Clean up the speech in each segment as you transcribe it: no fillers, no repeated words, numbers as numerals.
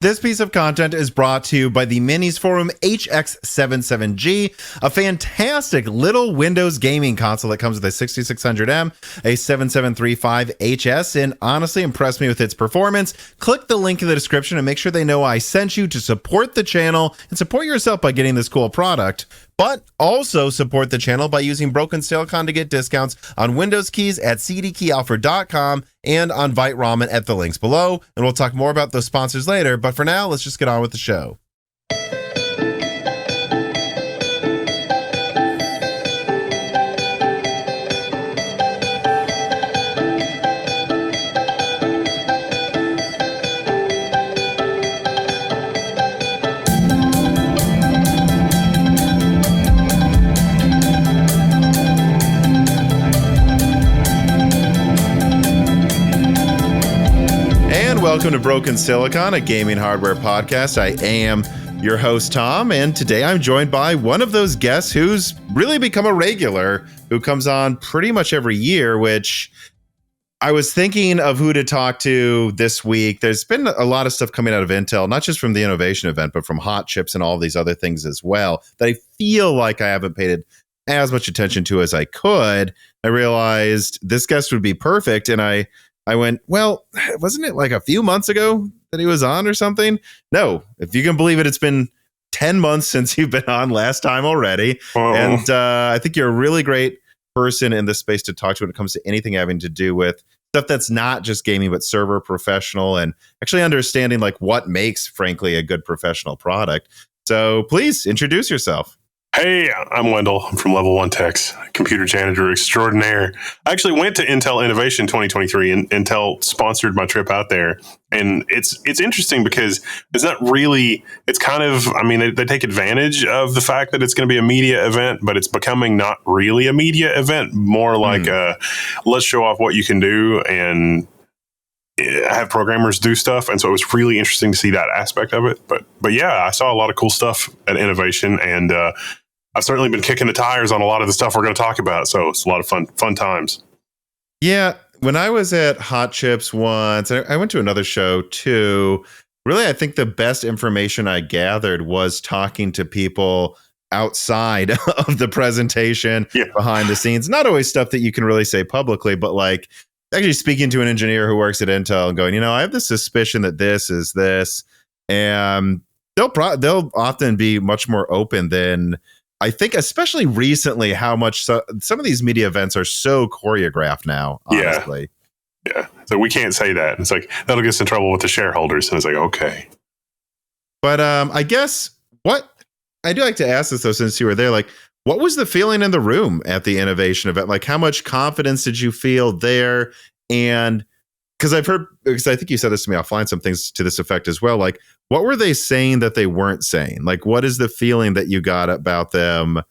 This piece of content is brought to you by the Minis Forum HX77G, a fantastic little Windows gaming console that comes with a 6600M, a 7735HS, and honestly impressed me with its performance. Click the link in the description and make sure they know I sent you to support the channel and support yourself by getting this cool product. But also support the channel by using Broken Silicon to get discounts on Windows keys at cdkeyoffer.com and on Vite Ramen at the links below. And we'll talk more about those sponsors later. But for now, let's just get on with the show. Welcome to Broken Silicon, a gaming hardware podcast. I am your host, Tom, and today I'm joined by one of those guests who's really become a regular, who comes on pretty much every year, which I was thinking of who to talk to this week. There's been a lot of stuff coming out of Intel, not just from the innovation event, but from hot chips and all these other things as well, that I feel like I haven't paid as much attention to as I could. I realized this guest would be perfect, and I went, well, wasn't it like a few months ago that he was on or something? No, if you can believe it, it's been 10 months since you've been on last time already. Uh-oh. And I think you're a really great person in this space to talk to when it comes to anything having to do with stuff that's not just gaming, but server professional and actually understanding like what makes, frankly, a good professional product. So please introduce yourself. Hey, I'm Wendell. I'm from Level1Techs, computer janitor extraordinaire. I actually went to Intel Innovation 2023, and Intel sponsored my trip out there. And it's interesting because it's not really, it's kind of, I mean, they take advantage of the fact that it's going to be a media event, but it's becoming not really a media event, more like let's show off what you can do and have programmers do stuff. And so it was really interesting to see that aspect of it. But yeah, I saw a lot of cool stuff at Innovation, and I've certainly been kicking the tires on a lot of the stuff we're going to talk about. So it's a lot of fun times. Yeah. When I was at Hot Chips once, I went to another show too. Really, I think the best information I gathered was talking to people outside of the presentation, behind the scenes. Not always stuff that you can really say publicly, but like actually speaking to an engineer who works at Intel and going, you know, I have the suspicion that this is this. And they'll often be much more open than I think, especially recently, how much some of these media events are so choreographed now, honestly. Yeah. So we can't say that. It's like, that'll get us in trouble with the shareholders. And it's like, okay. But I guess what I do like to ask this, though, since you were there, like, what was the feeling in the room at the innovation event? Like, how much confidence did you feel there? And because I think you said this to me offline, some things to this effect as well. Like, what were they saying that they weren't saying? Like, what is the feeling that you got about them,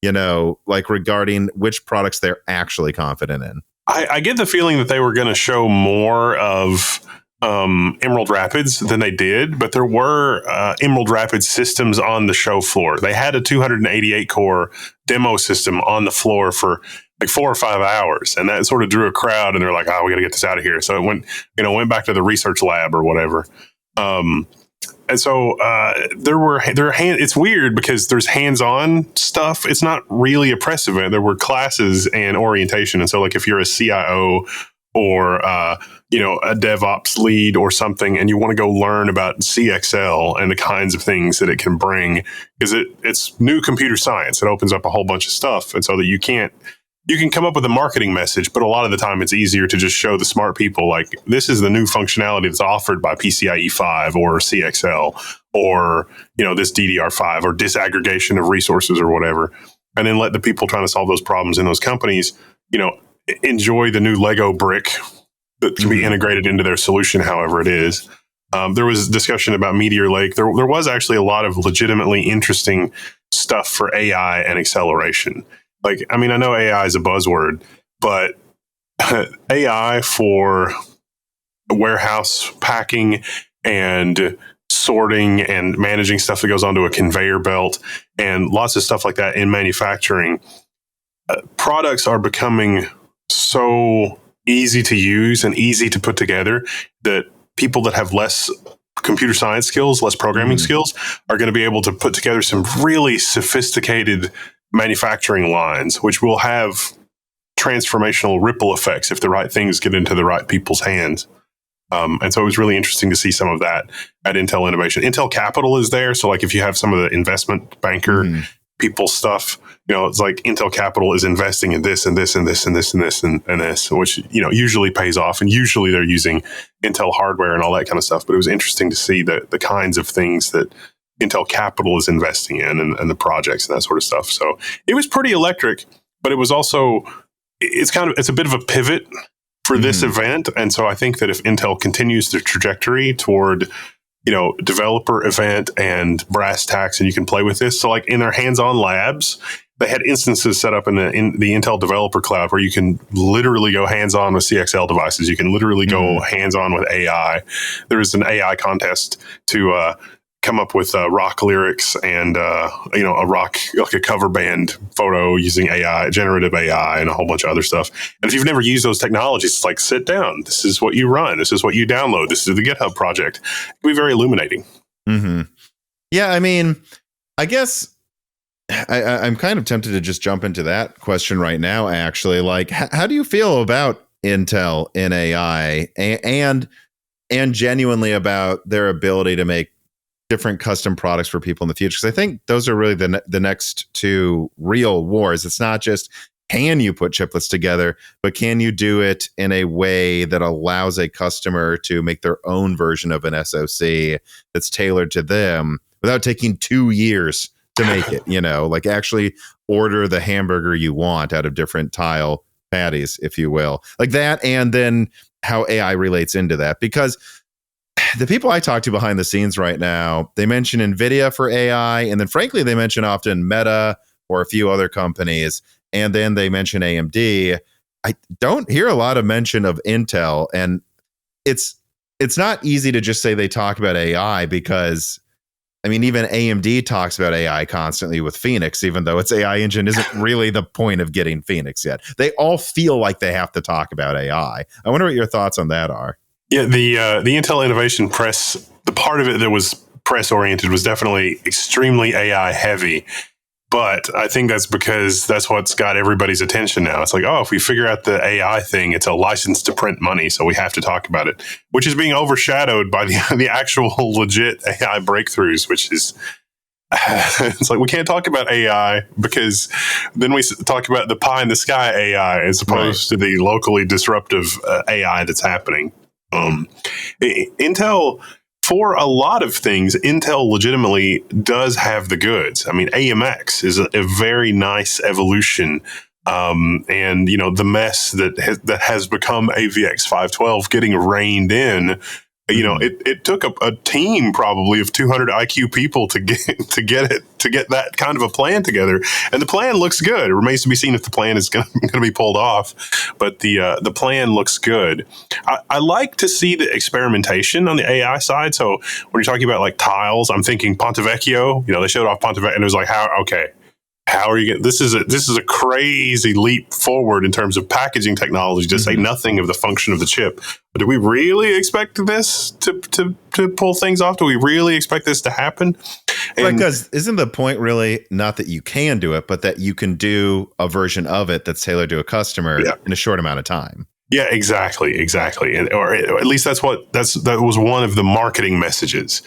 you know, like regarding which products they're actually confident in? I get the feeling that they were going to show more of Emerald Rapids than they did, but there were Emerald Rapids systems on the show floor. They had a 288 core demo system on the floor for like 4 or 5 hours, and that sort of drew a crowd, and they're like, oh, we got to get this out of here. So it went back to the research lab or whatever. And so it's weird because there's hands-on stuff. It's not really a press event. There were classes and orientation. And so like if you're a CIO or a DevOps lead or something, and you want to go learn about CXL and the kinds of things that it can bring, because it's new computer science. It opens up a whole bunch of stuff. And so that you can come up with a marketing message, but a lot of the time it's easier to just show the smart people, like, this is the new functionality that's offered by PCIe 5 or CXL or, this DDR5 or disaggregation of resources or whatever. And then let the people trying to solve those problems in those companies, enjoy the new Lego brick that can be integrated into their solution, however it is. There was discussion about Meteor Lake. There was actually a lot of legitimately interesting stuff for AI and acceleration. Like, I mean, I know AI is a buzzword, but AI for warehouse packing and sorting and managing stuff that goes onto a conveyor belt and lots of stuff like that in manufacturing, products are becoming so easy to use and easy to put together that people that have less computer science skills, less programming skills, are going to be able to put together some really sophisticated manufacturing lines, which will have transformational ripple effects if the right things get into the right people's hands. And so it was really interesting to see some of that at Intel Innovation. Intel Capital is there. So like if you have some of the investment banker people stuff, it's like Intel Capital is investing in this and this and this and this and this and this, which, usually pays off. And usually they're using Intel hardware and all that kind of stuff. But it was interesting to see the kinds of things that Intel Capital is investing in and the projects and that sort of stuff. So it was pretty electric, but it was also, it's a bit of a pivot for this event. And so I think that if Intel continues the trajectory toward, developer event and brass tacks, and you can play with this. So like in their hands-on labs, they had instances set up in the Intel Developer Cloud where you can literally go hands-on with CXL devices. You can literally go hands-on with AI. There was an AI contest to come up with rock lyrics and a rock, like a cover band photo using AI, generative AI, and a whole bunch of other stuff. And if you've never used those technologies, it's like, sit down. This is what you run. This is what you download. This is the GitHub project. It can be very illuminating. Yeah, I mean, I guess I'm kind of tempted to just jump into that question right now, actually. Like, how do you feel about Intel in AI and genuinely about their ability to make different custom products for people in the future? Because I think those are really the next two real wars. It's not just, can you put chiplets together, but can you do it in a way that allows a customer to make their own version of an SoC that's tailored to them without taking 2 years to make it, like actually order the hamburger you want out of different tile patties, if you will, like that. And then how AI relates into that, because the people I talk to behind the scenes right now, they mention Nvidia for AI, and then frankly, they mention often Meta or a few other companies, and then they mention AMD. I don't hear a lot of mention of Intel, and it's not easy to just say they talk about AI, because I mean, even AMD talks about AI constantly with Phoenix, even though its AI engine isn't really the point of getting Phoenix yet. They all feel like they have to talk about AI. I wonder what your thoughts on that are. Yeah, the Intel Innovation Press, the part of it that was press oriented was definitely extremely AI heavy. But I think that's because that's what's got everybody's attention now. It's like, if we figure out the AI thing, it's a license to print money, so we have to talk about it, which is being overshadowed by the actual legit AI breakthroughs, which is, it's like we can't talk about AI because then we talk about the pie in the sky AI as opposed to the locally disruptive AI that's happening. Intel, for a lot of things, Intel legitimately does have the goods. I mean, AMX is a very nice evolution. And, the mess that has become AVX 512 getting reined in, it took a team probably of 200 IQ people to get that kind of a plan together. And the plan looks good. It remains to be seen if the plan is going to be pulled off, but the plan looks good. I like to see the experimentation on the AI side. So when you're talking about like tiles, I'm thinking Ponte Vecchio. They showed off Ponte Vecchio, and it was like, how are you getting this is a crazy leap forward in terms of packaging technology, to say nothing of the function of the chip. But do we really expect this to pull things off? Do we really expect this to happen? Because isn't the point really not that you can do it, but that you can do a version of it that's tailored to a customer in a short amount of time? Yeah, exactly. Or at least that was one of the marketing messages.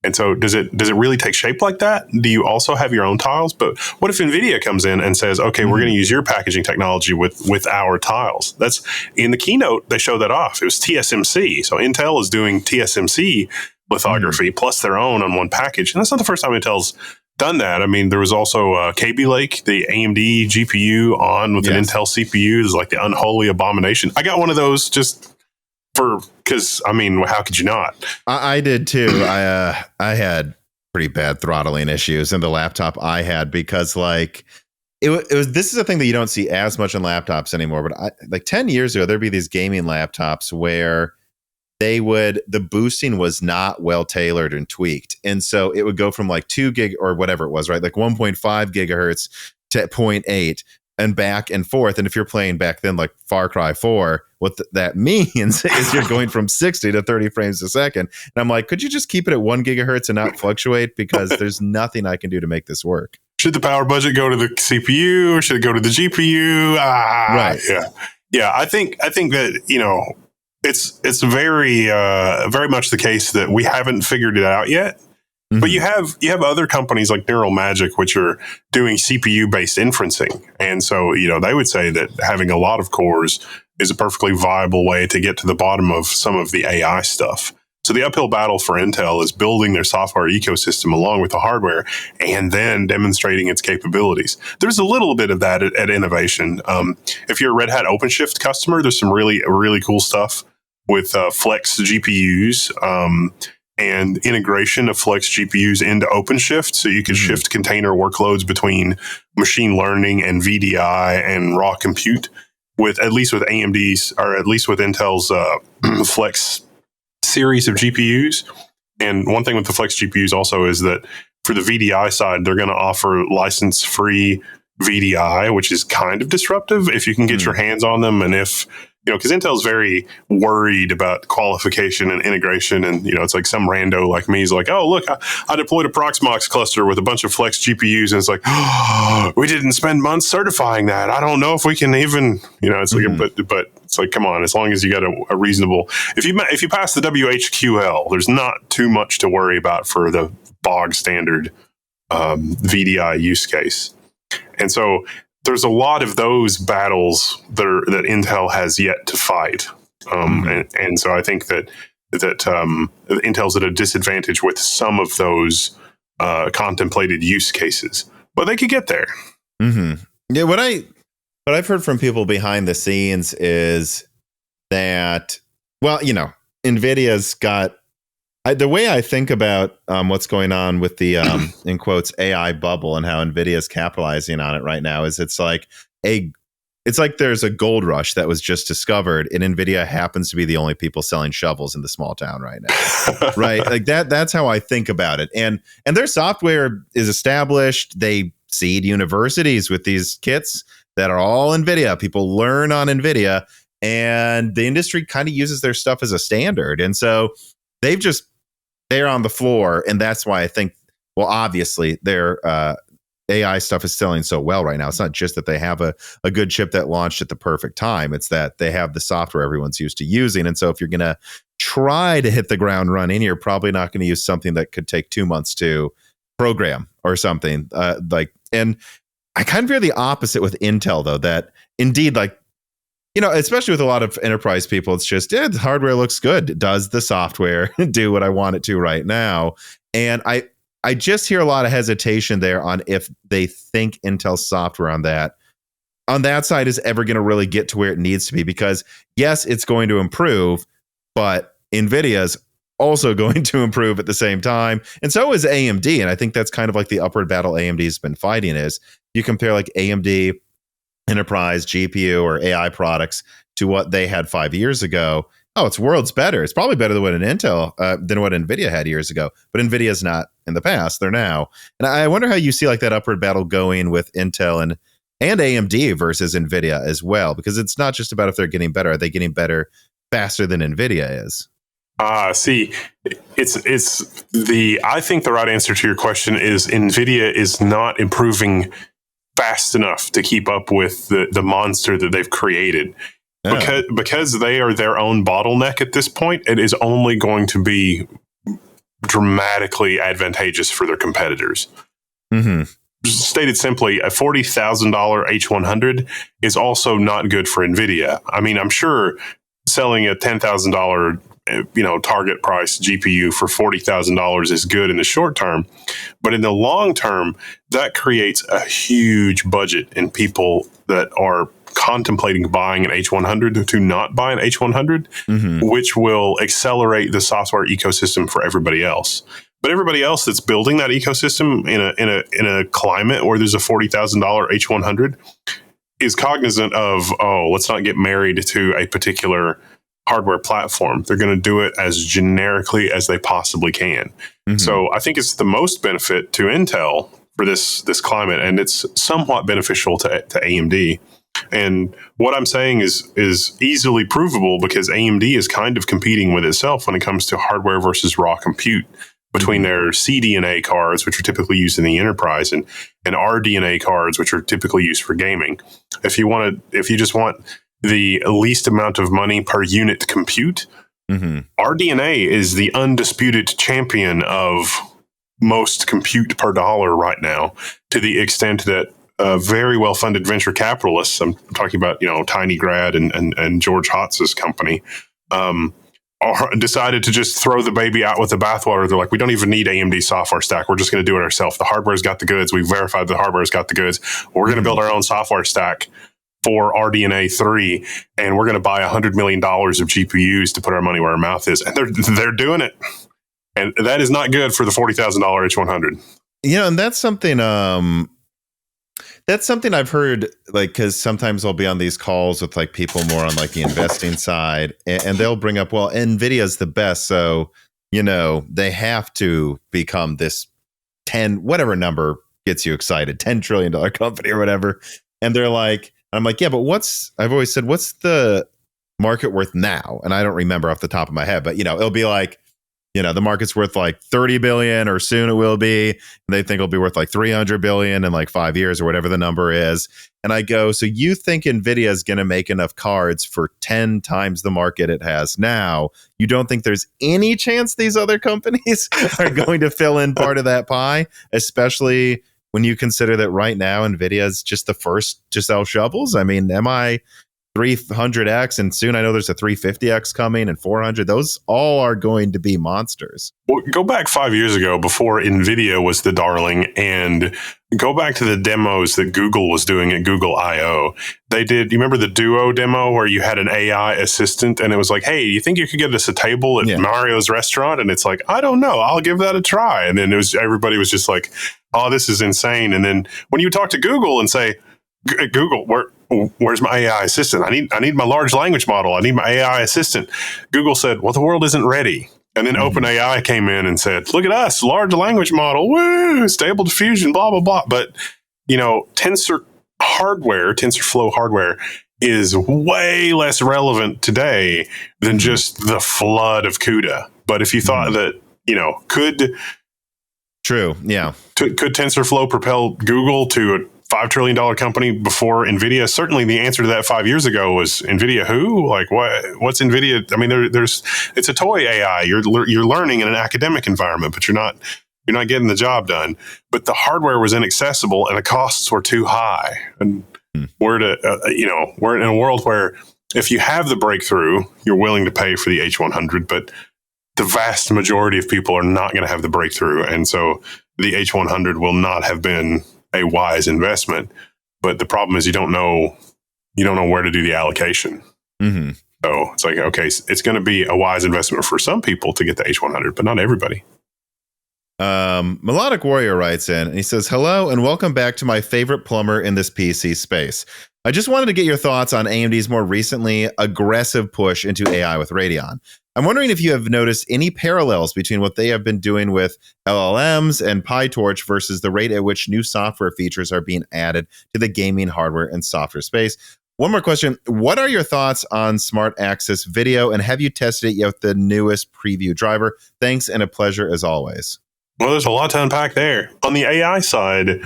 And so does it really take shape like that? Do you also have your own tiles? But what if Nvidia comes in and says, okay, we're going to use your packaging technology with our tiles? That's in the keynote, they showed that off. It was TSMC. So Intel is doing TSMC lithography plus their own on one package. And that's not the first time Intel's done that. I mean, there was also Kaby Lake, the AMD GPU on with an Intel CPU. It's like the unholy abomination. I got one of those just because I mean, how could you not? I did too. I had pretty bad throttling issues in the laptop I had, because like it was. This is a thing that you don't see as much on laptops anymore. But like 10 years ago, there'd be these gaming laptops where the boosting was not well tailored and tweaked, and so it would go from like 2 gig or whatever it was, right, like 1.5 gigahertz to 0.8. and back and forth. And if you're playing back then like Far Cry 4, what that means is you're going from 60 to 30 frames a second. And I'm like, could you just keep it at 1 gigahertz and not fluctuate? Because there's nothing I can do to make this work. Should the power budget go to the CPU or should it go to the GPU? Right. Yeah. I think that, it's very much the case that we haven't figured it out yet. Mm-hmm. But you have other companies like Neural Magic, which are doing CPU based inferencing. And so, they would say that having a lot of cores is a perfectly viable way to get to the bottom of some of the AI stuff. So the uphill battle for Intel is building their software ecosystem along with the hardware and then demonstrating its capabilities. There's a little bit of that at Innovation. If you're a Red Hat OpenShift customer, there's some really cool stuff with Flex GPUs and integration of Flex GPUs into OpenShift. So you can shift container workloads between machine learning and VDI and raw compute with AMD's or at least with Intel's Flex series of GPUs. And one thing with the Flex GPUs also is that for the VDI side, they're going to offer license-free VDI, which is kind of disruptive if you can get your hands on them. And if, because Intel's very worried about qualification and integration. And, it's like some rando like me is like, oh, look, I deployed a Proxmox cluster with a bunch of Flex GPUs. And it's like, oh, we didn't spend months certifying that. I don't know if we can even, it's like, but it's like, come on, as long as you got a reasonable, if you pass the WHQL, there's not too much to worry about for the bog standard VDI use case. And so there's a lot of those battles that Intel has yet to fight. And so I think that Intel's at a disadvantage with some of those contemplated use cases, but they could get there. Mm-hmm. Yeah, what I've heard from people behind the scenes is that, well, NVIDIA's got, the way I think about what's going on with the, in quotes, AI bubble and how NVIDIA's capitalizing on it right now is it's like there's a gold rush that was just discovered and NVIDIA happens to be the only people selling shovels in the small town right now. Right? Like that's how I think about it. And their software is established. They seed universities with these kits that are all NVIDIA. People learn on NVIDIA and the industry kind of uses their stuff as a standard. And so they're on the floor. And that's why I think, well, obviously their AI stuff is selling so well right now. It's not just that they have a good chip that launched at the perfect time. It's that they have the software everyone's used to using. And so if you're going to try to hit the ground running, you're probably not going to use something that could take 2 months to program or something and I kind of hear the opposite with Intel, though, that indeed, especially with a lot of enterprise people, it's just, the hardware looks good. Does the software do what I want it to right now? And I just hear a lot of hesitation there on if they think Intel's software on that side is ever going to really get to where it needs to be. Because, yes, it's going to improve, but NVIDIA's also going to improve at the same time. And so is AMD. And I think that's kind of like the upward battle AMD's been fighting is you compare like AMD enterprise GPU or AI products to what they had 5 years ago. Oh, it's worlds better. It's probably better than what NVIDIA had years ago. But NVIDIA's not in the past. They're now. And I wonder how you see like that upward battle going with Intel and AMD versus NVIDIA as well. Because it's not just about if they're getting better. Are they getting better faster than NVIDIA is? See, I think the right answer to your question is NVIDIA is not improving fast enough to keep up with the monster that they've created. Oh. Because they are their own bottleneck at this point, it is only going to be dramatically advantageous for their competitors. Mm-hmm. Stated simply, a $40,000 H100 is also not good for NVIDIA. I mean, I'm sure selling a $10,000 target price GPU for $40,000 is good in the short term, but in the long term, that creates a huge budget in people that are contemplating buying an H100 to not buy an H100, which will accelerate the software ecosystem for everybody else. But everybody else that's building that ecosystem in a climate where there's a $40,000 H100 is cognizant of, let's not get married to a particular hardware platform. They're going to do it as generically as they possibly can. So I think it's the most benefit to Intel for this climate, and it's somewhat beneficial to AMD. And what I'm saying is easily provable because AMD is kind of competing with itself when it comes to hardware versus raw compute between their CDNA cards, which are typically used in the enterprise, and RDNA cards, which are typically used for gaming. If you just want the least amount of money per unit compute, RDNA is the undisputed champion of most compute per dollar right now, to the extent that very well-funded venture capitalists, I'm talking about, Tiny Grad and George Hotz's company, decided to just throw the baby out with the bathwater. They're like, we don't even need AMD software stack. We're just going to do it ourselves. The hardware's got the goods. We've verified the hardware's got the goods. We're going to build our own software stack for RDNA 3, and we're going to buy $100 million of GPUs to put our money where our mouth is. And they're doing it. And that is not good for the $40,000 H100. And that's something I've heard, like, because sometimes I'll be on these calls with like people more on like the investing side, and they'll bring up, well, Nvidia's the best, so they have to become this 10 whatever number gets you excited, $10 trillion company or whatever. And they're like, I'm like, yeah, but I've always said, what's the market worth now? And I don't remember off the top of my head, but it'll be like, the market's worth like 30 billion, or soon it will be. And they think it'll be worth like 300 billion in like 5 years or whatever the number is. And I go, so you think Nvidia is going to make enough cards for 10 times the market it has now? You don't think there's any chance these other companies are going to fill in part of that pie, especially when you consider that right now Nvidia is just the first to sell shovels? I mean, am I 300X, and soon I know there's a 350X coming, and 400. Those all are going to be monsters. Well, go back 5 years ago before Nvidia was the darling, and go back to the demos that Google was doing at Google I/O. They did, you remember the Duo demo where you had an AI assistant and it was like, hey, you think you could get us a table at Mario's restaurant? And it's like, I don't know, I'll give that a try. And then everybody was just like, oh, this is insane. And then when you talk to Google and say, Google, where's my AI assistant? I need my large language model. I need my AI assistant. Google said, well, the world isn't ready. And then OpenAI came in and said, look at us, large language model, woo, stable diffusion, blah, blah, blah. But, TensorFlow hardware is way less relevant today than just the flood of CUDA. But if you thought that, could TensorFlow propel Google to a $5 trillion company before Nvidia? Certainly the answer to that 5 years ago was Nvidia who? Like, what's Nvidia? I mean, it's a toy AI. You're learning in an academic environment, but you're not getting the job done. But the hardware was inaccessible and the costs were too high. And we're in a world where if you have the breakthrough, you're willing to pay for the H100, but the vast majority of people are not going to have the breakthrough. And so the H100 will not have been a wise investment. But the problem is you don't know where to do the allocation. So it's like, okay, it's going to be a wise investment for some people to get the H100, but not everybody. Melodic Warrior writes in and he says, hello and welcome back to my favorite plumber in this PC space. I just wanted to get your thoughts on AMD's more recently aggressive push into AI with Radeon. I'm wondering if you have noticed any parallels between what they have been doing with LLMs and PyTorch versus the rate at which new software features are being added to the gaming hardware and software space. One more question. What are your thoughts on Smart Access Video, and have you tested it yet with the newest preview driver? Thanks, and a pleasure as always. Well, there's a lot to unpack there. On the AI side,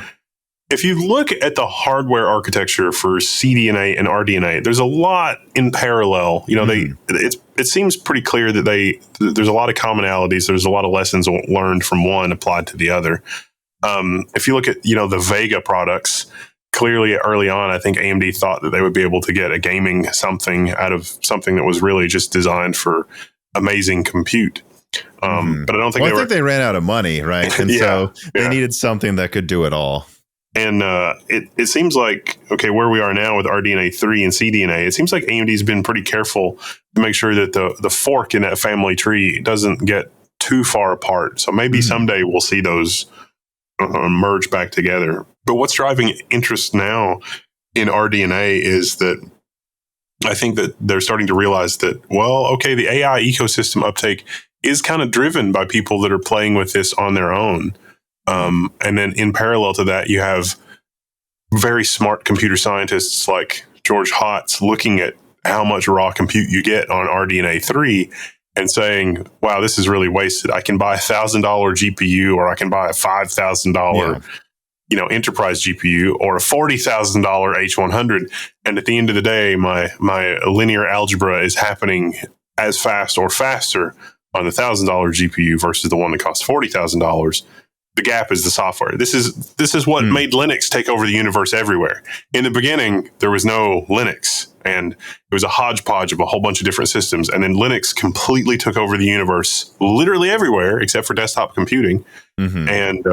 if you look at the hardware architecture for CDNA and RDNA, there's a lot in parallel. It seems pretty clear that there's a lot of commonalities. There's a lot of lessons learned from one applied to the other. If you look at the Vega products, clearly early on, I think AMD thought that they would be able to get a gaming something out of something that was really just designed for amazing compute. But I don't think they ran out of money, right? And so they needed something that could do it all. And it seems like, okay, where we are now with RDNA 3 and CDNA, it seems like AMD's been pretty careful to make sure that the fork in that family tree doesn't get too far apart. So maybe someday we'll see those merge back together. But what's driving interest now in RDNA is that I think that they're starting to realize that, well, okay, the AI ecosystem uptake is kind of driven by people that are playing with this on their own. And then in parallel to that, you have very smart computer scientists like George Hotz looking at how much raw compute you get on RDNA 3 and saying, wow, this is really wasted. I can buy $1,000 GPU, or I can buy a $5,000 enterprise GPU, or a $40,000 H100. And at the end of the day, my linear algebra is happening as fast or faster on the $1,000 GPU versus the one that costs $40,000. The gap is the software. This is what made Linux take over the universe everywhere. In the beginning, there was no Linux, and it was a hodgepodge of a whole bunch of different systems. And then Linux completely took over the universe, literally everywhere except for desktop computing. And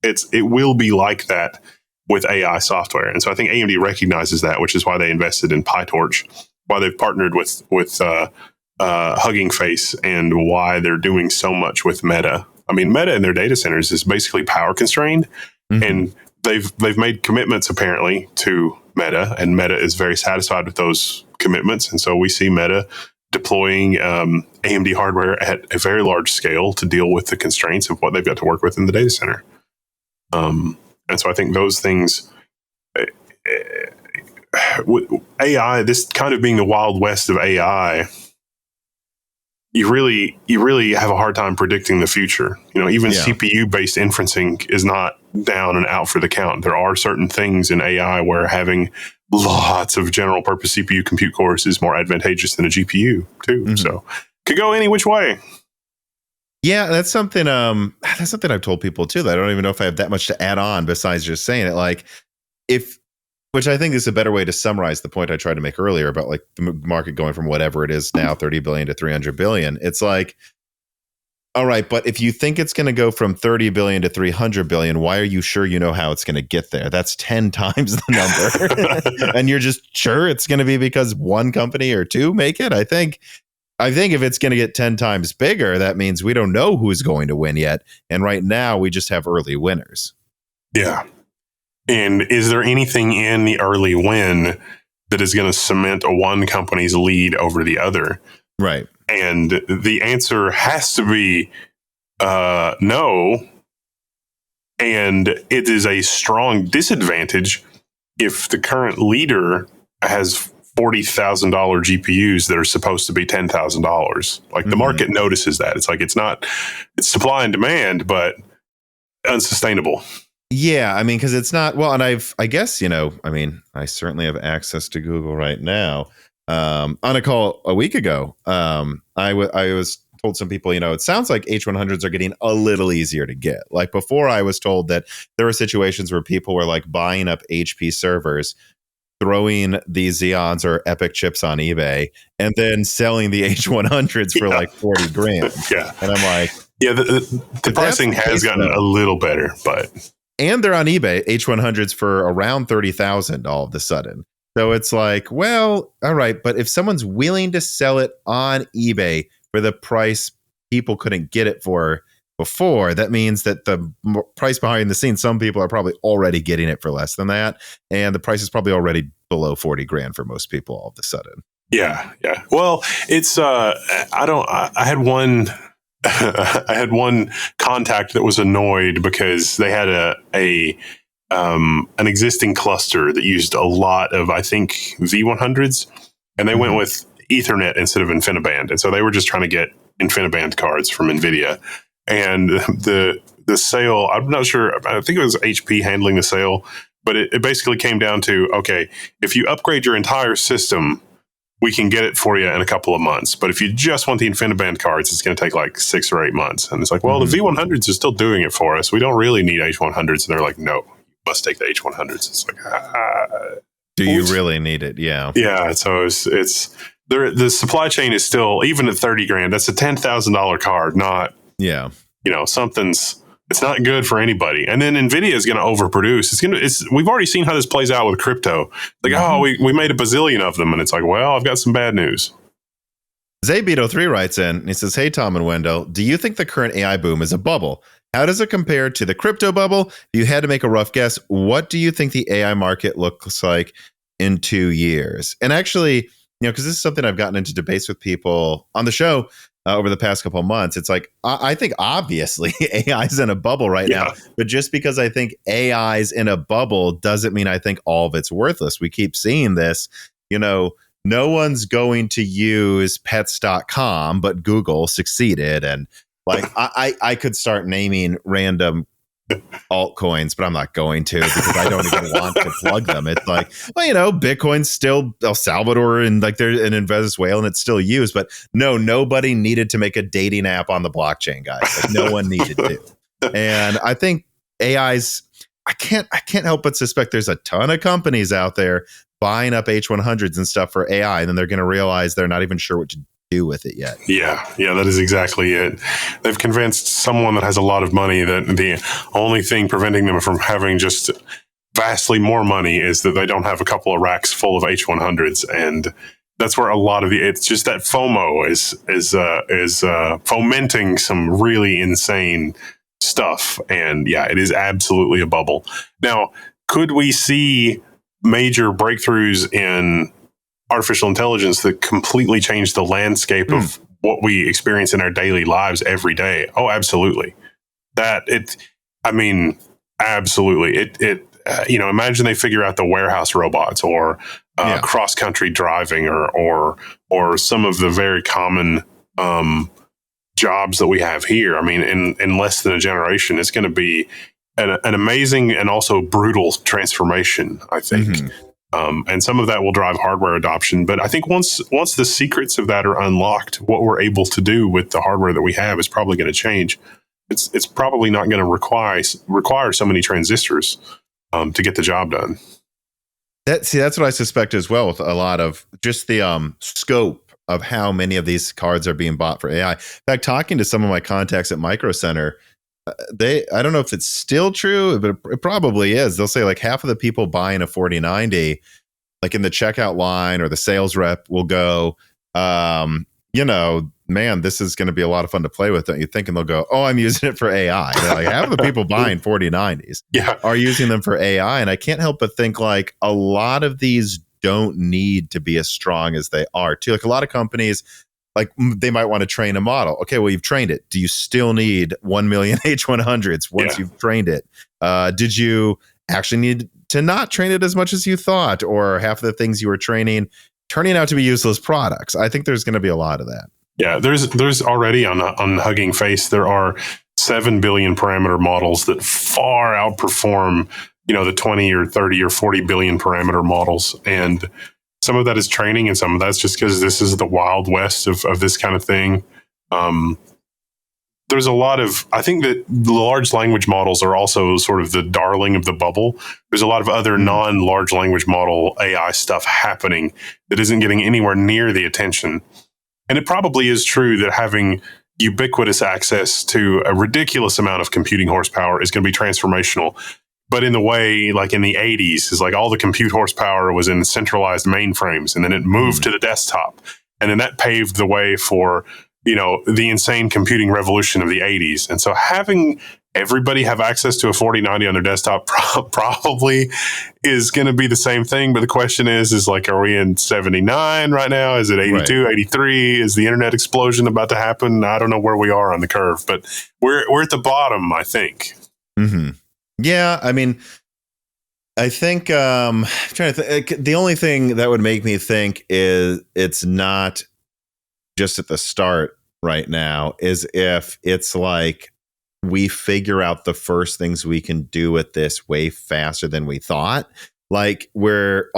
it will be like that with AI software. And so I think AMD recognizes that, which is why they invested in PyTorch, why they've partnered with Hugging Face, and why they're doing so much with Meta. I mean, Meta in their data centers is basically power constrained, and they've made commitments apparently to Meta, and Meta is very satisfied with those commitments. And so we see Meta deploying AMD hardware at a very large scale to deal with the constraints of what they've got to work with in the data center. And so I think those things, with AI, this kind of being the Wild West of AI, you really have a hard time predicting the future. Even CPU-based inferencing is not down and out for the count. There are certain things in AI where having lots of general purpose CPU compute cores is more advantageous than a GPU too. So could go any which way. Yeah, that's something I've told people too, that I don't even know if I have that much to add on besides just saying it. Like, which I think is a better way to summarize the point I tried to make earlier about like the market going from whatever it is now, 30 billion to 300 billion. It's like, all right, but if you think it's going to go from 30 billion to 300 billion, why are you sure you know how it's going to get there? That's 10 times the number. And you're just sure it's going to be because one company or two make it? I think if it's going to get 10 times bigger, that means we don't know who's going to win yet. And right now we just have early winners. Yeah. And is there anything in the early win that is going to cement one company's lead over the other? Right. And the answer has to be no. And it is a strong disadvantage if the current leader has $40,000 GPUs that are supposed to be $10,000. Like the market notices that. It's like it's supply and demand, but unsustainable. Yeah, I mean, because it's not, well, and I certainly have access to Google right now. On a call a week ago, I was told some people, it sounds like H100s are getting a little easier to get. Like before, I was told that there were situations where people were like buying up HP servers, throwing these Xeons or Epic chips on eBay, and then selling the H100s for like 40 grand. Yeah. And I'm like, the pricing has gotten a little better, but... And they're on eBay, H100s for around 30,000 all of a sudden. So it's like, well, all right, but if someone's willing to sell it on eBay for the price people couldn't get it for before, that means that the price behind the scenes, some people are probably already getting it for less than that. And the price is probably already below 40 grand for most people all of a sudden. Yeah. Well, it's, I had one... I had one contact that was annoyed because they had an existing cluster that used a lot of, I think, V100s, and they went with Ethernet instead of InfiniBand, and so they were just trying to get InfiniBand cards from Nvidia. And the sale, I'm not sure, I think it was HP handling the sale, but it basically came down to, okay, if you upgrade your entire system, we can get it for you in a couple of months. But if you just want the InfiniBand cards, it's going to take like 6 or 8 months. And it's like, well, the V100s are still doing it for us. We don't really need H100s. And they're like, no, you must take the H100s. It's like, do you really need it? Yeah. Yeah. So it's the supply chain is still, even at 30 grand, that's a $10,000 card, not, it's not good for anybody. And then Nvidia is going to overproduce. We've already seen how this plays out with crypto. Like, we made a bazillion of them. And it's like, well, I've got some bad news. Zabeto3 writes in, and he says, hey, Tom and Wendell, do you think the current AI boom is a bubble? How does it compare to the crypto bubble? If you had to make a rough guess, what do you think the AI market looks like in 2 years? And actually, because this is something I've gotten into debates with people on the show. over the past couple of months. It's like, I think obviously AI is in a bubble right now, but just because I think AI is in a bubble doesn't mean I think all of it's worthless. We keep seeing this, no one's going to use pets.com, but Google succeeded. And like, I could start naming random altcoins, but I'm not going to, because I don't even want to plug them. It's like, well, Bitcoin's still El Salvador and like they're in Venezuela and it's still used, but nobody needed to make a dating app on the blockchain, guys. Like, no one needed to. And I think AI's, I can't help but suspect there's a ton of companies out there buying up H100s and stuff for AI, and then they're going to realize they're not even sure what to do with it yet. Yeah, that is exactly it. They've convinced someone that has a lot of money that the only thing preventing them from having just vastly more money is that they don't have a couple of racks full of H100s, and that's where a lot of it's just that FOMO is fomenting some really insane stuff. And yeah, it is absolutely a bubble. Now, could we see major breakthroughs in artificial intelligence that completely change the landscape of what we experience in our daily lives every day? Oh, absolutely. Absolutely. Imagine they figure out the warehouse robots or cross-country driving or some of the very common jobs that we have here. I mean, in less than a generation, it's going to be an amazing and also brutal transformation, I think. Mm-hmm. And some of that will drive hardware adoption. But I think once the secrets of that are unlocked, what we're able to do with the hardware that we have is probably going to change. It's probably not going to require so many transistors to get the job done. That's what I suspect as well, with a lot of just the scope of how many of these cards are being bought for AI. In fact, talking to some of my contacts at Micro Center, I don't know if it's still true, but it probably is. They'll say like half of the people buying a 4090, like in the checkout line, or the sales rep will go, man, this is going to be a lot of fun to play with, don't you think? And they'll go, oh, I'm using it for AI. They're like, half of the people buying 4090s are using them for AI. And I can't help but think like a lot of these don't need to be as strong as they are too. Like a lot of companies, like they might want to train a model. Okay, well, you've trained it. Do you still need 1 million H100s once you've trained it? Did you actually need to not train it as much as you thought? Or half of the things you were training turning out to be useless products? I think there's going to be a lot of that. Yeah, there's already on Hugging Face, there are 7 billion parameter models that far outperform, the 20 or 30 or 40 billion parameter models. And some of that is training, and some of that's just because this is the wild west of this kind of thing. There's a lot of, I think that the large language models are also sort of the darling of the bubble. There's a lot of other non-large language model AI stuff happening that isn't getting anywhere near the attention. And it probably is true that having ubiquitous access to a ridiculous amount of computing horsepower is going to be transformational. But in the way, like in the 80s, is like all the compute horsepower was in centralized mainframes, and then it moved to the desktop. And then that paved the way for, the insane computing revolution of the 80s. And so having everybody have access to a 4090 on their desktop probably is going to be the same thing. But the question is like, are we in 79 right now? Is it 82, 83? Is the internet explosion about to happen? I don't know where we are on the curve, but we're at the bottom, I think. Mm-hmm. Yeah, I mean, I think I'm trying to think. The only thing that would make me think is it's not just at the start right now, is if it's like we figure out the first things we can do with this way faster than we thought. Like they're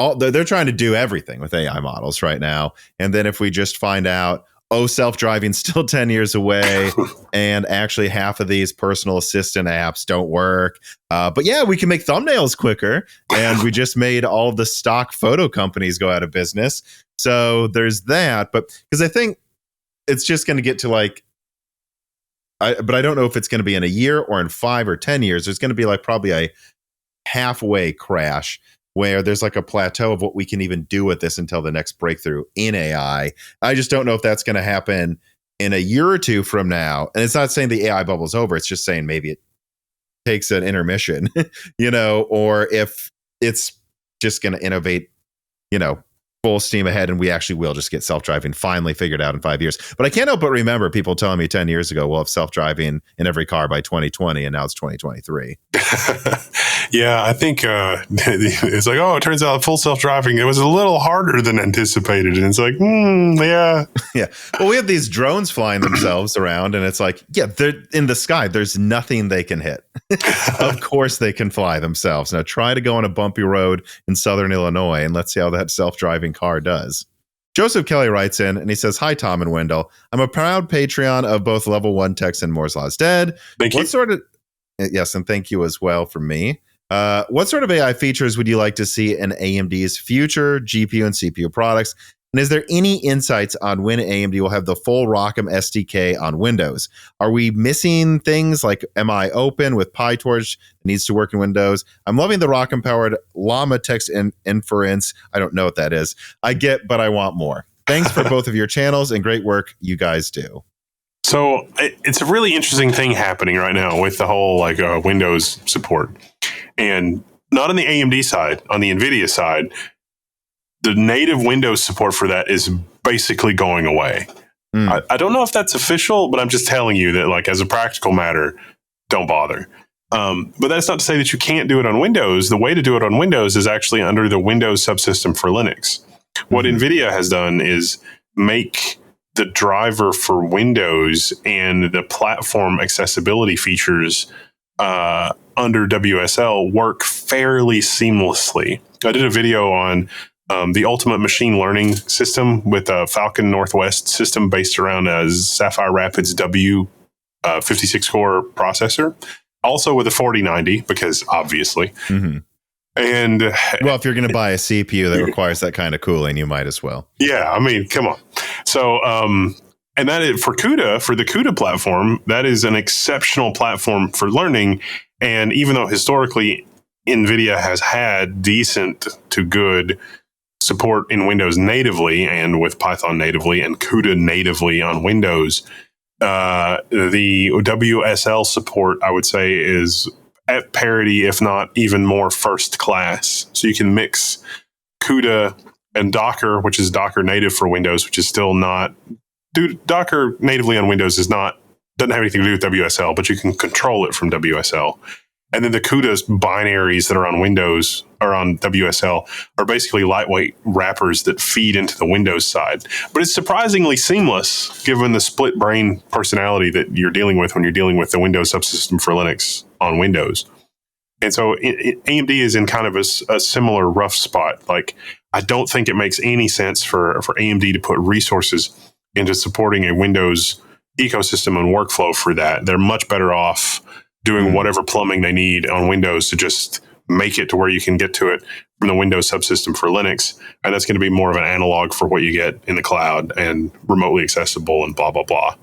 trying to do everything with AI models right now, and then if we just find out, self-driving still 10 years away, and actually half of these personal assistant apps don't work. But yeah, we can make thumbnails quicker, and we just made all the stock photo companies go out of business. So there's that. But because I think it's just going to get to like, but I don't know if it's going to be in a year or in 5 or 10 years. There's going to be like probably a halfway crash where there's like a plateau of what we can even do with this until the next breakthrough in AI. I just don't know if that's going to happen in a year or two from now. And it's not saying the AI bubble's over. It's just saying maybe it takes an intermission, or if it's just going to innovate, full steam ahead, and we actually will just get self-driving finally figured out in 5 years. But I can't help but remember people telling me 10 years ago, we'll have self-driving in every car by 2020, and now it's 2023. Yeah, I think it's like, oh, it turns out full self-driving, it was a little harder than anticipated. And it's like, yeah. Yeah. Well, we have these drones flying themselves around, and it's like, yeah, they're in the sky. There's nothing they can hit. Of course they can fly themselves. Now try to go on a bumpy road in southern Illinois, and let's see how that self-driving car does. Joseph Kelly writes in, and he says, hi, Tom and Wendell. I'm a proud Patreon of both Level1Techs and Moore's Law's Dead. Thank you. Yes, and thank you as well from me. What sort of AI features would you like to see in AMD's future GPU and CPU products? And is there any insights on when AMD will have the full ROCm SDK on Windows? Are we missing things like MI Open with PyTorch that needs to work in Windows? I'm loving the ROCm-powered Llama text inference. I don't know what that is. I get, but I want more. Thanks for both of your channels and great work you guys do. So it's a really interesting thing happening right now with the whole Windows support. And not on the AMD side, on the Nvidia side, the native Windows support for that is basically going away. I don't know if that's official, but I'm just telling you that, as a practical matter, don't bother. But that's not to say that you can't do it on Windows. The way to do it on Windows is actually under the Windows subsystem for Linux. What Nvidia has done is make the driver for Windows and the platform accessibility features under WSL work fairly seamlessly. I did a video on the ultimate machine learning system with a Falcon Northwest system based around a Sapphire Rapids W 56-core processor, also with a 4090, because obviously. And well, if you're going to buy a CPU that requires that kind of cooling, you might as well. Yeah, I mean, come on. So, and that is for CUDA, for the CUDA platform, that is an exceptional platform for learning. And even though historically NVIDIA has had decent to good support in Windows natively and with Python natively and CUDA natively on Windows, the WSL support, I would say, is at parity, if not even more first class. So you can mix CUDA and Docker, which is Docker native for Windows, which is still not... Docker natively on Windows doesn't have anything to do with WSL, but you can control it from WSL. And then the CUDA binaries that are on Windows or on WSL are basically lightweight wrappers that feed into the Windows side. But it's surprisingly seamless given the split brain personality that you're dealing with when you're dealing with the Windows subsystem for Linux on Windows. And so AMD is in kind of a similar rough spot. I don't think it makes any sense for AMD to put resources into supporting a Windows ecosystem and workflow for that. They're much better off doing whatever plumbing they need on Windows to just make it to where you can get to it from the Windows subsystem for Linux. And that's going to be more of an analog for what you get in the cloud and remotely accessible and blah, blah, blah.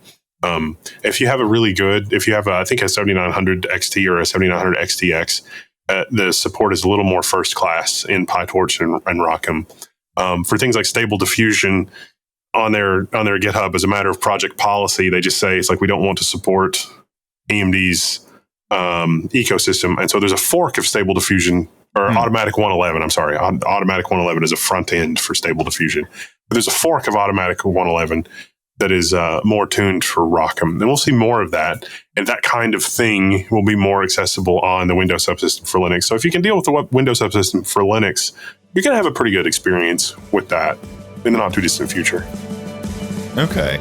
If you have I think a 7900 XT or a 7900 XTX, the support is a little more first class in PyTorch and ROCm. For things like Stable Diffusion, on their GitHub, as a matter of project policy, they just say we don't want to support AMD's ecosystem. And so there's a fork of Stable Diffusion, or Automatic 111. I'm sorry. Automatic 111 is a front end for Stable Diffusion. But there's a fork of Automatic 111 that is more tuned for ROCm. And we'll see more of that. And that kind of thing will be more accessible on the Windows subsystem for Linux. So if you can deal with the Windows subsystem for Linux, you're going to have a pretty good experience with that in the not too distant future. Okay.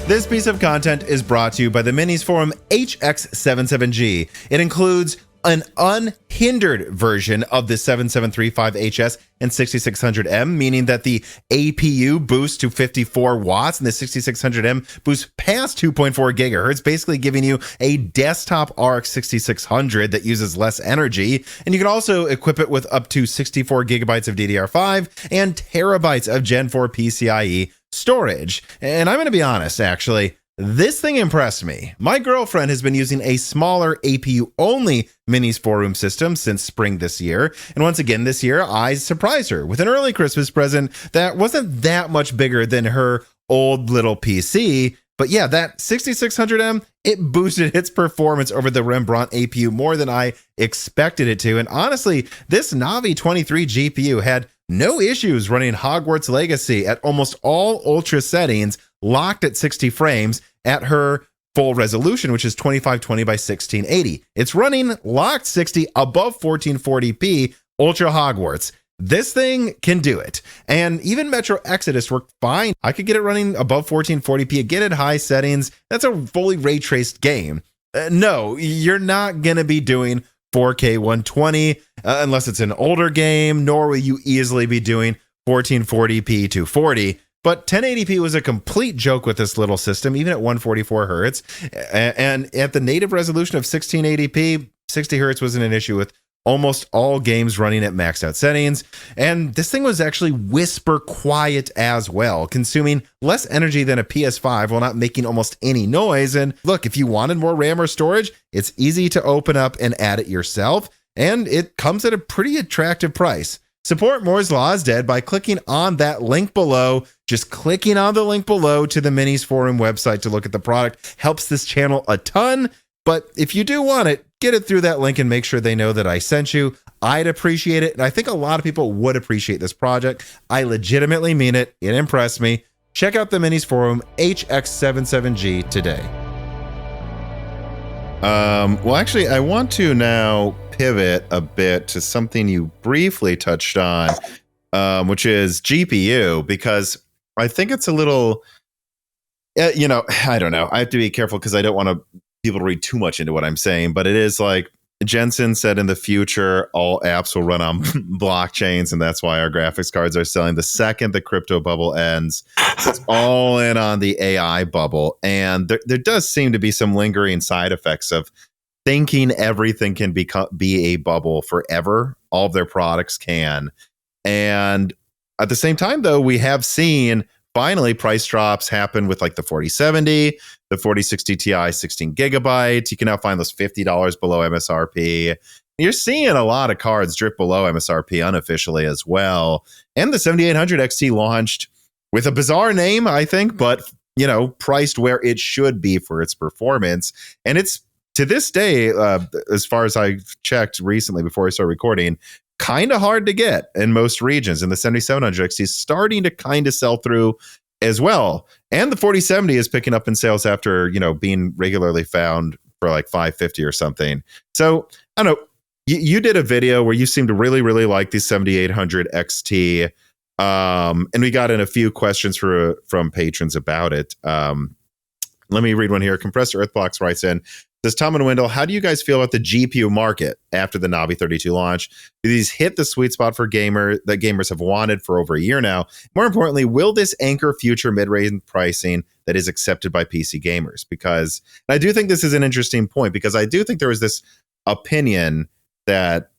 This piece of content is brought to you by the Minis Forum HX77G. It includes an unhindered version of the 7735HS and 6600M, meaning that the APU boosts to 54 watts and the 6600M boosts past 2.4 gigahertz, basically giving you a desktop RX 6600 that uses less energy. And you can also equip it with up to 64 gigabytes of DDR5 and terabytes of Gen 4 PCIe storage. And I'm going to be honest, actually, this thing impressed me. My girlfriend has been using a smaller APU-only Minis 4-room system since spring this year. And once again this year, I surprised her with an early Christmas present that wasn't that much bigger than her old little PC. But yeah, that 6600M, it boosted its performance over the Rembrandt APU more than I expected it to. And honestly, this Navi 23 GPU had no issues running Hogwarts Legacy at almost all ultra settings, locked at 60 frames at her full resolution, which is 2520 by 1680. It's running locked 60 above 1440p Ultra Hogwarts. This thing can do it. And even Metro Exodus worked fine. I could get it running above 1440p again at high settings. That's a fully ray traced game. No, you're not going to be doing 4K 120 unless it's an older game, nor will you easily be doing 1440p 240. But 1080p was a complete joke with this little system, even at 144 hertz. And at the native resolution of 1680p, 60 hertz wasn't an issue with almost all games running at maxed out settings. And this thing was actually whisper quiet as well, consuming less energy than a PS5 while not making almost any noise. And look, if you wanted more RAM or storage, it's easy to open up and add it yourself. And it comes at a pretty attractive price. Support Moore's Law is Dead by clicking on that link below. Just clicking on the link below to the Minis Forum website to look at the product helps this channel a ton. But if you do want it, get it through that link and make sure they know that I sent you. I'd appreciate it. And I think a lot of people would appreciate this project. I legitimately mean it. It impressed me. Check out the Minis Forum HX77G today. Well, actually, I want to now pivot a bit to something you briefly touched on, which is GPU, because I think it's a little, I don't know. I have to be careful because I don't want people to read too much into what I'm saying, but it is like Jensen said, in the future, all apps will run on blockchains, and that's why our graphics cards are selling. The second the crypto bubble ends, it's all in on the AI bubble. And there does seem to be some lingering side effects of thinking everything can be a bubble forever. All of their products can. And at the same time, though, we have seen finally price drops happen with like the 4070, the 4060 Ti 16 gigabytes. You can now find those $50 below MSRP. You're seeing a lot of cards drip below MSRP unofficially as well. And the 7800 XT launched with a bizarre name, I think, but priced where it should be for its performance. And it's, to this day, as far as I've checked recently before I started recording, kind of hard to get in most regions. And the 7700 XT is starting to kind of sell through as well. And the 4070 is picking up in sales after, being regularly found for like $550 or something. So I don't know. You did a video where you seemed to really, really like the 7800 XT. And we got in a few questions from patrons about it. Let me read one here. Compressor Earthblocks writes in, says, Tom and Wendell, how do you guys feel about the GPU market after the Navi 32 launch? Do these hit the sweet spot for that gamers have wanted for over a year now? More importantly, will this anchor future mid-range pricing that is accepted by PC gamers? Because I do think this is an interesting point, because I do think there was this opinion that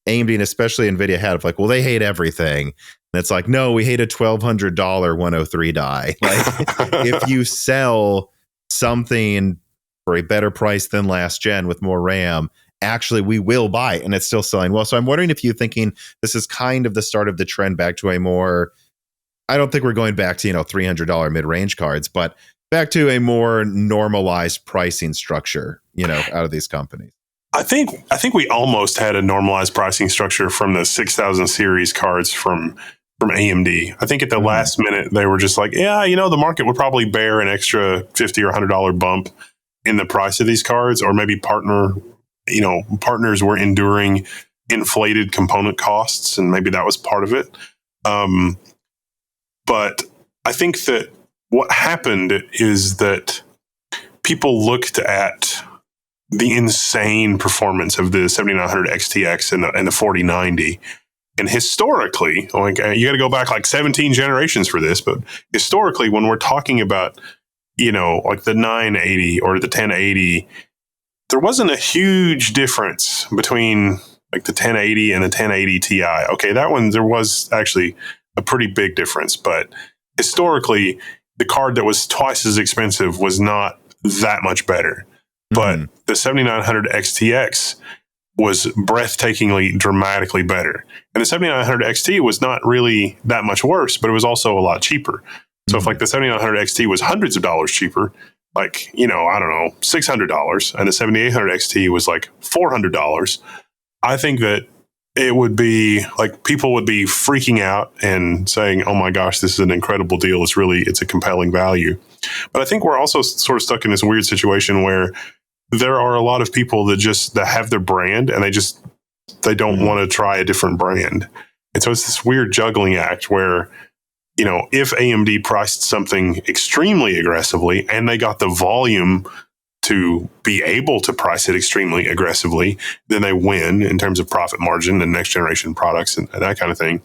AMD and especially Nvidia had of like, well, they hate everything. And it's like, no, we hate a $1,200 103 die. Like, if you sell something for a better price than last gen with more RAM, actually we will buy it, and it's still selling well. So I'm wondering if you're thinking this is kind of the start of the trend back to a more, I don't think we're going back to, $300 mid-range cards, but back to a more normalized pricing structure, out of these companies. I think we almost had a normalized pricing structure from the 6000 series cards from AMD. I think at the last minute they were just like, the market would probably bear an extra $50 or $100 bump in the price of these cards, or maybe partners were enduring inflated component costs, and maybe that was part of it. But I think that what happened is that people looked at the insane performance of the 7900 XTX and the 4090. And historically, like, you got to go back like 17 generations for this, but historically, when we're talking about like the 980 or the 1080, there wasn't a huge difference between like the 1080 and the 1080 Ti. Okay, that one, there was actually a pretty big difference, but historically, the card that was twice as expensive was not that much better. But the 7900 XTX was breathtakingly, dramatically better. And the 7900 XT was not really that much worse, but it was also a lot cheaper. So if like the 7900 XT was hundreds of dollars cheaper, like, I don't know, $600, and the 7800 XT was like $400, I think that it would be like people would be freaking out and saying, "Oh my gosh, this is an incredible deal. It's a compelling value." But I think we're also sort of stuck in this weird situation where there are a lot of people that have their brand and they don't want to try a different brand. And so it's this weird juggling act where, if AMD priced something extremely aggressively and they got the volume to be able to price it extremely aggressively, then they win in terms of profit margin and next generation products and that kind of thing.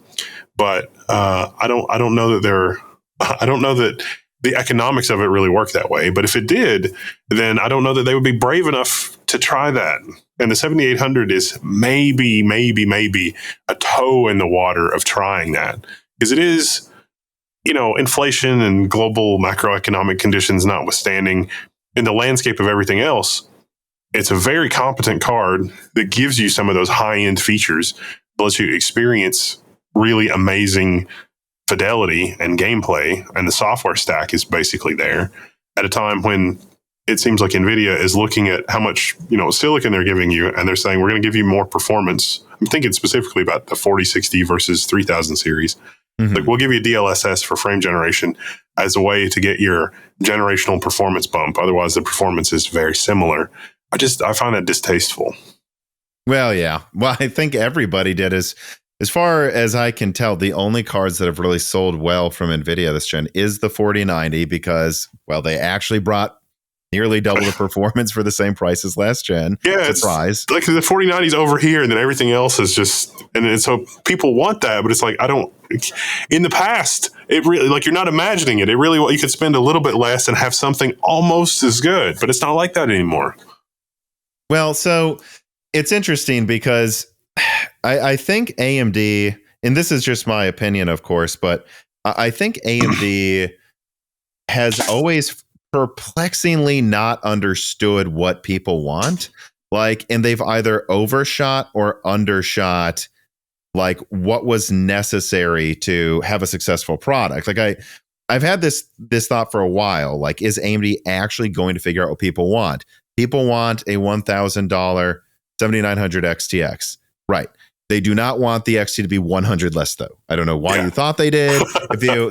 But I don't know that the economics of it really work that way. But if it did, then I don't know that they would be brave enough to try that. And the 7800 is maybe a toe in the water of trying that, because it is, inflation and global macroeconomic conditions notwithstanding, in the landscape of everything else, it's a very competent card that gives you some of those high-end features, lets you experience really amazing fidelity and gameplay, and the software stack is basically there at a time when it seems like Nvidia is looking at how much silicon they're giving you, and they're saying, we're going to give you more performance. I'm thinking specifically about the 4060 versus 3000 series. Mm-hmm. Like, we'll give you DLSS for frame generation as a way to get your generational performance bump. Otherwise, the performance is very similar. I find that distasteful. Well, yeah. Well, I think everybody did. As far as I can tell, the only cards that have really sold well from Nvidia this gen is the 4090, because, well, they actually brought nearly double the performance for the same price as last gen. Yeah, surprise. It's like the 4090 is over here, and then everything else is just, and so people want that, but it's like, in the past, it really, like, you're not imagining it. It really, you could spend a little bit less and have something almost as good, but it's not like that anymore. Well, so it's interesting because I think AMD, and this is just my opinion, of course, but I think AMD has always perplexingly not understood what people want. Like, and they've either overshot or undershot like what was necessary to have a successful product. Like I've had this thought for a while. Like, is AMD actually going to figure out what people want? People want a $1,000 7900 XTX. Right. They do not want the XT to be 100 less, though. I don't know why you thought they did.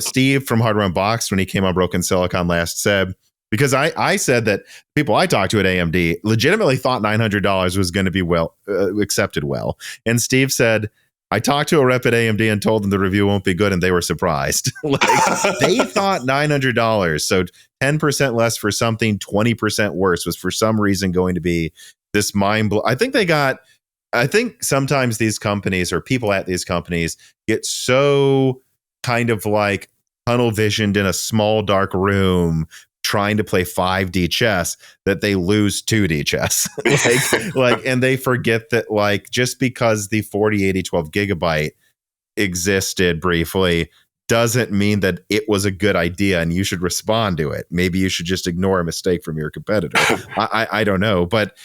Steve from Hardware Unboxed, when he came on Broken Silicon last, said, because I said that people I talked to at AMD legitimately thought $900 was going to be accepted well. And Steve said, I talked to a rep at AMD and told them the review won't be good, and they were surprised. Like, they thought $900. So 10% less for something 20% worse was for some reason going to be this mind-blowing. I think sometimes these companies or people at these companies get so kind of like tunnel visioned in a small dark room trying to play 5D chess that they lose 2D chess. and they forget that, like, just because the 4080 12 gigabyte existed briefly doesn't mean that it was a good idea and you should respond to it. Maybe you should just ignore a mistake from your competitor. I don't know. But,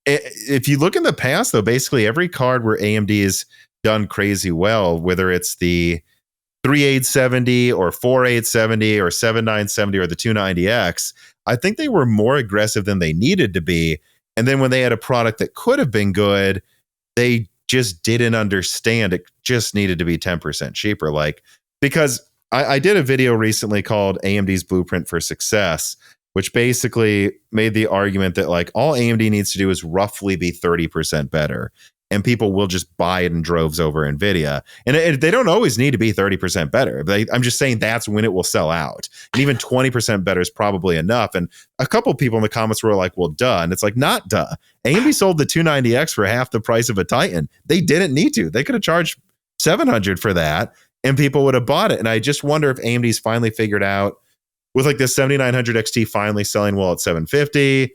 if you look in the past, though, basically every card where AMD has done crazy well, whether it's the 3870 or 4870 or 7970 or the 290X, I think they were more aggressive than they needed to be. And then when they had a product that could have been good, they just didn't understand it just needed to be 10% cheaper. Like, because I did a video recently called AMD's Blueprint for Success, which basically made the argument that, like, all AMD needs to do is roughly be 30% better, and people will just buy it in droves over Nvidia. And they don't always need to be 30% better. I'm just saying that's when it will sell out. And even 20% better is probably enough. And a couple people in the comments were like, well, duh. And it's like, not duh. AMD sold the 290X for half the price of a Titan. They didn't need to. They could have charged $700 for that, and people would have bought it. And I just wonder if AMD's finally figured out, with like the 7900 XT finally selling well at $750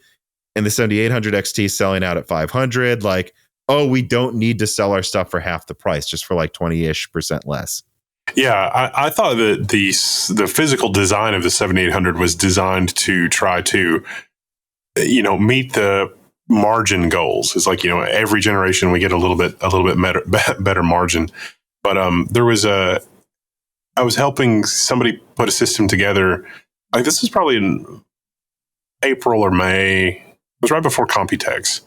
and the 7800 XT selling out at $500, like, oh, we don't need to sell our stuff for half the price, just for like 20-ish% less. Yeah, I thought that the physical design of the 7800 was designed to try to, meet the margin goals. It's like, every generation we get a little bit better margin. But I was helping somebody put a system together. Like, this is probably in April or May. It was right before Computex.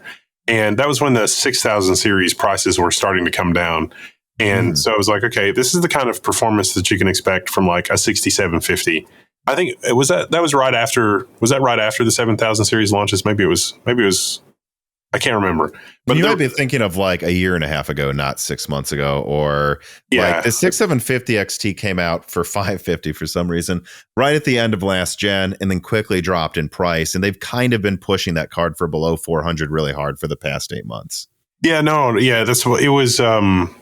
And that was when the 6000 series prices were starting to come down. And so I was like, okay, this is the kind of performance that you can expect from like a 6750. I think it was that was right after the 7000 series launches? Maybe it was I can't remember. But you might be thinking of like a year and a half ago, not 6 months ago, or like the 6750 XT came out for $550 for some reason right at the end of last gen, and then quickly dropped in price. And they've kind of been pushing that card for below 400 really hard for the past 8 months. That's what it was. I'm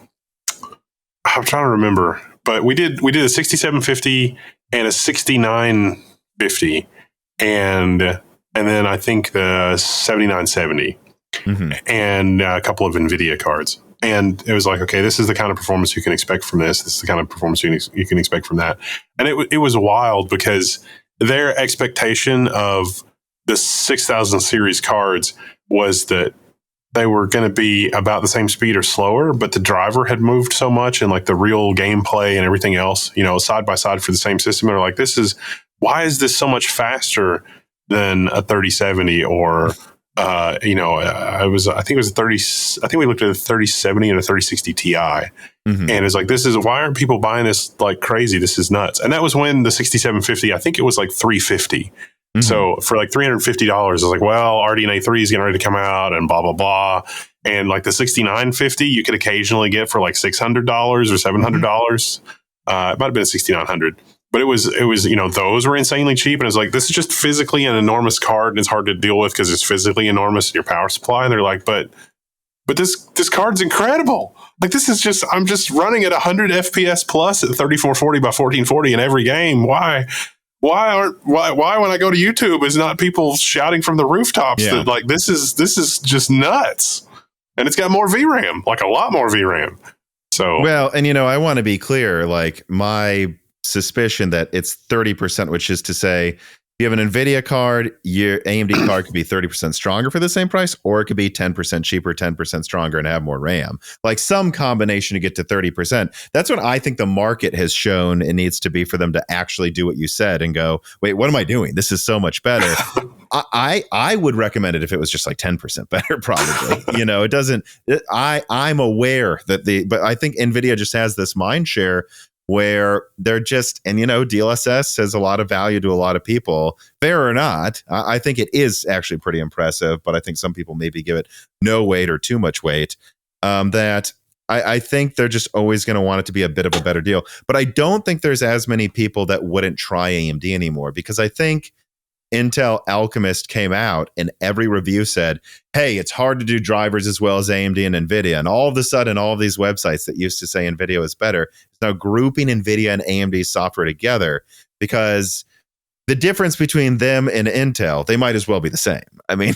trying to remember, but we did a 6750 and a 6950, and then I think the 7970. And a couple of Nvidia cards. And it was like, okay, this is the kind of performance you can expect from this. This is the kind of performance you can expect from that. And it was wild because their expectation of the 6000 series cards was that they were going to be about the same speed or slower, but the driver had moved so much, and like the real gameplay and everything else, side by side for the same system. And they're like, why is this so much faster than a 3070 or I think it was I think we looked at a 3070 and a 3060 Ti. And it's like, why aren't people buying this like crazy? This is nuts. And that was when the 6750, I think it was like $350. So for like $350, I was like, well, RDNA 3 is getting ready to come out and blah, blah, blah. And like the 6950, you could occasionally get for like $600 or $700. It might have been a 6900. But it was those were insanely cheap, and it's like, this is just physically an enormous card, and it's hard to deal with because it's physically enormous in your power supply. And they're like, but this card's incredible. Like, this is just, I'm just running at 100 FPS plus at 3440 by 1440 in every game. Why when I go to YouTube is not people shouting from the rooftops that like this is just nuts, and it's got more VRAM, like a lot more VRAM. So well, and I want to be clear, like my suspicion that it's 30%, which is to say, if you have an Nvidia card, your AMD card could be 30% stronger for the same price, or it could be 10% cheaper, 10% stronger, and have more RAM. Like some combination to get to 30%. That's what I think the market has shown it needs to be for them to actually do what you said and go, wait, what am I doing? This is so much better. I would recommend it if it was just like 10% better, probably. It doesn't. I'm aware that but I think Nvidia just has this mind share where they're just, and DLSS has a lot of value to a lot of people, fair or not. I think it is actually pretty impressive, but I think some people maybe give it no weight or too much weight. That I think they're just always going to want it to be a bit of a better deal. But I don't think there's as many people that wouldn't try AMD anymore, because I think Intel Alchemist came out and every review said, hey, it's hard to do drivers as well as AMD and Nvidia. And all of a sudden, all of these websites that used to say Nvidia is better is now grouping Nvidia and AMD software together, because the difference between them and Intel, they might as well be the same. I mean,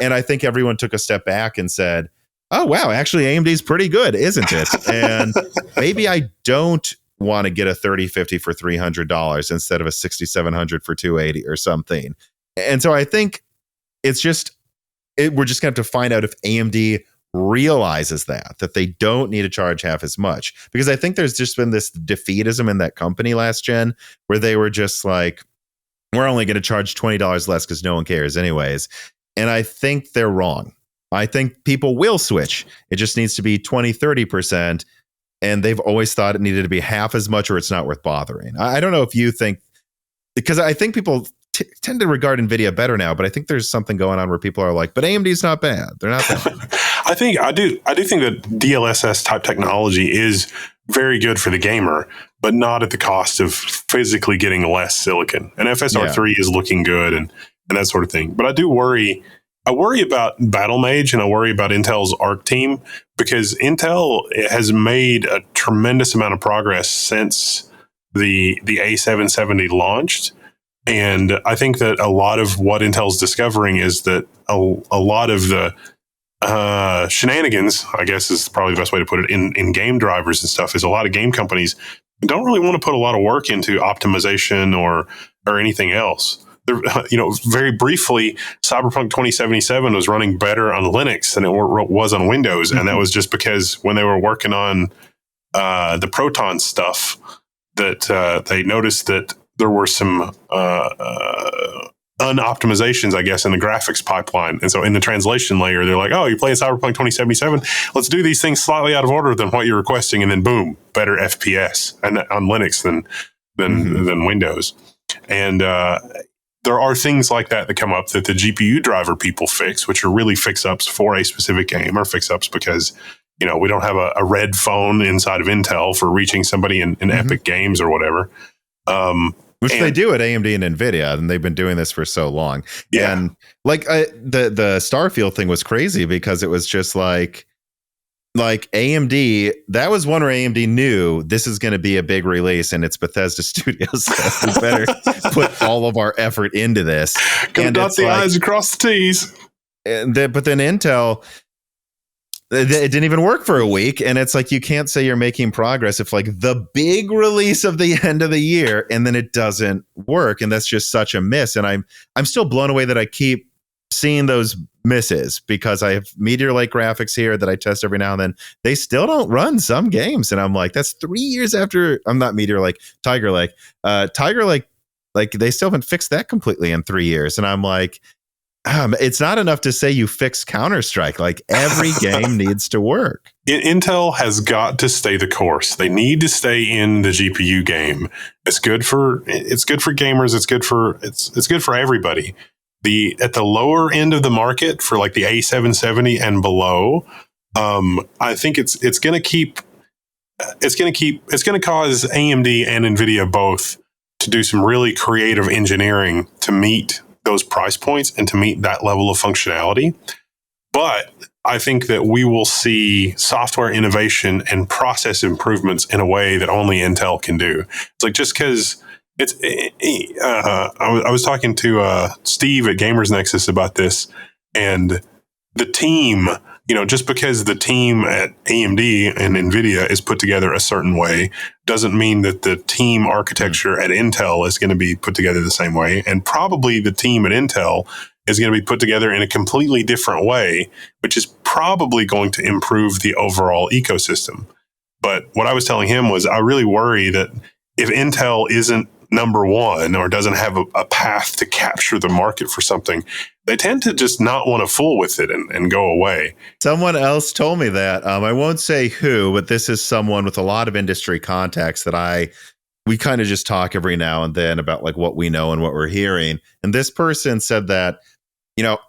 and I think everyone took a step back and said, oh, wow, actually AMD is pretty good, isn't it? And maybe I don't want to get a 3050 for $300 instead of a 6700 for $280 or something. And so I think it's just, we're just going to have to find out if AMD realizes that they don't need to charge half as much, because I think there's just been this defeatism in that company last gen where they were just like, we're only going to charge $20 less because no one cares anyways. And I think they're wrong. I think people will switch. It just needs to be 20-30%. And they've always thought it needed to be half as much or it's not worth bothering. I don't know if you think, because I think people tend to regard Nvidia better now, but I think there's something going on where people are like, but AMD's not bad. They're not bad. I do think that DLSS type technology is very good for the gamer, but not at the cost of physically getting less silicon. And FSR3 is looking good and that sort of thing. But I do worry. I worry about Battlemage and I worry about Intel's ARC team, because Intel has made a tremendous amount of progress since the A770 launched. And I think that a lot of what Intel's discovering is that a lot of the shenanigans, I guess is probably the best way to put it, in game drivers and stuff, is a lot of game companies don't really want to put a lot of work into optimization or anything else. Very briefly, Cyberpunk 2077 was running better on Linux than it was on Windows. And that was just because when they were working on the Proton stuff, that they noticed that there were some unoptimizations, I guess, in the graphics pipeline. And so in the translation layer, they're like, oh, you're playing Cyberpunk 2077. Let's do these things slightly out of order than what you're requesting. And then boom, better FPS and on Linux than Windows. And there are things like that come up that the GPU driver people fix, which are really fix-ups for a specific game, or fix-ups because, we don't have a red phone inside of Intel for reaching somebody in Epic Games or whatever. Which they do at AMD and Nvidia, and they've been doing this for so long. Yeah. And the Starfield thing was crazy because it was just like AMD, that was one where AMD knew this is going to be a big release and it's Bethesda Studios. So we better put all of our effort into this. Gonna dot the I's across the T's. But then Intel, it didn't even work for a week. And it's like, you can't say you're making progress if like the big release of the end of the year and then it doesn't work. And that's just such a miss. And I'm still blown away that I keep seeing those misses because I have Meteor Lake graphics here that I test every now and then. They still don't run some games. And I'm like, that's 3 years after. I'm not Meteor Lake, Tiger Lake. Tiger Lake, like they still haven't fixed that completely in 3 years. And I'm like, it's not enough to say you fix Counter-Strike. Like every game needs to work. Intel has got to stay the course. They need to stay in the GPU game. It's good for gamers. It's good for everybody. At the lower end of the market for like the A770 and below, I think it's going to cause AMD and Nvidia both to do some really creative engineering to meet those price points and to meet that level of functionality. But I think that we will see software innovation and process improvements in a way that only Intel can do. It's like, just because I was talking to Steve at Gamers Nexus about this, and the team, just because the team at AMD and Nvidia is put together a certain way doesn't mean that the team architecture at Intel is going to be put together the same way. And probably the team at Intel is going to be put together in a completely different way, which is probably going to improve the overall ecosystem. But what I was telling him was I really worry that if Intel isn't number one or doesn't have a path to capture the market for something, they tend to just not want to fool with it and go away. Someone else told me that. I won't say who, but this is someone with a lot of industry contacts that we kind of just talk every now and then about like what we know and what we're hearing. And this person said that,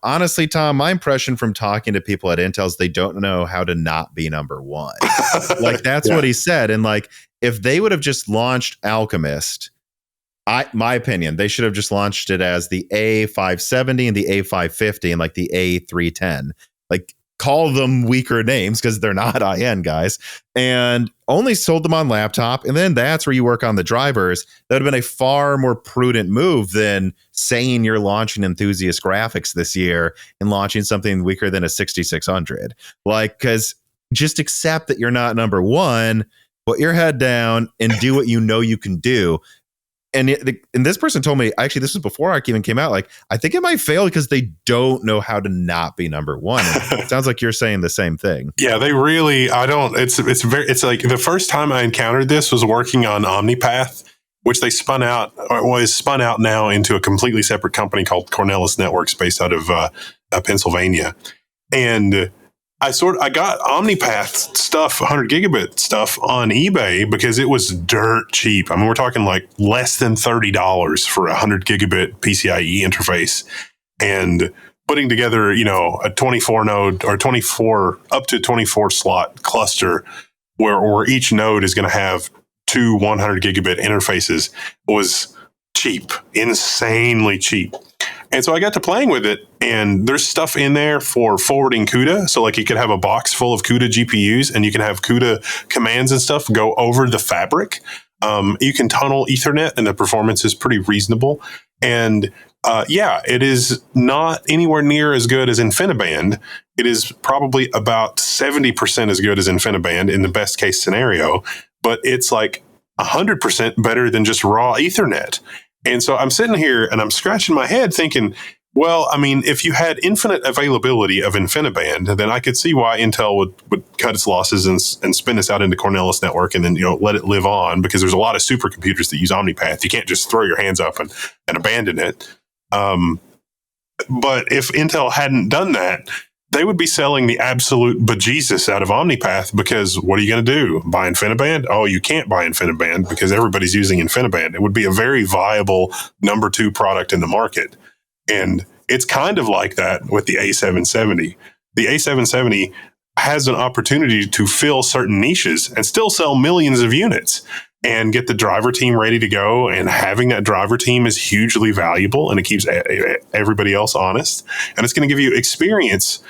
honestly, Tom, my impression from talking to people at Intel is they don't know how to not be number one. Like that's what he said. And like, if they would have just launched Alchemist, my opinion, they should have just launched it as the A570 and the A550 and like the A310. Like, call them weaker names because they're not high-end guys, and only sold them on laptop. And then that's where you work on the drivers. That would have been a far more prudent move than saying you're launching enthusiast graphics this year and launching something weaker than a 6600. Like, because just accept that you're not number one, put your head down and do what you know you can do. And this person told me, actually, this was before Arc even came out, like, I think it might fail because they don't know how to not be number one. And it sounds like you're saying the same thing. Yeah, they really, it's like the first time I encountered this was working on OmniPath, which they spun out now into a completely separate company called Cornelis Networks based out of Pennsylvania. And I got OmniPath stuff, 100 gigabit stuff on eBay because it was dirt cheap. I mean, we're talking like less than $30 for a 100 gigabit PCIe interface, and putting together, a 24 node or 24 up to 24 slot cluster where each node is going to have two 100 gigabit interfaces was cheap, insanely cheap. And so I got to playing with it, and there's stuff in there for forwarding CUDA. So like you could have a box full of CUDA GPUs, and you can have CUDA commands and stuff go over the fabric. You can tunnel Ethernet, and the performance is pretty reasonable. And it is not anywhere near as good as InfiniBand. It is probably about 70% as good as InfiniBand in the best case scenario, but it's like 100% better than just raw Ethernet. And so I'm sitting here and I'm scratching my head thinking, well, I mean, if you had infinite availability of InfiniBand, then I could see why Intel would cut its losses and spin this out into Cornelis Network and then, let it live on, because there's a lot of supercomputers that use OmniPath. You can't just throw your hands up and abandon it. But if Intel hadn't done that, they would be selling the absolute bejesus out of OmniPath, because what are you going to do? Buy InfiniBand? Oh, you can't buy InfiniBand because everybody's using InfiniBand. It would be a very viable number 2 product in the market. And it's kind of like that with the A770. The A770 has an opportunity to fill certain niches and still sell millions of units and get the driver team ready to go. And having that driver team is hugely valuable, and it keeps everybody else honest. And it's going to give you experience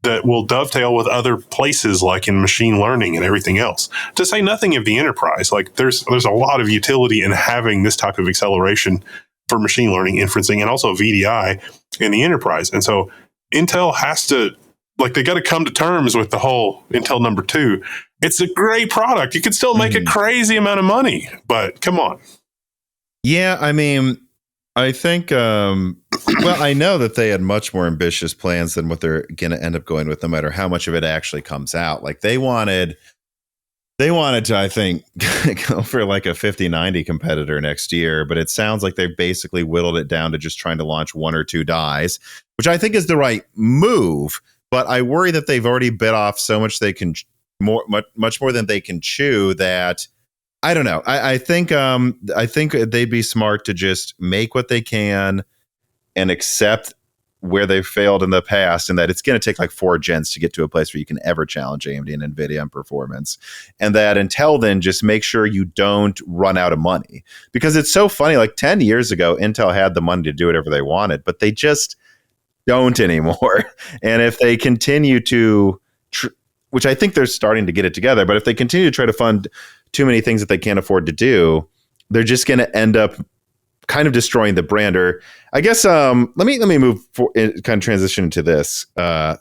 that will dovetail with other places, like in machine learning and everything else. To say nothing of the enterprise, like there's a lot of utility in having this type of acceleration for machine learning, inferencing, and also VDI in the enterprise. And so Intel has to, like, they got to come to terms with the whole Intel number 2. It's a great product. You could still make a crazy amount of money, but come on. Yeah, I mean, I think, well, I know that they had much more ambitious plans than what they're going to end up going with, no matter how much of it actually comes out. Like they wanted to, I think, go for like a 5090 competitor next year, but it sounds like they've basically whittled it down to just trying to launch 1 or 2 dies, which I think is the right move. But I worry that they've already bit off so much they can much more than they can chew, that I don't know. I think they'd be smart to just make what they can and accept where they've failed in the past, and that it's going to take like 4 gens to get to a place where you can ever challenge AMD and Nvidia on performance. And that until then, just make sure you don't run out of money, because it's so funny. Like 10 years ago, Intel had the money to do whatever they wanted, but they just don't anymore. And if they continue to, which I think they're starting to get it together, but if they continue to try to fund too many things that they can't afford to do, they're just going to end up kind of destroying the brand. Or I guess let me move kind of transition into this.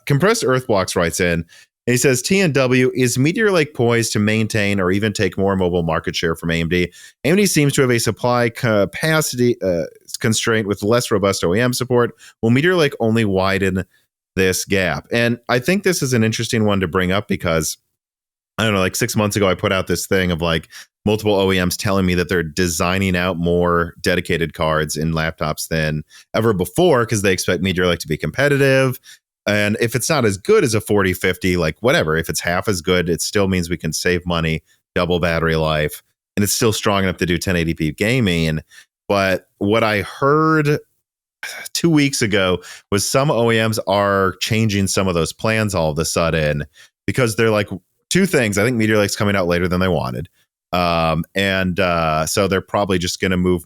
Compressed Earthblocks writes in, and he says, TNW, is Meteor Lake poised to maintain or even take more mobile market share from AMD? AMD seems to have a supply capacity constraint with less robust OEM support. Will Meteor Lake only widen this gap? And I think this is an interesting one to bring up, because I don't know, like 6 months ago, I put out this thing of like multiple OEMs telling me that they're designing out more dedicated cards in laptops than ever before, because they expect Meteor Lake to be competitive. And if it's not as good as a 4050, like whatever, if it's half as good, it still means we can save money, double battery life, and it's still strong enough to do 1080p gaming. But what I heard 2 weeks ago was some OEMs are changing some of those plans all of a sudden, because they're like, 2 things. I think Meteor Lake's coming out later than they wanted. So they're probably just going to move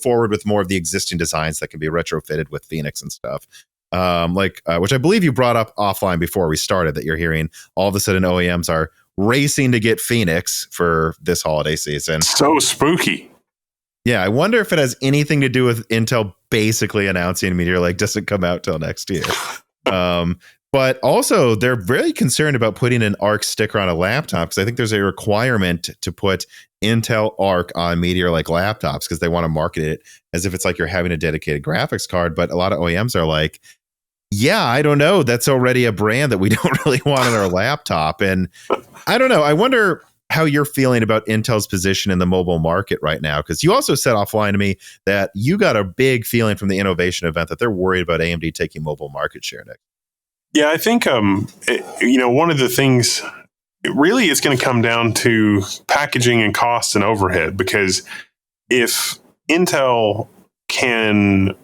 forward with more of the existing designs that can be retrofitted with Phoenix and stuff. Which I believe you brought up offline before we started, that you're hearing all of a sudden OEMs are racing to get Phoenix for this holiday season. So spooky. Yeah, I wonder if it has anything to do with Intel basically announcing Meteor Lake doesn't come out till next year. But also, they're very concerned about putting an ARC sticker on a laptop, because I think there's a requirement to put Intel ARC on Meteor Lake laptops, because they want to market it as if it's like you're having a dedicated graphics card. But a lot of OEMs are like, yeah, I don't know, that's already a brand that we don't really want on our laptop. And I don't know. I wonder how you're feeling about Intel's position in the mobile market right now, because you also said offline to me that you got a big feeling from the innovation event that they're worried about AMD taking mobile market share next. Yeah, I think, one of the things, really it's going to come down to packaging and cost and overhead, because if Intel can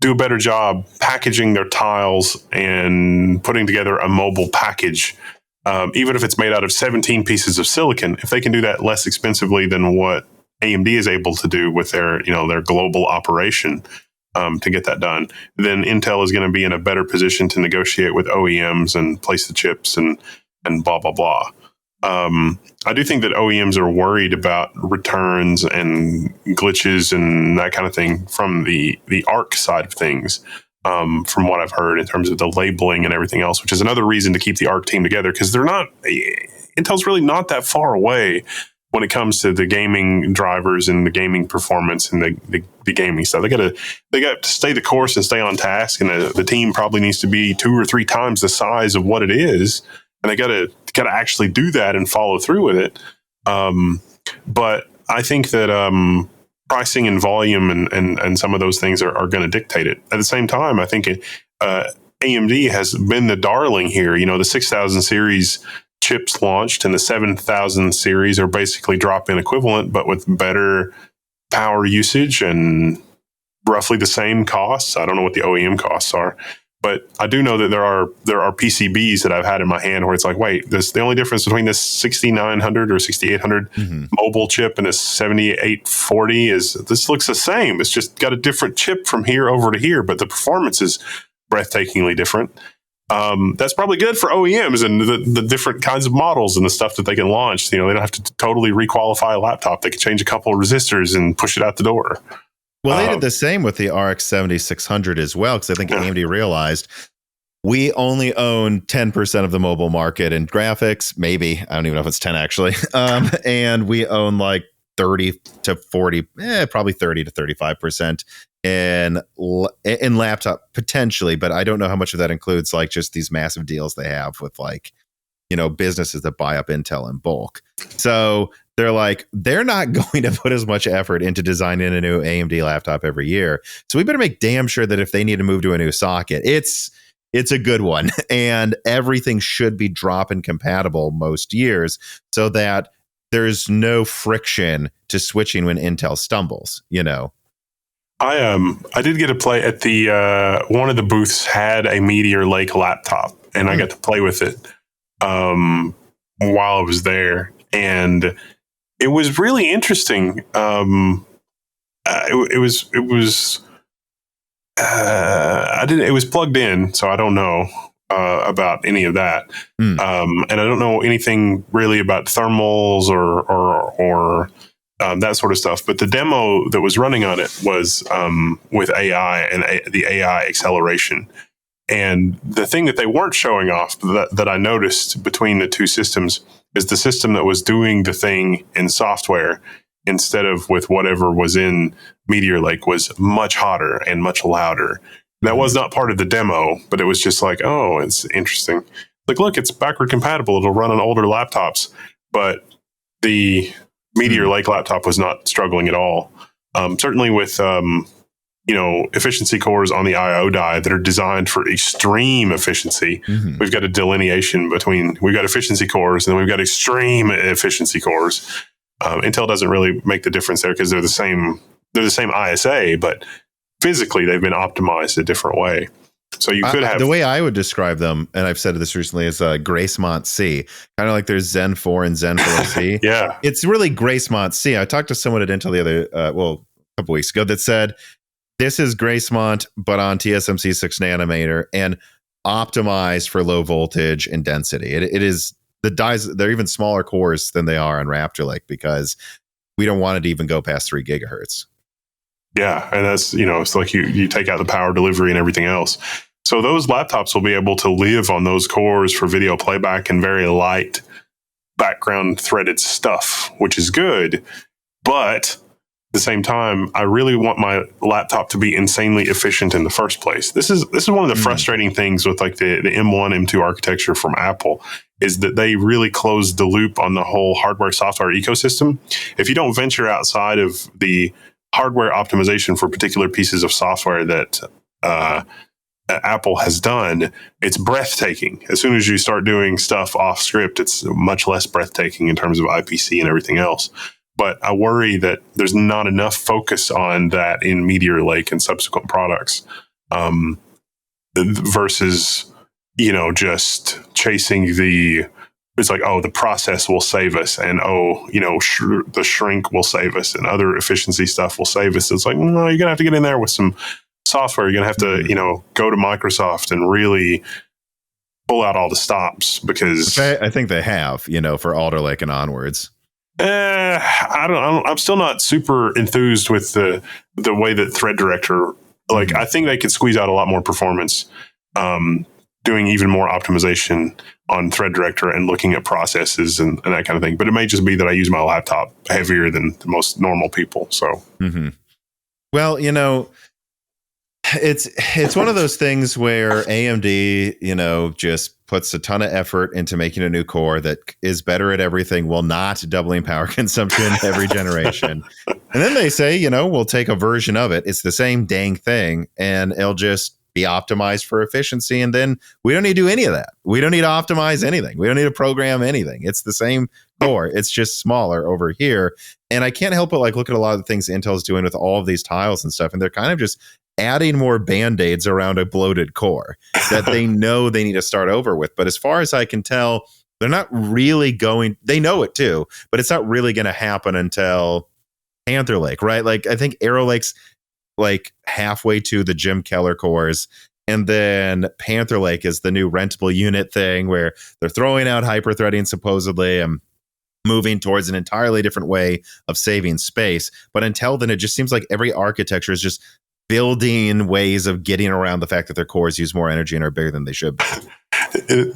do a better job packaging their tiles and putting together a mobile package, even if it's made out of 17 pieces of silicon, if they can do that less expensively than what AMD is able to do with their global operation, to get that done, then Intel is going to be in a better position to negotiate with OEMs and place the chips and blah, blah, blah. I do think that OEMs are worried about returns and glitches and that kind of thing from the ARC side of things, from what I've heard in terms of the labeling and everything else, which is another reason to keep the ARC team together, because Intel's really not that far away when it comes to the gaming drivers and the gaming performance and the gaming stuff. They got to stay the course and stay on task, and the team probably needs to be 2 or 3 times the size of what it is, and they got to actually do that and follow through with it. But I think that pricing and volume and some of those things are going to dictate it. At the same time, I think AMD has been the darling here. The 6000 series chips launched, and the 7000 series are basically drop-in equivalent, but with better power usage and roughly the same costs. I don't know what the OEM costs are, but I do know that there are PCBs that I've had in my hand where it's like, wait, the only difference between this 6900 or 6800 mobile chip and this 7840 is this looks the same. It's just got a different chip from here over to here, but the performance is breathtakingly different. That's probably good for OEMs and the different kinds of models and the stuff that they can launch. They don't have to totally requalify a laptop. They can change a couple of resistors and push it out the door. Well, they did the same with the RX 7600 as well, because I think AMD realized we only own 10% of the mobile market in graphics. Maybe, I don't even know if it's 10 actually. And we own like 30 to 40, probably 30 to 35% in laptop potentially, but I don't know how much of that includes like just these massive deals they have with like, businesses that buy up Intel in bulk. So they're like, they're not going to put as much effort into designing a new AMD laptop every year. So we better make damn sure that if they need to move to a new socket, it's a good one, and everything should be drop-in compatible most years so that there's no friction to switching when Intel stumbles, I did get to play at the one of the booths had a Meteor Lake laptop, and I got to play with it while I was there, and it was really interesting. It was plugged in, so I don't know about any of that, and I don't know anything really about thermals or that sort of stuff. But the demo that was running on it was with AI and the AI acceleration. And the thing that they weren't showing off that I noticed between the two systems is the system that was doing the thing in software instead of with whatever was in Meteor Lake was much hotter and much louder. That was not part of the demo, but it was just like, oh, it's interesting. Like, look, it's backward compatible. It'll run on older laptops. But the Meteor Lake laptop was not struggling at all. Certainly with efficiency cores on the I/O die that are designed for extreme efficiency. We've got a delineation between we've got efficiency cores and then we've got extreme efficiency cores. Intel doesn't really make the difference there because they're the same ISA, but physically they've been optimized a different way. So you could have the way I would describe them, and I've said this recently, is Gracemont C, kind of like there's Zen 4 and Zen 4C. Yeah, it's really Gracemont C. I talked to someone at Intel the other a couple weeks ago that said this is Gracemont, but on TSMC 6 nanometer and optimized for low voltage and density. It is the dies. They're even smaller cores than they are on Raptor Lake because we don't want it to even go past 3 gigahertz. Yeah, and that's, it's like you take out the power delivery and everything else. So those laptops will be able to live on those cores for video playback and very light background threaded stuff, which is good. But at the same time, I really want my laptop to be insanely efficient in the first place. This is one of the frustrating things with like the M1, M2 architecture from Apple is that they really closed the loop on the whole hardware software ecosystem. If you don't venture outside of the hardware optimization for particular pieces of software that Apple has done, it's breathtaking. As soon as you start doing stuff off script, it's much less breathtaking in terms of IPC and everything else. But I worry that there's not enough focus on that in Meteor Lake and subsequent products versus, just chasing it's like, oh, the process will save us, and the shrink will save us, and other efficiency stuff will save us. It's like, no, you're gonna have to get in there with some software. You're gonna have to, go to Microsoft and really pull out all the stops because I think they have, for Alder Lake and onwards. I'm still not super enthused with the way that Threadripper. Like, I think they could squeeze out a lot more performance. Doing even more optimization on Threadripper and looking at processes and that kind of thing. But it may just be that I use my laptop heavier than most normal people. So, well, it's one of those things where AMD, just puts a ton of effort into making a new core that is better at everything while not doubling power consumption every generation. And then they say, we'll take a version of it. It's the same dang thing, and it'll just be optimized for efficiency. And then we don't need to do any of that. We don't need to optimize anything. We don't need to program anything. It's the same core. It's just smaller over here. And I can't help but look at a lot of the things Intel's doing with all of these tiles and stuff. And they're kind of just adding more band-aids around a bloated core that they know they need to start over with. But as far as I can tell, they're not really going, they know it too, but it's not really going to happen until Panther Lake, right? I think Arrow Lake's halfway to the Jim Keller cores. And then Panther Lake is the new rentable unit thing where they're throwing out hyper-threading supposedly and moving towards an entirely different way of saving space. But until then, it just seems like every architecture is just building ways of getting around the fact that their cores use more energy and are bigger than they should be.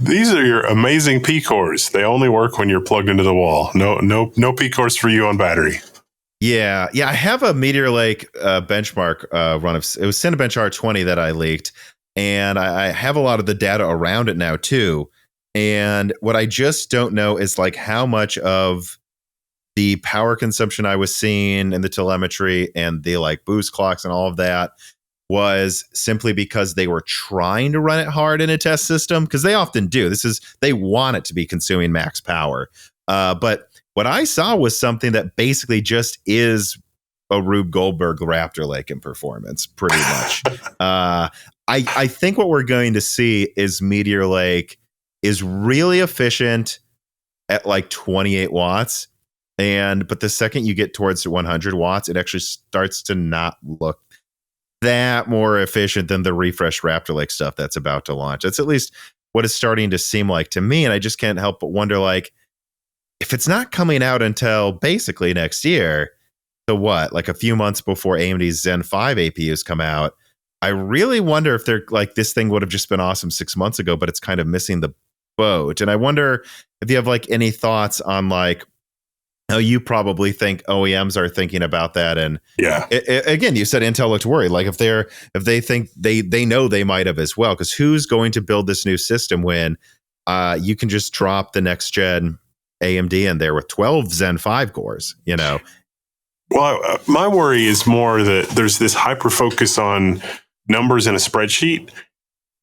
These are your amazing P cores. They only work when you're plugged into the wall. No P cores for you on battery. Yeah. I have a Meteor Lake benchmark run of it was Cinebench R20 that I leaked, and I have a lot of the data around it now too. And what I just don't know is how much of the power consumption I was seeing in the telemetry and the boost clocks and all of that was simply because they were trying to run it hard in a test system, because they often do. They want it to be consuming max power. But what I saw was something that basically just is a Rube Goldberg Raptor Lake in performance, pretty much. I think what we're going to see is Meteor Lake is really efficient at 28 watts. But the second you get towards 100 watts, it actually starts to not look that more efficient than the refresh Raptor Lake stuff that's about to launch. That's at least what it's starting to seem like to me. And I just can't help but wonder, if it's not coming out until basically next year, so what? A few months before AMD's Zen 5 APUs come out, I really wonder if they're this thing would have just been awesome 6 months ago, but it's kind of missing the boat. And I wonder if you have any thoughts on how you probably think OEMs are thinking about that. And yeah, again, you said Intel looked worried. If they think they know they might have as well, because who's going to build this new system when you can just drop the next gen AMD in there with 12 Zen 5 cores, Well, my worry is more that there's this hyper focus on numbers in a spreadsheet.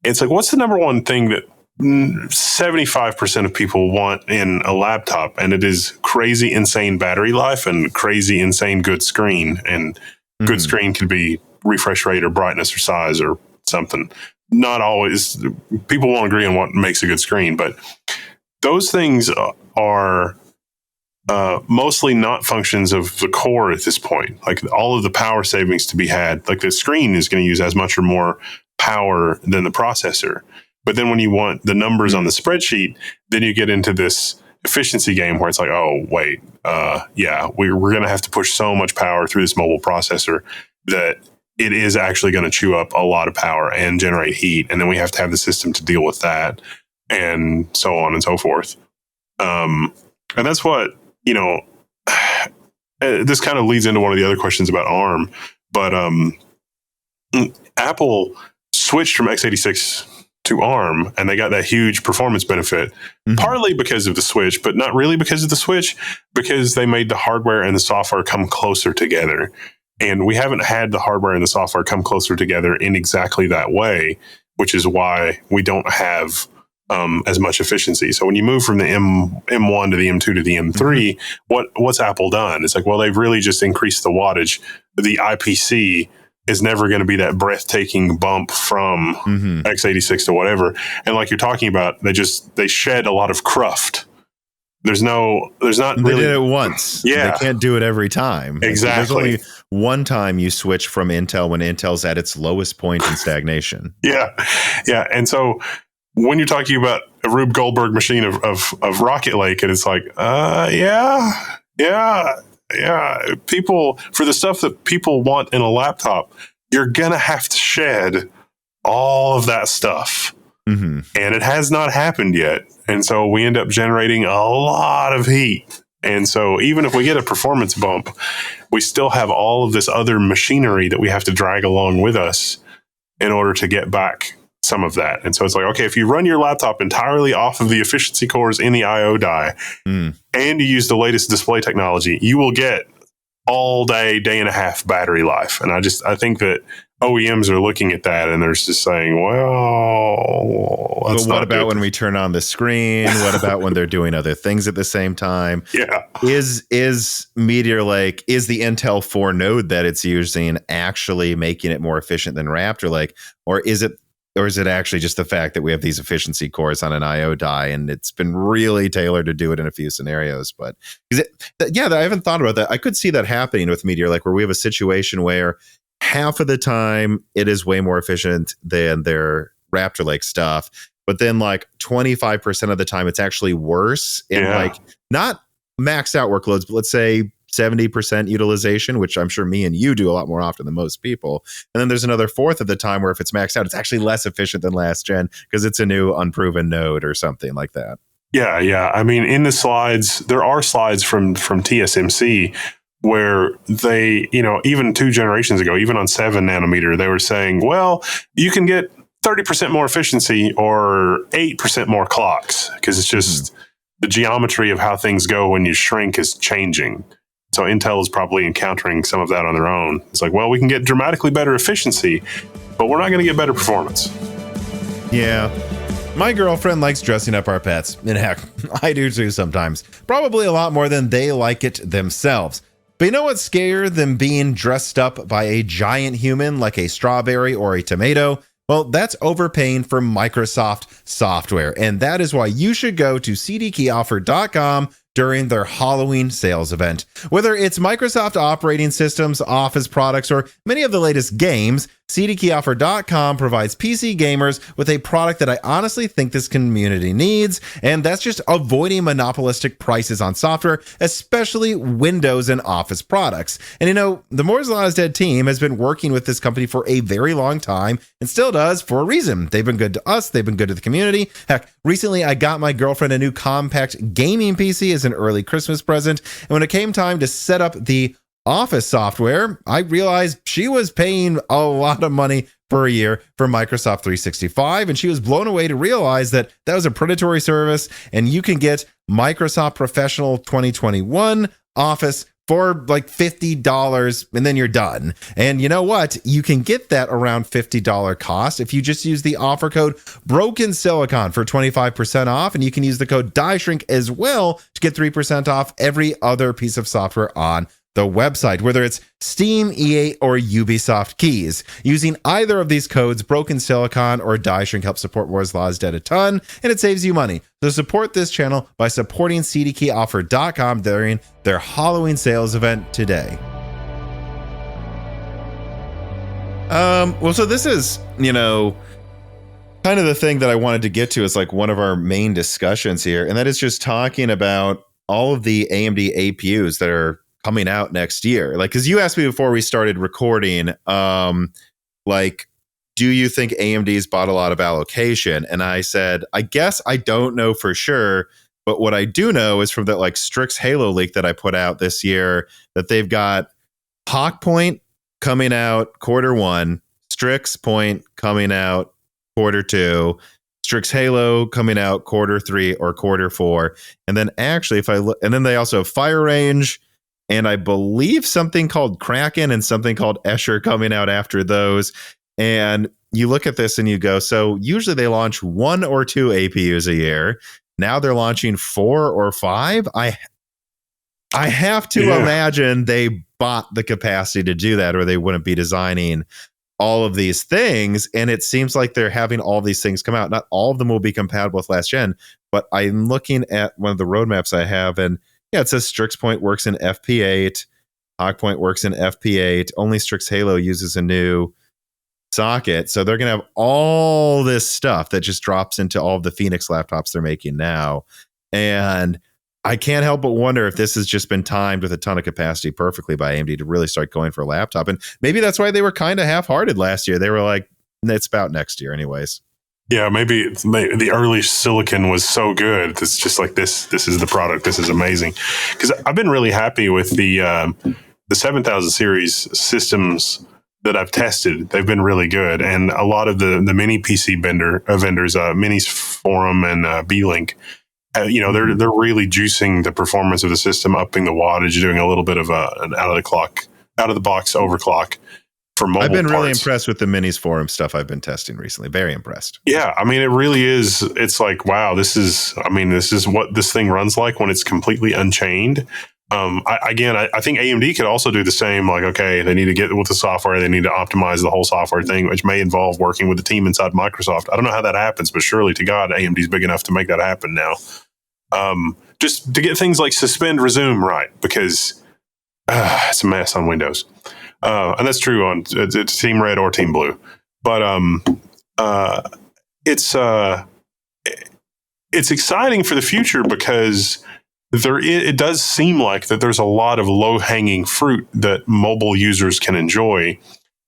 It's what's the number one thing that 75% of people want in a laptop? And it is crazy, insane battery life and crazy, insane good screen. And good screen could be refresh rate or brightness or size or something. Not always. People won't agree on what makes a good screen, but those things are mostly not functions of the core at this point. All of the power savings to be had, the screen is going to use as much or more power than the processor. But then when you want the numbers on the spreadsheet, then you get into this efficiency game where it's oh, wait, we're going to have to push so much power through this mobile processor that it is actually going to chew up a lot of power and generate heat. And then we have to have the system to deal with that, and so on and so forth. And that's what, this kind of leads into one of the other questions about ARM. But Apple switched from x86 to ARM, and they got that huge performance benefit, partly because of the switch, but not really because of the switch, because they made the hardware and the software come closer together. And we haven't had the hardware and the software come closer together in exactly that way, which is why we don't have as much efficiency. So when you move from the M1 to the M2 to the M3, what's Apple done? It's well, they've really just increased the wattage. The IPC is never going to be that breathtaking bump from x86 to whatever. And like you're talking about, they shed a lot of cruft. There's not really. They did it once. Yeah. They can't do it every time. Exactly. There's only one time you switch from Intel when Intel's at its lowest point in stagnation. Yeah. And so when you're talking about a Rube Goldberg machine of Rocket Lake, and it's people, for the stuff that people want in a laptop, you're going to have to shed all of that stuff. And it has not happened yet. And so we end up generating a lot of heat. And so even if we get a performance bump, we still have all of this other machinery that we have to drag along with us in order to get back some of that. And so it's like, okay, if you run your laptop entirely off of the efficiency cores in the IO die and you use the latest display technology, you will get all day and a half battery life. And I think that OEMs are looking at that and they're just saying, well, but what about when we turn on the screen? What about when they're doing other things at the same time? Yeah. Is Meteor Lake, is the Intel 4 node that it's using actually making it more efficient than Raptor Lake? Or is it actually just the fact that we have these efficiency cores on an IO die and it's been really tailored to do it in a few scenarios? But I haven't thought about that. I could see that happening with Meteor Lake, where we have a situation where half of the time it is way more efficient than their Raptor Lake stuff, but then like 25% of the time it's actually worse in like not maxed out workloads, but let's say 70% utilization, which I'm sure me and you do a lot more often than most people. And then there's another fourth of the time where if it's maxed out, it's actually less efficient than last gen because it's a new unproven node or something like that. Yeah. I mean, in the slides, there are slides from TSMC where they, even 2 generations ago, even on 7 nanometer, they were saying, well, you can get 30% more efficiency or 8% more clocks because it's just the geometry of how things go when you shrink is changing. So Intel is probably encountering some of that on their own. It's like, well, we can get dramatically better efficiency, but we're not going to get better performance. Yeah. My girlfriend likes dressing up our pets. And heck, I do too sometimes. Probably a lot more than they like it themselves. But you know what's scarier than being dressed up by a giant human like a strawberry or a tomato? Well, that's overpaying for Microsoft software. And that is why you should go to cdkeyoffer.com during their Halloween sales event. Whether it's Microsoft operating systems, Office products, or many of the latest games, cdkeyoffer.com provides PC gamers with a product that I honestly think this community needs, and that's just avoiding monopolistic prices on software, especially Windows and Office products. And the Moore's Law is Dead team has been working with this company for a very long time and still does for a reason. They've been good to us. They've been good to the community. Heck, recently I got my girlfriend a new compact gaming PC as an early Christmas present. And when it came time to set up the Office software, I realized she was paying a lot of money per year for Microsoft 365, and she was blown away to realize that that was a predatory service, and you can get Microsoft Professional 2021 Office for like $50, and then you're done. And you know what? You can get that around $50 cost if you just use the offer code Broken Silicon for 25% off, and you can use the code DieShrink as well to get 3% off every other piece of software on the website, whether it's Steam, EA, or Ubisoft keys. Using either of these codes, Broken Silicon or DieShrink helps support Moore's Law is Dead a ton, and it saves you money. So support this channel by supporting cdkeyoffer.com during their Halloween sales event today. Well, so this is, kind of the thing that I wanted to get to is like one of our main discussions here, and that is just talking about all of the AMD APUs that are coming out next year. Like, because you asked me before we started recording, do you think AMD's bought a lot of allocation? And I said, I guess I don't know for sure, but what I do know is from that Strix Halo leak that I put out this year, that they've got Hawk Point coming out Q1, Strix Point coming out Q2, Strix Halo coming out Q3 or Q4. And then actually, if I look, and then they also have Fire Range, and I believe something called Kraken and something called Escher coming out after those. And you look at this and you go, so usually they launch 1 or 2 APUs a year. Now they're launching 4 or 5. I have to imagine they bought the capacity to do that, or they wouldn't be designing all of these things. And it seems like they're having all these things come out. Not all of them will be compatible with last gen, but I'm looking at one of the roadmaps I have, and yeah, it says Strix Point works in FP8. Hawk Point works in FP8. Only Strix Halo uses a new socket. So they're going to have all this stuff that just drops into all of the Phoenix laptops they're making now. And I can't help but wonder if this has just been timed with a ton of capacity perfectly by AMD to really start going for a laptop. And maybe that's why they were kind of half-hearted last year. They were like, it's about next year anyways. Yeah, maybe the early silicon was so good. It's just like this is the product. This is amazing. Because I've been really happy with the 7000 series systems that I've tested, they've been really good. And a lot of the mini PC vendors, Minis Forum and B-Link, they're really juicing the performance of the system, upping the wattage, doing a little bit of an out of the box overclock for mobile. I've been parts. really impressed with the Minis Forum stuff I've been testing recently. Very impressed. Yeah, I mean, it really is. It's like, wow, this is what this thing runs like when it's completely unchained. I think AMD could also do the same. Like, okay, they need to get with the software. They need to optimize the whole software thing, which may involve working with the team inside Microsoft. I don't know how that happens, but surely to God, AMD's big enough to make that happen now. Just to get things like suspend, resume right, because it's a mess on Windows. And that's true on it's Team Red or Team Blue. But it's exciting for the future because it does seem like that there's a lot of low-hanging fruit that mobile users can enjoy.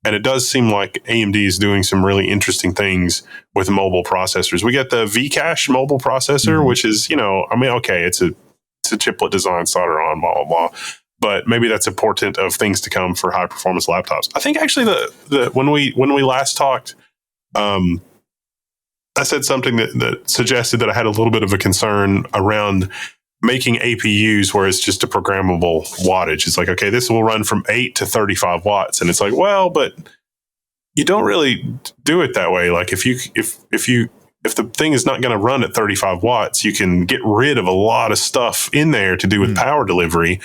And it does seem like AMD is doing some really interesting things with mobile processors. We got the Vcache mobile processor, which is, okay, it's a chiplet design, solder on, blah, blah, blah. But maybe that's a portent of things to come for high-performance laptops. I think actually when we last talked, I said something that suggested that I had a little bit of a concern around making APUs where it's just a programmable wattage. It's like, okay, this will run from 8 to 35 watts. And it's like, well, but you don't really do it that way. Like if the thing is not going to run at 35 watts, you can get rid of a lot of stuff in there to do with power delivery.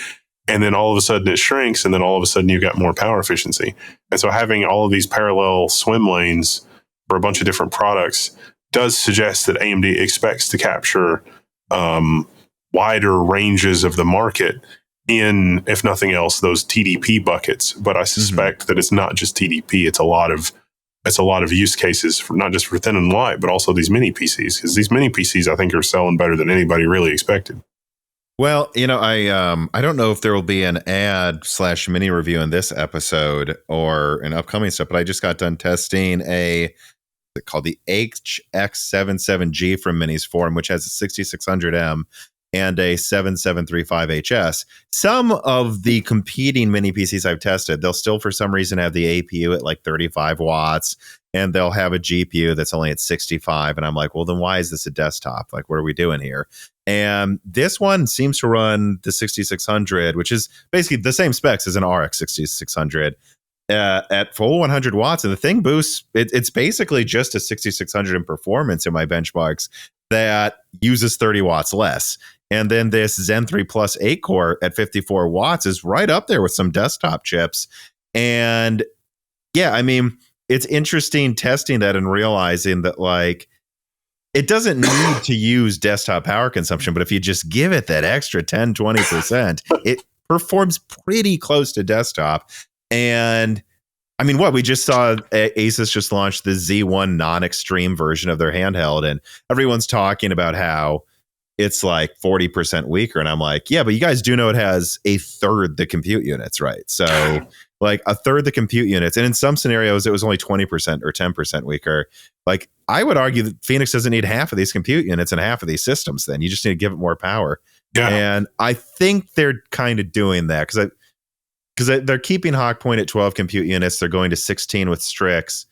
And then all of a sudden it shrinks. And then all of a sudden you've got more power efficiency. And so having all of these parallel swim lanes for a bunch of different products does suggest that AMD expects to capture wider ranges of the market in, if nothing else, those TDP buckets. But I suspect that it's not just TDP. It's a lot of use cases, not just for thin and light, but also these mini PCs. Because these mini PCs, I think, are selling better than anybody really expected. Well, I don't know if there will be an ad/mini review in this episode or an upcoming stuff, but I just got done testing called the HX77G from Minis Forum, which has a 6600M and a 7735HS. Some of the competing mini PCs I've tested, they'll still for some reason have the APU at like 35 watts, and they'll have a GPU that's only at 65. And I'm like, well, then why is this a desktop? Like, what are we doing here? And this one seems to run the 6600, which is basically the same specs as an RX 6600 at full 100 watts. And the thing boosts, it's basically just a 6600 in performance in my benchmarks that uses 30 watts less. And then this Zen 3 Plus 8 core at 54 watts is right up there with some desktop chips. And yeah, I mean, it's interesting testing that and realizing that, like, it doesn't need to use desktop power consumption, but if you just give it that extra 10, 20%, it performs pretty close to desktop. And I mean, we just saw Asus just launched the Z1 non-extreme version of their handheld, and everyone's talking about how it's like 40% weaker. And I'm like, yeah, but you guys do know it has a third the compute units, right? So like a third the compute units. And in some scenarios, it was only 20% or 10% weaker. Like, I would argue that Phoenix doesn't need half of these compute units and half of these systems. Then you just need to give it more power. Yeah. And I think they're kind of doing that because they're keeping Hawkpoint at 12 compute units. They're going to 16 with Strix.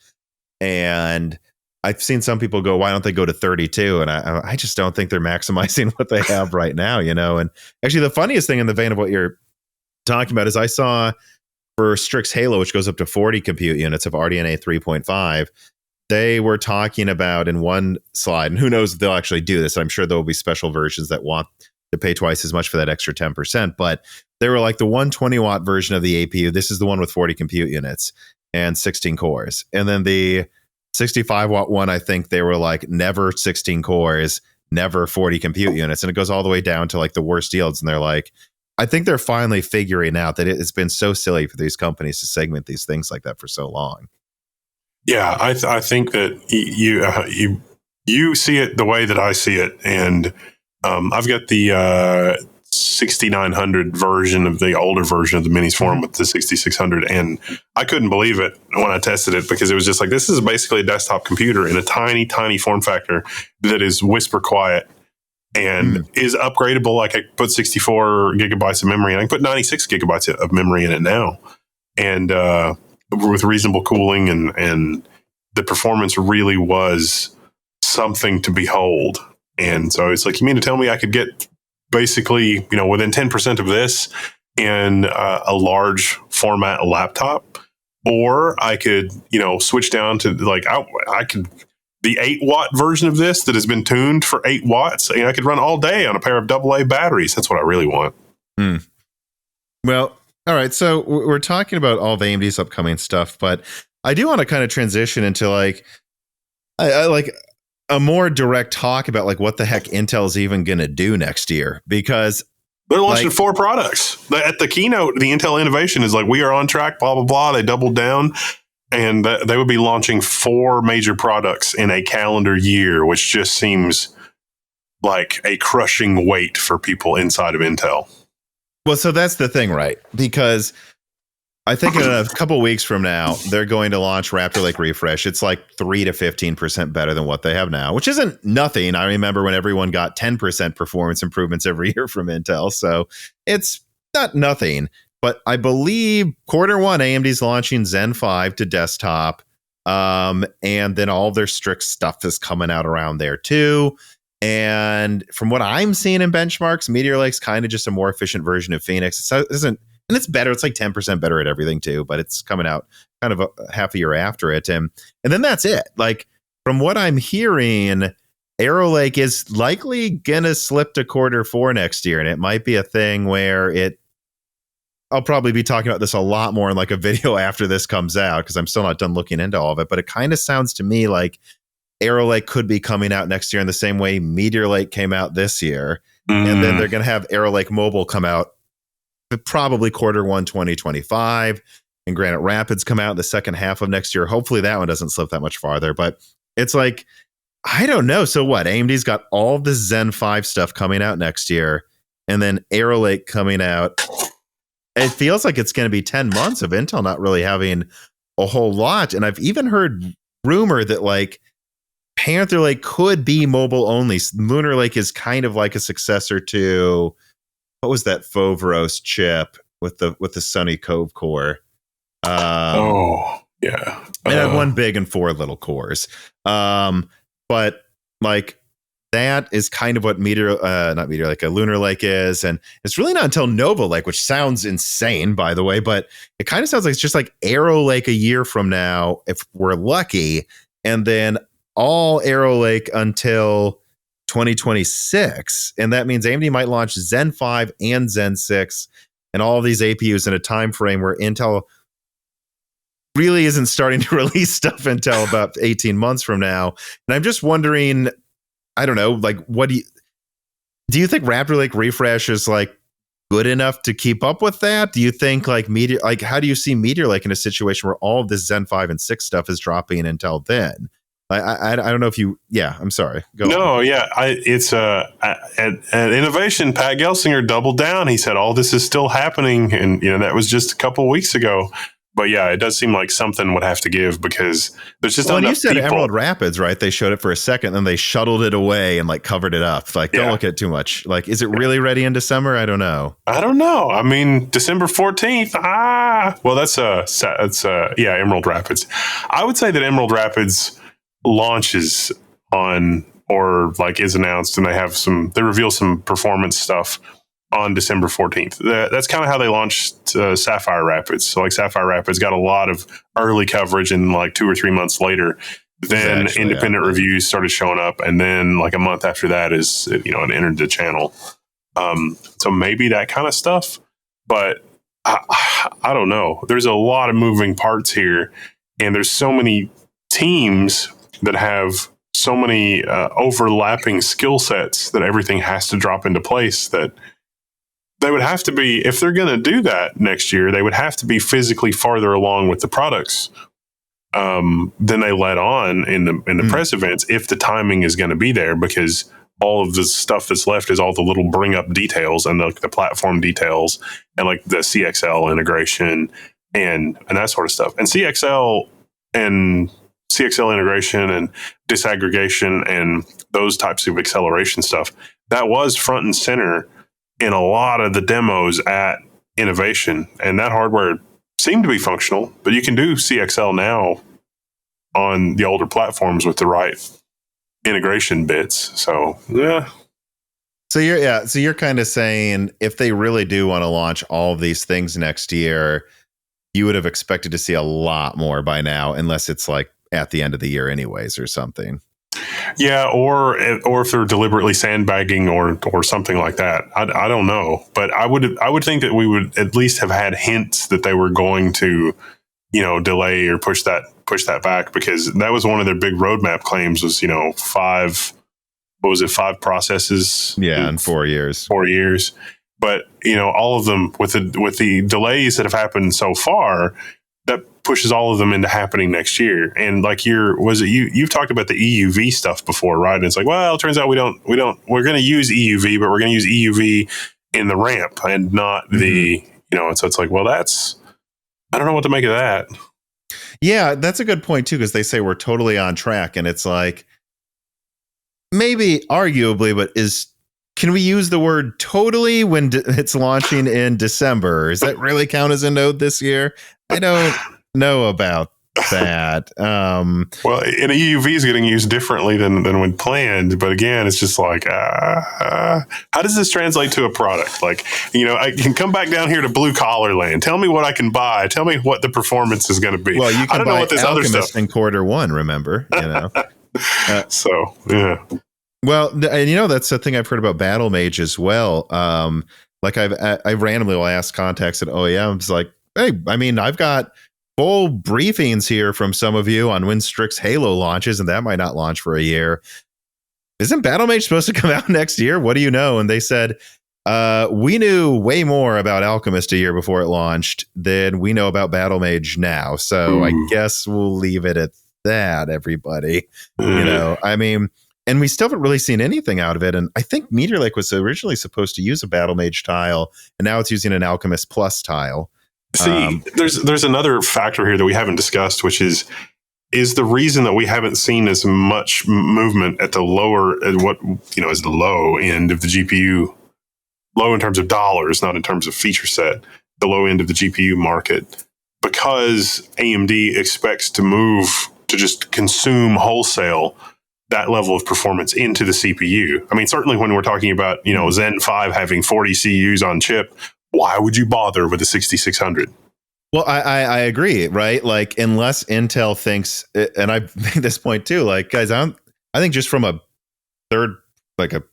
And I've seen some people go, why don't they go to 32? And I just don't think they're maximizing what they have right now, And actually, the funniest thing in the vein of what you're talking about is I saw for Strix Halo, which goes up to 40 compute units of RDNA 3.5, they were talking about in one slide, and who knows if they'll actually do this. I'm sure there will be special versions that want to pay twice as much for that extra 10%. But they were like the 120 watt version of the APU. This is the one with 40 compute units and 16 cores. And then the 65 watt one, I think they were like never 16 cores, never 40 compute units. And it goes all the way down to like the worst yields. And they're like, I think they're finally figuring out that it's been so silly for these companies to segment these things like that for so long. Yeah, I think that you see it the way that I see it. And I've got the 6900 version of the older version of the Minis Forum with the 6600, and I couldn't believe it when I tested it because it was just like, this is basically a desktop computer in a tiny, tiny form factor that is whisper quiet and is upgradable. Like, I put 64 gigabytes of memory, and I can put 96 gigabytes of memory in it now. And with reasonable cooling, and the performance really was something to behold. And so it's like, you mean to tell me I could get basically, within 10% of this in a large format laptop, or I could, switch down to like, I could, the 8-watt version of this that has been tuned for 8 watts, and I could run all day on a pair of AA batteries. That's what I really want. Well, all right. So we're talking about all of AMD's upcoming stuff, but I do want to kind of transition into like, I like a more direct talk about like what the heck Intel's even going to do next year, because they're launching 4 products. At the keynote, the Intel innovation is like, we are on track, blah, blah, blah. They doubled down, and they would be launching 4 major products in a calendar year, which just seems like a crushing weight for people inside of Intel. Well, so that's the thing, right? Because I think in a couple weeks from now, they're going to launch Raptor Lake Refresh. It's like 3 to 15% better than what they have now, which isn't nothing. I remember when everyone got 10% performance improvements every year from Intel. So it's not nothing. But I believe Q1, AMD's launching Zen 5 to desktop. And then all of their Strix stuff is coming out around there too. And from what I'm seeing in benchmarks, Meteor Lake's kind of just a more efficient version of Phoenix. It isn't. And it's better. It's like 10% better at everything too, but it's coming out kind of a half a year after it. And then that's it. Like from what I'm hearing, Arrow Lake is likely going to slip to Q4 next year. And it might be a thing where I'll probably be talking about this a lot more in like a video after this comes out, because I'm still not done looking into all of it. But it kind of sounds to me like Arrow Lake could be coming out next year in the same way Meteor Lake came out this year. And then they're going to have Arrow Lake Mobile come out probably Q1 2025, and Granite Rapids come out in the second half of next year. Hopefully that one doesn't slip that much farther, but it's like, I don't know. So what? AMD's got all the Zen 5 stuff coming out next year, and then Arrow Lake coming out. It feels like it's going to be 10 months of Intel not really having a whole lot. And I've even heard rumor that like Panther Lake could be mobile only. Lunar Lake is kind of like a successor to, what was that Foveros chip with the Sunny Cove core? Yeah. It had 1 big and 4 little cores. But like that is kind of what not Meteor Lake, a Lunar Lake is. And it's really not until Nova Lake, which sounds insane, by the way, but it kind of sounds like it's just like Arrow Lake a year from now, if we're lucky. And then all Arrow Lake until 2026, and that means AMD might launch Zen 5 and Zen 6 and all of these APUs in a time frame where Intel really isn't starting to release stuff until about 18 months from now. And I'm just wondering, I don't know, like what do you think Raptor Lake Refresh is like good enough to keep up with that? Do you think like how do you see Meteor Lake in a situation where all of this Zen 5 and 6 stuff is dropping until then? I don't know if you. Yeah, I'm sorry. Go on. Yeah. It's at Innovation. Pat Gelsinger doubled down. He said all this is still happening, and that was just a couple of weeks ago. But yeah, it does seem like something would have to give, because there's just not enough people. You said Emerald Rapids, right? They showed it for a second, then they shuttled it away and like covered it up. Like, don't look at it too much. Like, is it really ready in December? I don't know. I mean, December 14th. Well, that's Emerald Rapids. I would say that Emerald Rapids launches on, or like is announced, and they reveal some performance stuff on December 14th. That's kind of how they launched Sapphire Rapids. So like Sapphire Rapids got a lot of early coverage, and like 2 or 3 months later, then independent reviews started showing up. And then like a month after that is, it entered the channel. So maybe that kind of stuff, but I don't know. There's a lot of moving parts here, and there's so many teams that have so many overlapping skill sets that everything has to drop into place, that they would have to be, if they're going to do that next year, they would have to be physically farther along with the products than they let on in the press events, if the timing is going to be there, because all of the stuff that's left is all the little bring up details and the platform details and like the CXL integration and that sort of stuff. And CXL integration and disaggregation and those types of acceleration stuff, that was front and center in a lot of the demos at Innovation. And that hardware seem to be functional, but you can do CXL now on the older platforms with the right integration bits. So yeah. So you're kind of saying if they really do want to launch all of these things next year, you would have expected to see a lot more by now, unless it's like at the end of the year anyways or something. Yeah, or if they're deliberately sandbagging or something like that. I don't know, but I would think that we would at least have had hints that they were going to, delay or push that back, because that was one of their big roadmap claims was, 5 processes? Yeah, in 4 years. 4 years. But, all of them with the delays that have happened so far, that pushes all of them into happening next year. And like you've talked about the EUV stuff before, right? And it's like, well, it turns out we're going to use EUV, but we're going to use EUV in the ramp and not the, and so it's like, well, I don't know what to make of that. Yeah, that's a good point too, because they say we're totally on track, and it's like, maybe arguably, but can we use the word totally when it's launching in December? Does that really count as a node this year? I don't know about that. Well, and EUV is getting used differently than when planned. But again, it's just like, how does this translate to a product? Like, I can come back down here to blue collar land. Tell me what I can buy. Tell me what the performance is going to be. Well, you can buy know what this Alchemist other stuff in Q1, remember? So, yeah. Well, and that's the thing I've heard about Battlemage as well. Like I randomly will ask contacts at OEMs, like, hey, I've got full briefings here from some of you on when Strix Halo launches, and that might not launch for a year. Isn't Battlemage supposed to come out next year? What do you know? And they said, we knew way more about Alchemist a year before it launched than we know about Battlemage now. So I guess we'll leave it at that, everybody. And we still haven't really seen anything out of it. And I think Meteor Lake was originally supposed to use a Battlemage tile, and now it's using an Alchemist Plus tile. See, there's another factor here that we haven't discussed, which is the reason that we haven't seen as much movement at the lower, at what is the low end of the GPU, low in terms of dollars, not in terms of feature set, the low end of the GPU market, because AMD expects to move to just consume wholesale that level of performance into the CPU. Certainly when we're talking about, Zen 5 having 40 CUs on chip, why would you bother with a 6600? Well, I agree, right? Like, unless Intel thinks, and I've made this point too, like, guys, I think just from a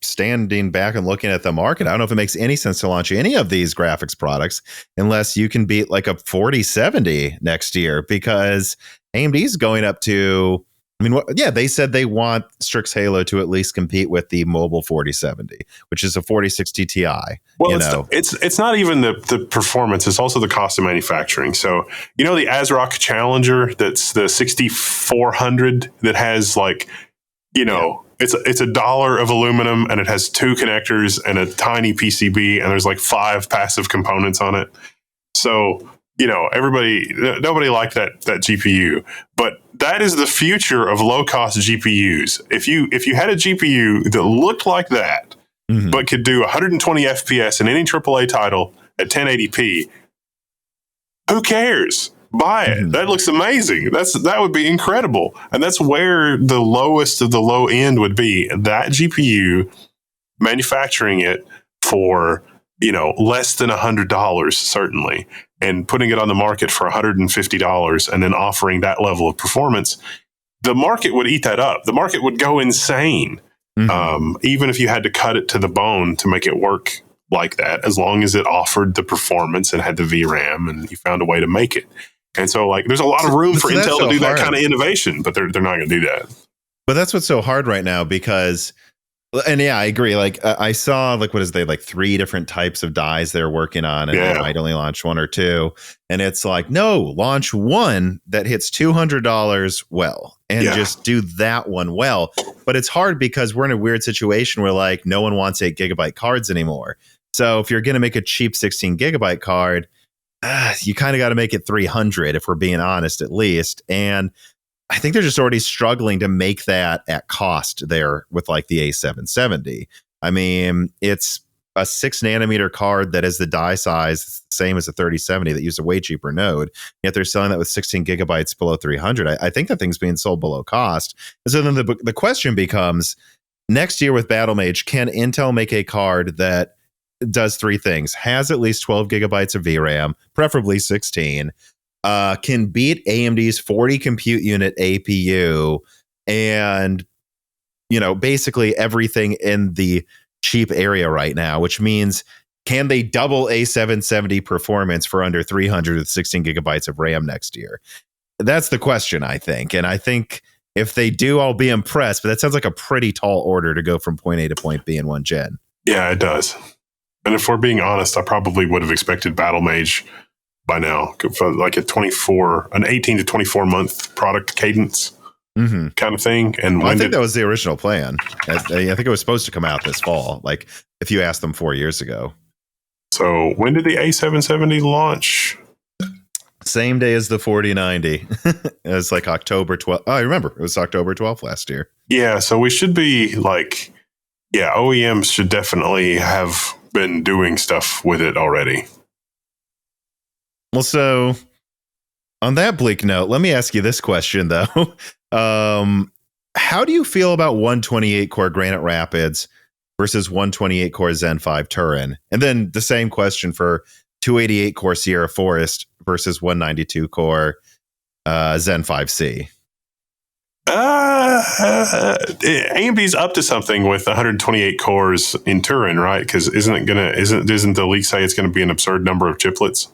standing back and looking at the market, I don't know if it makes any sense to launch any of these graphics products unless you can beat like a 4070 next year, because AMD's going up to, they said they want Strix Halo to at least compete with the mobile 4070, which is a 4060 Ti. Well, it's not even the performance; it's also the cost of manufacturing. So, the ASRock Challenger, that's the 6400, that has it's $1 of aluminum, and it has 2 connectors and a tiny PCB, and there's like 5 passive components on it. So, nobody liked that GPU, but that is the future of low cost GPUs. If you had a GPU that looked like that, but could do 120 FPS in any AAA title at 1080p, who cares? Buy it. That looks amazing. That would be incredible. And that's where the lowest of the low end would be. That GPU, manufacturing it for, less than $100, certainly, and putting it on the market for $150 and then offering that level of performance, the market would eat that up. The market would go insane. Even if you had to cut it to the bone to make it work like that, as long as it offered the performance and had the VRAM and you found a way to make it. And so, there's a lot of room for Intel to do that kind of innovation, but they're not going to do that. But that's what's so hard right now, because, and yeah, I agree. I saw, what is they, 3 different types of dies they're working on, and they might only launch 1 or 2. And it's like, no, launch one that hits $200 well, and just do that one well. But it's hard because we're in a weird situation where no one wants 8 gigabyte cards anymore. So if you're going to make a cheap 16 gigabyte card, you kind of got to make it 300 if we're being honest, at least. And I think they're just already struggling to make that at cost there with the A770. It's a 6 nanometer card that is the die size same as a 3070 that used a way cheaper node, yet they're selling that with 16 gigabytes below 300. I think that thing's being sold below cost. And so then the question becomes, next year with Battlemage, can Intel make a card that does 3 things: has at least 12 gigabytes of VRAM, preferably 16, can beat AMD's 40 compute unit APU, and basically everything in the cheap area right now, which means, can they double A770 performance for under 300 with 16 gigabytes of RAM next year? That's the question, I think. And I think if they do, I'll be impressed. But that sounds like a pretty tall order to go from point A to point B in one gen. Yeah, it does. And if we're being honest, I probably would have expected Battlemage by now, for like an 18 to 24 month product cadence kind of thing. And I think that was the original plan. I think it was supposed to come out this fall, like if you asked them 4 years ago. So when did the A770 launch? Same day as the 4090. It was like October 12th. Oh, I remember. It was October 12th last year. Yeah, so we should be like, OEMs should definitely have been doing stuff with it already. Well, so on that bleak note, let me ask you this question, though. How do you feel about 128 core Granite Rapids versus 128 core Zen 5 Turin? And then the same question for 288 core Sierra Forest versus 192 core Zen 5C. AMD's up to something with 128 cores in Turin, right? Because isn't the leak say it's going to be an absurd number of chiplets?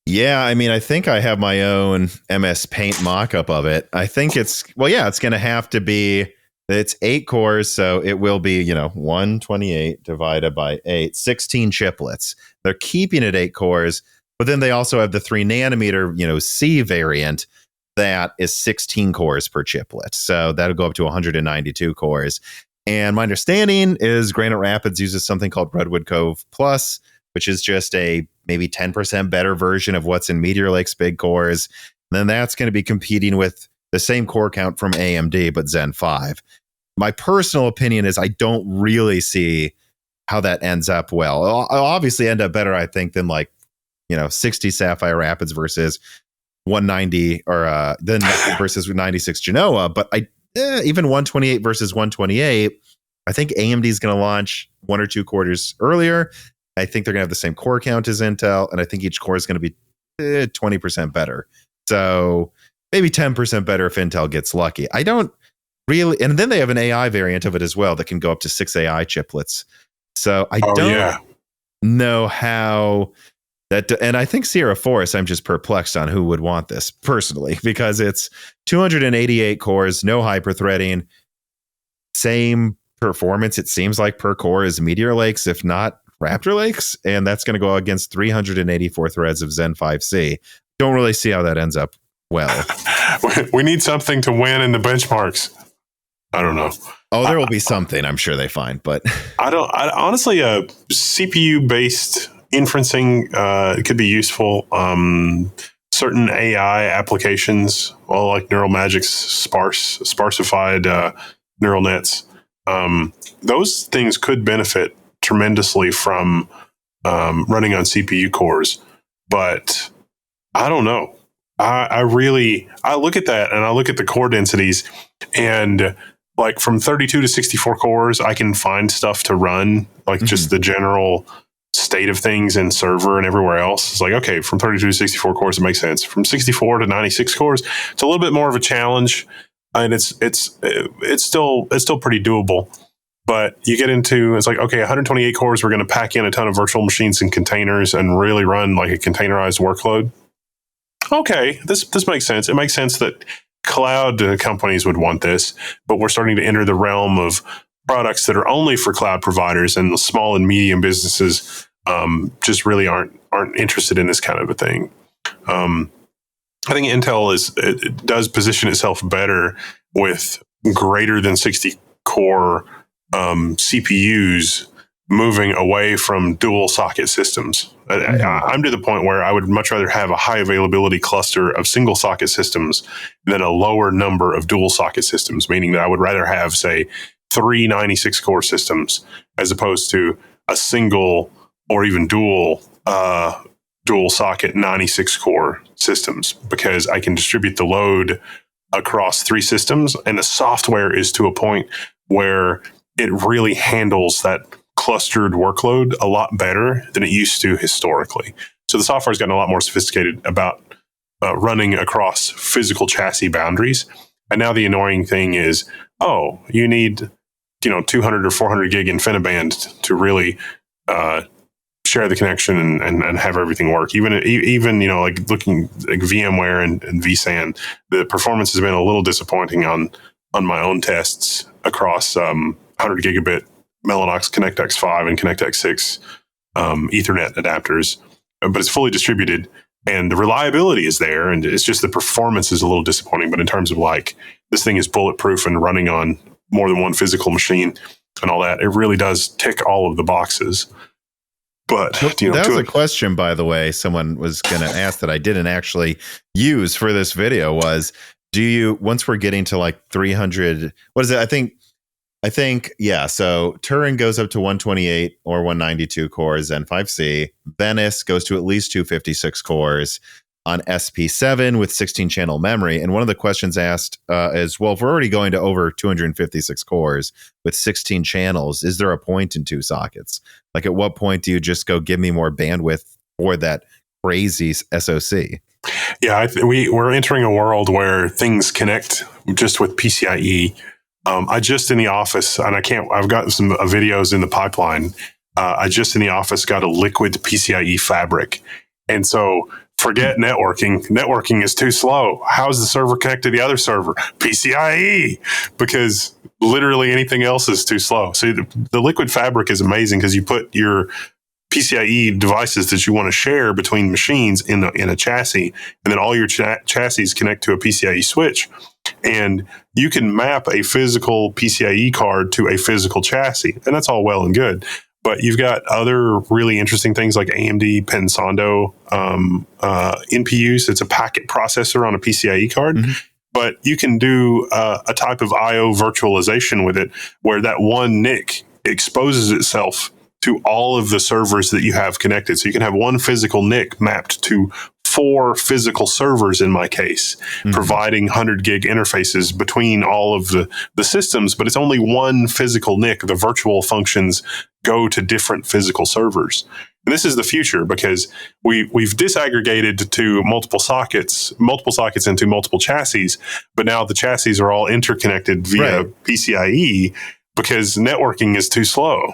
Yeah, I mean, I think I have my own MS Paint mock-up of it. I think it's going to have to be, it's 8 cores, so it will be, 128 divided by 8, 16 chiplets. They're keeping it 8 cores, but then they also have the 3 nanometer, C variant that is 16 cores per chiplet. So that'll go up to 192 cores. And my understanding is Granite Rapids uses something called Redwood Cove Plus, which is just a maybe 10% better version of what's in Meteor Lake's big cores. And then that's going to be competing with the same core count from AMD, but Zen 5. My personal opinion is I don't really see how that ends up well. It'll obviously end up better, I think, than 60 Sapphire Rapids versus 190 or then versus 96 Genoa. But even 128 versus 128, I think AMD is going to launch 1 or 2 quarters earlier. I think they're going to have the same core count as Intel, and I think each core is going to be 20% better. So maybe 10% better if Intel gets lucky. I don't really, and then they have an AI variant of it as well that can go up to 6 AI chiplets. So I don't know how that, and I think Sierra Forest, I'm just perplexed on who would want this personally, because it's 288 cores, no hyperthreading, same performance, it seems like, per core as Meteor Lakes, if not Raptor Lakes, and that's going to go against 384 threads of Zen 5C. Don't really see how that ends up well. We need something to win in the benchmarks. I don't know. Oh, there will be something I'm sure they find, but honestly, CPU based inferencing could be useful. Certain AI applications, like Neural Magic's sparsified neural nets, those things could benefit tremendously from running on CPU cores, but I don't know. I look at that and I look at the core densities, and like from 32 to 64 cores, I can find stuff to run, like just the general state of things in server and everywhere else. It's like, okay, from 32 to 64 cores, it makes sense. From 64 to 96 cores, it's a little bit more of a challenge, and it's still pretty doable. But you get into, it's like, okay, 128 cores, we're going to pack in a ton of virtual machines and containers and really run like a containerized workload. Okay, this makes sense. It makes sense that cloud companies would want this, but we're starting to enter the realm of products that are only for cloud providers, and the small and medium businesses just really aren't interested in this kind of a thing. I think Intel it does position itself better with greater than 60 core CPUs moving away from dual socket systems. I'm to the point where I would much rather have a high availability cluster of single socket systems than a lower number of dual socket systems, meaning that I would rather have, say, 3 96 core systems as opposed to a single or even dual socket 96 core systems, because I can distribute the load across 3 systems, and the software is to a point where it really handles that clustered workload a lot better than it used to historically. So the software has gotten a lot more sophisticated about running across physical chassis boundaries. And now the annoying thing is, you need 200 or 400 gig InfiniBand to really share the connection and have everything work. Even like looking like VMware and vSAN, the performance has been a little disappointing on my own tests across 100 gigabit Mellanox ConnectX-5 and ConnectX-6 Ethernet adapters, but it's fully distributed and the reliability is there, and it's just the performance is a little disappointing. But in terms of like, this thing is bulletproof and running on more than one physical machine and all that, it really does tick all of the boxes. But that was a question, by the way, someone was going to ask that I didn't actually use for this video was, do you, once we're getting to like 300, what is it? I think, yeah. So Turin goes up to 128 or 192 cores, Zen 5C. Venice goes to at least 256 cores on SP7 with 16 channel memory. And one of the questions asked is, well, if we're already going to over 256 cores with 16 channels, is there a point in 2 sockets? Like, at what point do you just go, give me more bandwidth for that crazy SoC? Yeah, we're entering a world where things connect just with PCIe. I just in the office, and I've got some videos in the pipeline. I just in the office got a liquid PCIe fabric. And so forget networking. Networking is too slow. How's the server connect to the other server? PCIe, because literally anything else is too slow. So the liquid fabric is amazing because you put your PCIe devices that you want to share between machines in a chassis, and then all your chassis connect to a PCIe switch. And you can map a physical PCIe card to a physical chassis, and that's all well and good. But you've got other really interesting things like AMD Pensando NPUs. It's a packet processor on a PCIe card. Mm-hmm. But you can do a type of I/O virtualization with it where that one NIC exposes itself to all of the servers that you have connected. So you can have one physical NIC mapped to 4 physical servers in my case, providing 100 gig interfaces between all of the systems, but it's only one physical NIC. The virtual functions go to different physical servers. And this is the future because we've disaggregated to multiple sockets into multiple chassis, but now the chassis are all interconnected via PCIe because networking is too slow.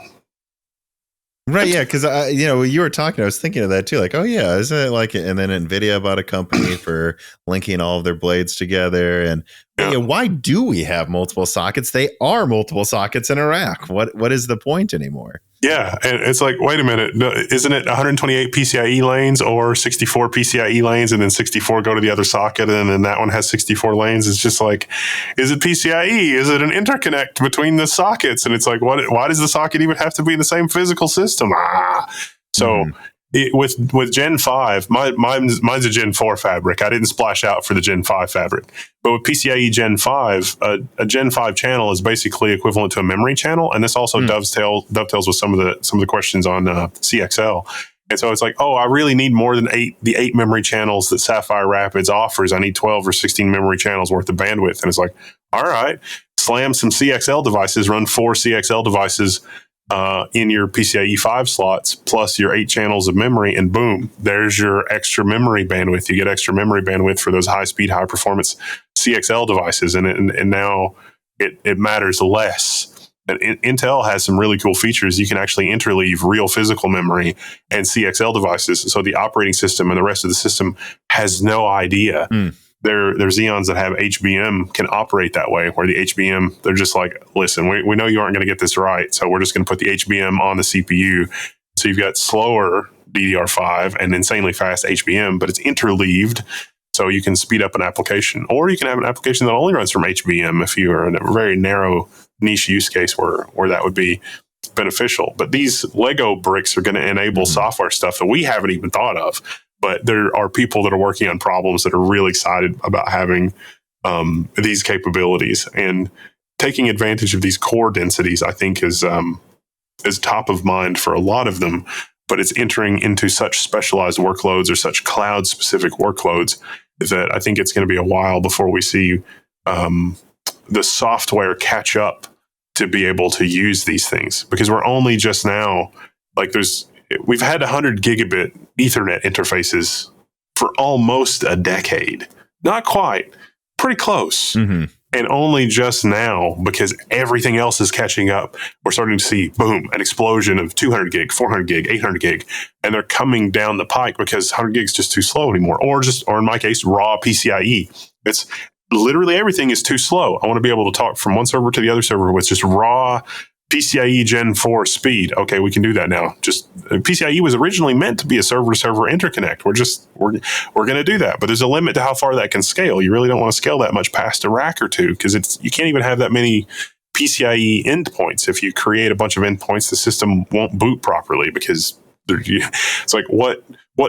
Right, yeah, because you were talking, I was thinking of that too. Like, oh yeah, isn't it like? And then Nvidia bought a company for linking all of their blades together. And why do we have multiple sockets? They are multiple sockets in a rack. What is the point anymore? Yeah, and it's like, wait a minute, isn't it 128 PCIe lanes or 64 PCIe lanes, and then 64 go to the other socket, and then that one has 64 lanes? It's just like, is it PCIe? Is it an interconnect between the sockets? And it's like, why does the socket even have to be in the same physical system? So with Gen 5, mine's a Gen 4 fabric. I didn't splash out for the Gen 5 fabric. But with PCIe Gen 5, a Gen 5 channel is basically equivalent to a memory channel. And this also dovetails with some of the questions on CXL. And so it's like, I really need more than the 8 memory channels that Sapphire Rapids offers. I need 12 or 16 memory channels worth of bandwidth. And it's like, all right, slam some CXL devices, run 4 CXL devices in your PCIe 5 slots, plus your 8 channels of memory, and boom, there's your extra memory bandwidth. You get extra memory bandwidth for those high-speed, high-performance CXL devices, and now it matters less. And Intel has some really cool features. You can actually interleave real physical memory and CXL devices, so the operating system and the rest of the system has no idea. Their Xeons that have HBM can operate that way, where the HBM, they're just like, listen, we know you aren't going to get this right, so we're just going to put the HBM on the CPU. So you've got slower DDR5 and insanely fast HBM, but it's interleaved, so you can speed up an application. Or you can have an application that only runs from HBM if you are in a very narrow niche use case where that would be beneficial. But these Lego bricks are going to enable software stuff that we haven't even thought of. But there are people that are working on problems that are really excited about having these capabilities, and taking advantage of these core densities, I think, is is top of mind for a lot of them, but it's entering into such specialized workloads or such cloud specific workloads that I think it's going to be a while before we see the software catch up to be able to use these things, because we're only just now, like we've had 100 gigabit Ethernet interfaces for almost a decade. Not quite, pretty close. Mm-hmm. And only just now, because everything else is catching up, we're starting to see, boom, an explosion of 200 gig, 400 gig, 800 gig. And they're coming down the pike because 100 gig is just too slow anymore. Or in my case, raw PCIe. It's literally everything is too slow. I want to be able to talk from one server to the other server with just raw PCIe Gen 4 speed. Okay, we can do that now. Just PCIe was originally meant to be a server-to-server interconnect. We're going to do that, but there's a limit to how far that can scale. You really don't want to scale that much past a rack or two, because you can't even have that many PCIe endpoints. If you create a bunch of endpoints, the system won't boot properly, because it's like what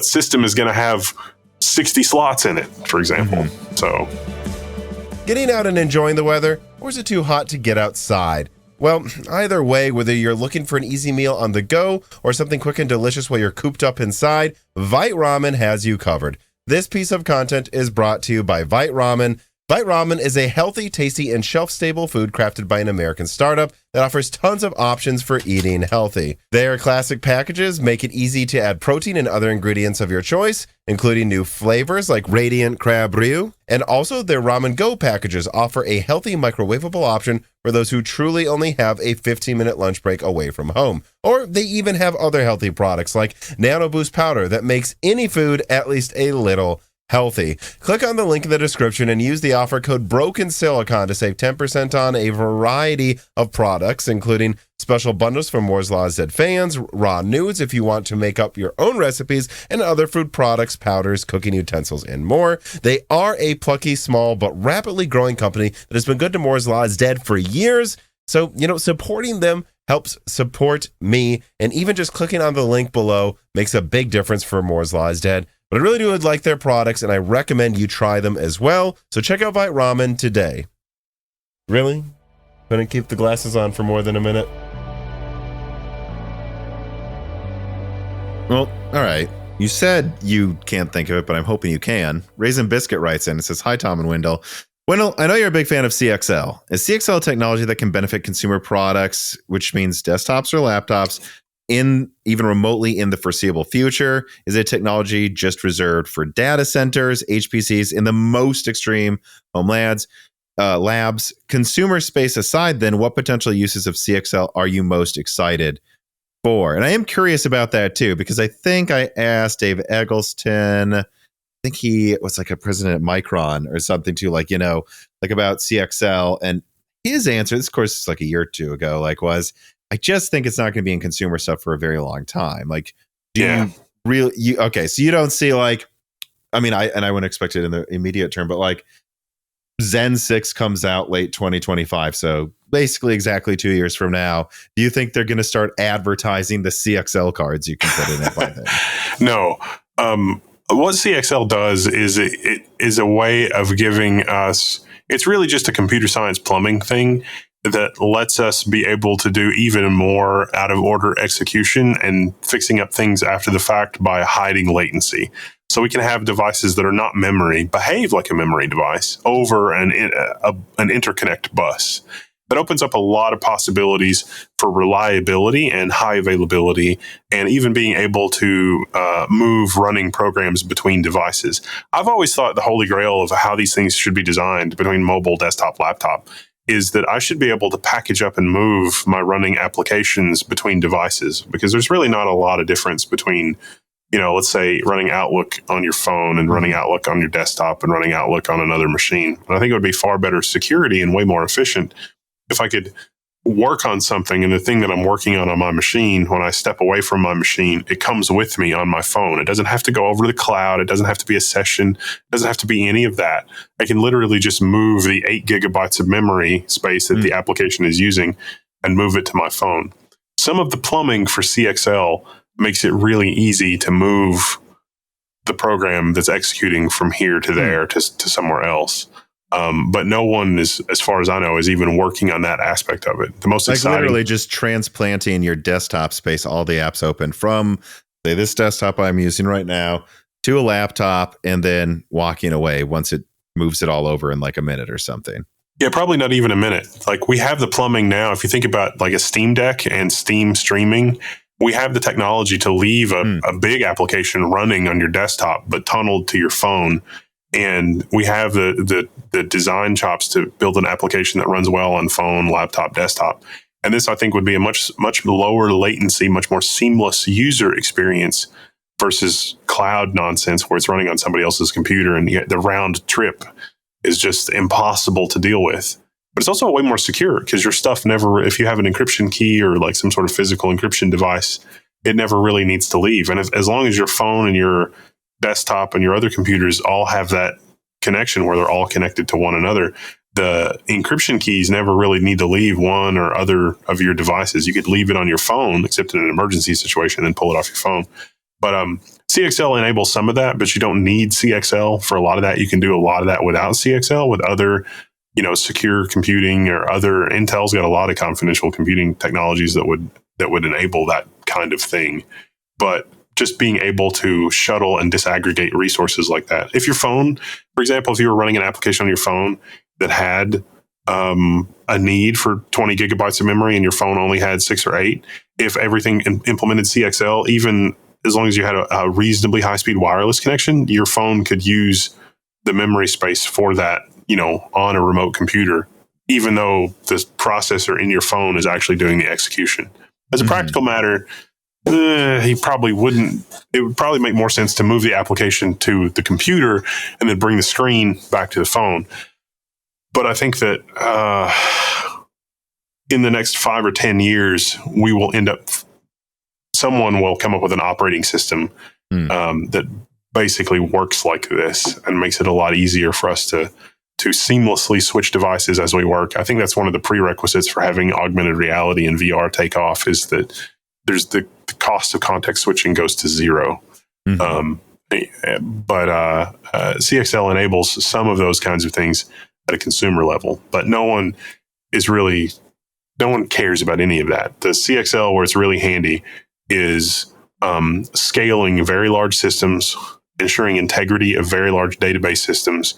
system is going to have 60 slots in it, for example. Mm-hmm. So, getting out and enjoying the weather, or is it too hot to get outside? Well, either way, whether you're looking for an easy meal on the go or something quick and delicious while you're cooped up inside, Vite Ramen has you covered. This piece of content is brought to you by Vite Ramen. Vite Ramen is a healthy, tasty, and shelf-stable food crafted by an American startup that offers tons of options for eating healthy. Their classic packages make it easy to add protein and other ingredients of your choice, including new flavors like Radiant Crab Ryu. And also their Ramen Go packages offer a healthy microwavable option for those who truly only have a 15-minute lunch break away from home. Or they even have other healthy products like Nano Boost Powder that makes any food at least a little healthy. Click on the link in the description and use the offer code BROKENSILICON to save 10% on a variety of products, including special bundles for Moore's Law Z fans, raw nudes if you want to make up your own recipes, and other food products, powders, cooking utensils, and more. They are a plucky, small, but rapidly growing company that has been good to Moore's Law Z for years. So, supporting them helps support me, and even just clicking on the link below makes a big difference for Moore's Law Z. But I really do like their products, and I recommend you try them as well. So check out Vite Ramen today. Really? Couldn't keep the glasses on for more than a minute? Well, all right. You said you can't think of it, but I'm hoping you can. Raisin Biscuit writes in. It says, "Hi, Tom and Wendell. Wendell, I know you're a big fan of CXL. Is CXL technology that can benefit consumer products, which means desktops or laptops, even remotely in the foreseeable future? Is it technology just reserved for data centers, HPCs, in the most extreme home labs? Consumer space aside, then, what potential uses of CXL are you most excited for?" And I am curious about that too, because I think I asked Dave Eggleston, I think he was like a president at Micron or something too, like about CXL, and his answer, this of course is like a year or two ago, was, I just think it's not going to be in consumer stuff for a very long time. You really, okay, so you don't see I wouldn't expect it in the immediate term, but Zen 6 comes out late 2025. So basically exactly 2 years from now. Do you think they're going to start advertising the CXL cards you can put in it by then? No. What CXL does is it is a way of giving us, it's really just a computer science plumbing thing that lets us be able to do even more out of order execution and fixing up things after the fact by hiding latency. So we can have devices that are not memory behave like a memory device over an interconnect bus. That opens up a lot of possibilities for reliability and high availability, and even being able to move running programs between devices. I've always thought the holy grail of how these things should be designed between mobile, desktop, laptop is that I should be able to package up and move my running applications between devices, because there's really not a lot of difference between, let's say running Outlook on your phone and running Outlook on your desktop and running Outlook on another machine. And I think it would be far better security and way more efficient if I could work on something, and the thing that I'm working on my machine, when I step away from my machine, it comes with me on my phone. It doesn't have to go over to the cloud. It doesn't have to be a session. It doesn't have to be any of that. I can literally just move the 8 gigabytes of memory space that the application is using and move it to my phone. Some of the plumbing for CXL makes it really easy to move the program that's executing from here to there to somewhere else. But no one is, as far as I know, is even working on that aspect of it. The most exciting, literally just transplanting your desktop space, all the apps open from, say, this desktop I'm using right now to a laptop, and then walking away once it moves it all over in like a minute or something. Yeah, probably not even a minute. Like, we have the plumbing now. If you think about like a Steam Deck and Steam streaming, we have the technology to leave a big application running on your desktop, but tunneled to your phone. And we have the design chops to build an application that runs well on phone, laptop, desktop. And this, I think, would be a much lower latency, much more seamless user experience versus cloud nonsense where it's running on somebody else's computer and the round trip is just impossible to deal with. But it's also way more secure because your stuff never, if you have an encryption key or like some sort of physical encryption device, it never really needs to leave. And as long as your phone and your desktop and your other computers all have that connection where they're all connected to one another, the encryption keys never really need to leave one or other of your devices. You could leave it on your phone, except in an emergency situation, and pull it off your phone. But CXL enables some of that, but you don't need CXL for a lot of that. You can do a lot of that without CXL with other, secure computing or other. Intel's got a lot of confidential computing technologies that would enable that kind of thing. But just being able to shuttle and disaggregate resources like that. If your phone, for example, if you were running an application on your phone that had a need for 20 gigabytes of memory and your phone only had 6 or 8, if everything implemented CXL, even as long as you had a reasonably high-speed wireless connection, your phone could use the memory space for that, on a remote computer, even though the processor in your phone is actually doing the execution. As a practical matter, it would probably make more sense to move the application to the computer and then bring the screen back to the phone. But I think that in the next 5 or 10 years, we will end up, someone will come up with an operating system that basically works like this and makes it a lot easier for us to seamlessly switch devices as we work. I think that's one of the prerequisites for having augmented reality and VR take off, is that there's the cost of context switching goes to zero. But CXL enables some of those kinds of things at a consumer level, but no one cares about any of that. The CXL, where it's really handy, is scaling very large systems, ensuring integrity of very large database systems,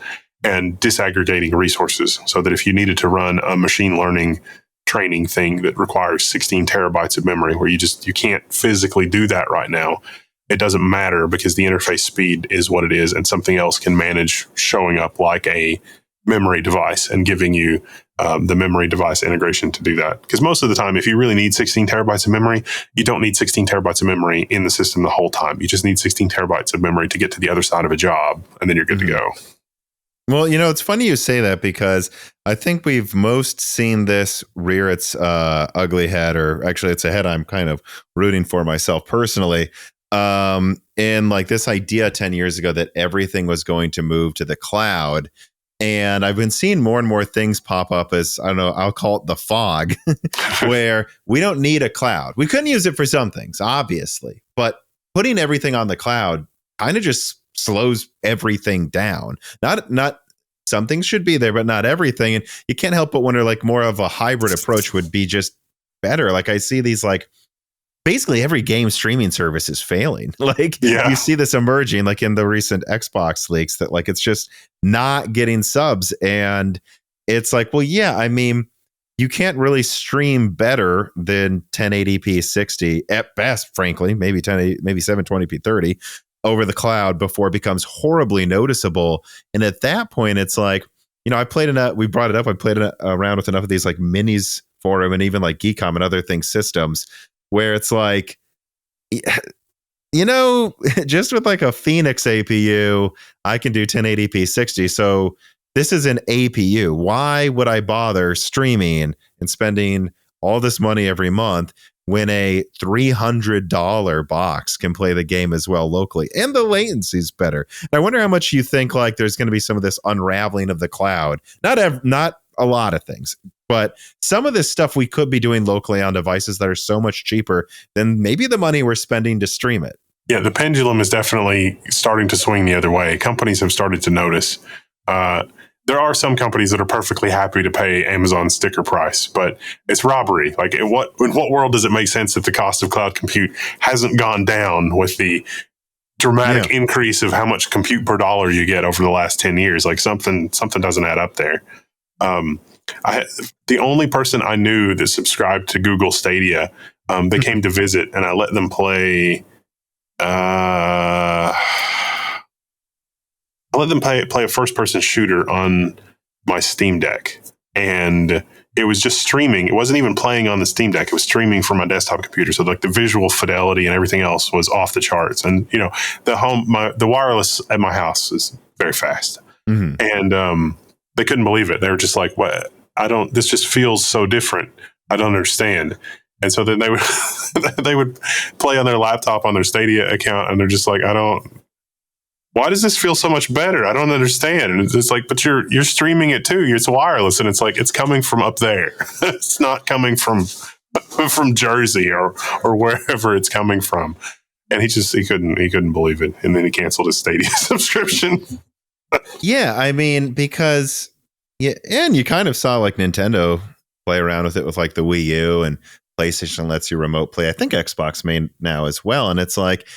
and disaggregating resources so that if you needed to run a machine learning training thing that requires 16 terabytes of memory, where you can't physically do that right now, it doesn't matter because the interface speed is what it is, and something else can manage showing up like a memory device and giving you the memory device integration to do that. Because most of the time, if you really need 16 terabytes of memory, you don't need 16 terabytes of memory in the system the whole time. You just need 16 terabytes of memory to get to the other side of a job, and then you're good to go. Well, it's funny you say that, because I think we've most seen this rear its ugly head, or actually it's a head I'm kind of rooting for myself personally, in like this idea 10 years ago that everything was going to move to the cloud. And I've been seeing more and more things pop up as, I don't know, I'll call it the fog, where we don't need a cloud. We couldn't use it for some things, obviously, but putting everything on the cloud kind of just slows everything down. Not some things should be there, but not everything. And you can't help but wonder, like, more of a hybrid approach would be just better. Like, I see these, like, basically every game streaming service is failing. You see this emerging, like in the recent Xbox leaks, that like it's just not getting subs. And it's like, well, yeah, I mean, you can't really stream better than 1080p 60 at best, frankly, maybe 720p 30 over the cloud before it becomes horribly noticeable. And at that point, it's like, I played enough, we brought it up, I played around with enough of these like minis forum and even like Geekom and other things systems, where it's like, just with like a Phoenix APU, I can do 1080p 60. So this is an APU. Why would I bother streaming and spending all this money every month when a $300 box can play the game as well locally, and the latency is better? And I wonder how much you think like there's going to be some of this unraveling of the cloud. Not a lot of things, but some of this stuff we could be doing locally on devices that are so much cheaper than maybe the money we're spending to stream it. Yeah, the pendulum is definitely starting to swing the other way. Companies have started to notice. The there are some companies that are perfectly happy to pay Amazon sticker price, but it's robbery. Like, in what world does it make sense that the cost of cloud compute hasn't gone down with the dramatic increase of how much compute per dollar you get over the last 10 years? Like, something doesn't add up there. The only person I knew that subscribed to Google Stadia, they came to visit, and I let them play. I let them play a first-person shooter on my Steam Deck, and it was just streaming. It wasn't even playing on the Steam Deck. It was streaming from my desktop computer. So, like, the visual fidelity and everything else was off the charts. And the wireless at my house is very fast, and they couldn't believe it. They were just like, "What? This just feels so different. I don't understand." And so then they would play on their laptop on their Stadia account, and they're just like, why does this feel so much better? I don't understand. And it's like, but you're streaming it too. It's wireless, and it's like, it's coming from up there. It's not coming from Jersey or wherever it's coming from. And he couldn't believe it. And then he canceled his Stadia subscription. Yeah, I mean, because and you kind of saw like Nintendo play around with it with like the Wii U, and PlayStation lets you remote play. I think Xbox may now as well. And it's like,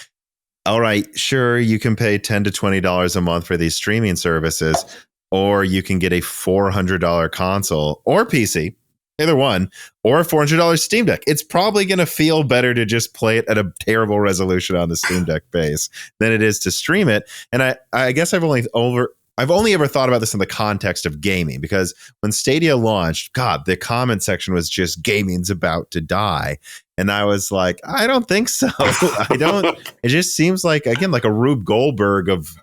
all right, sure, you can pay $10 to $20 a month for these streaming services, or you can get a $400 console or PC, either one, or a $400 Steam Deck. It's probably going to feel better to just play it at a terrible resolution on the Steam Deck base than it is to stream it. And I guess I've only ever thought about this in the context of gaming, because when Stadia launched, God, the comment section was just gaming's about to die. And I was like, I don't think so. It just seems like, again, like a Rube Goldberg of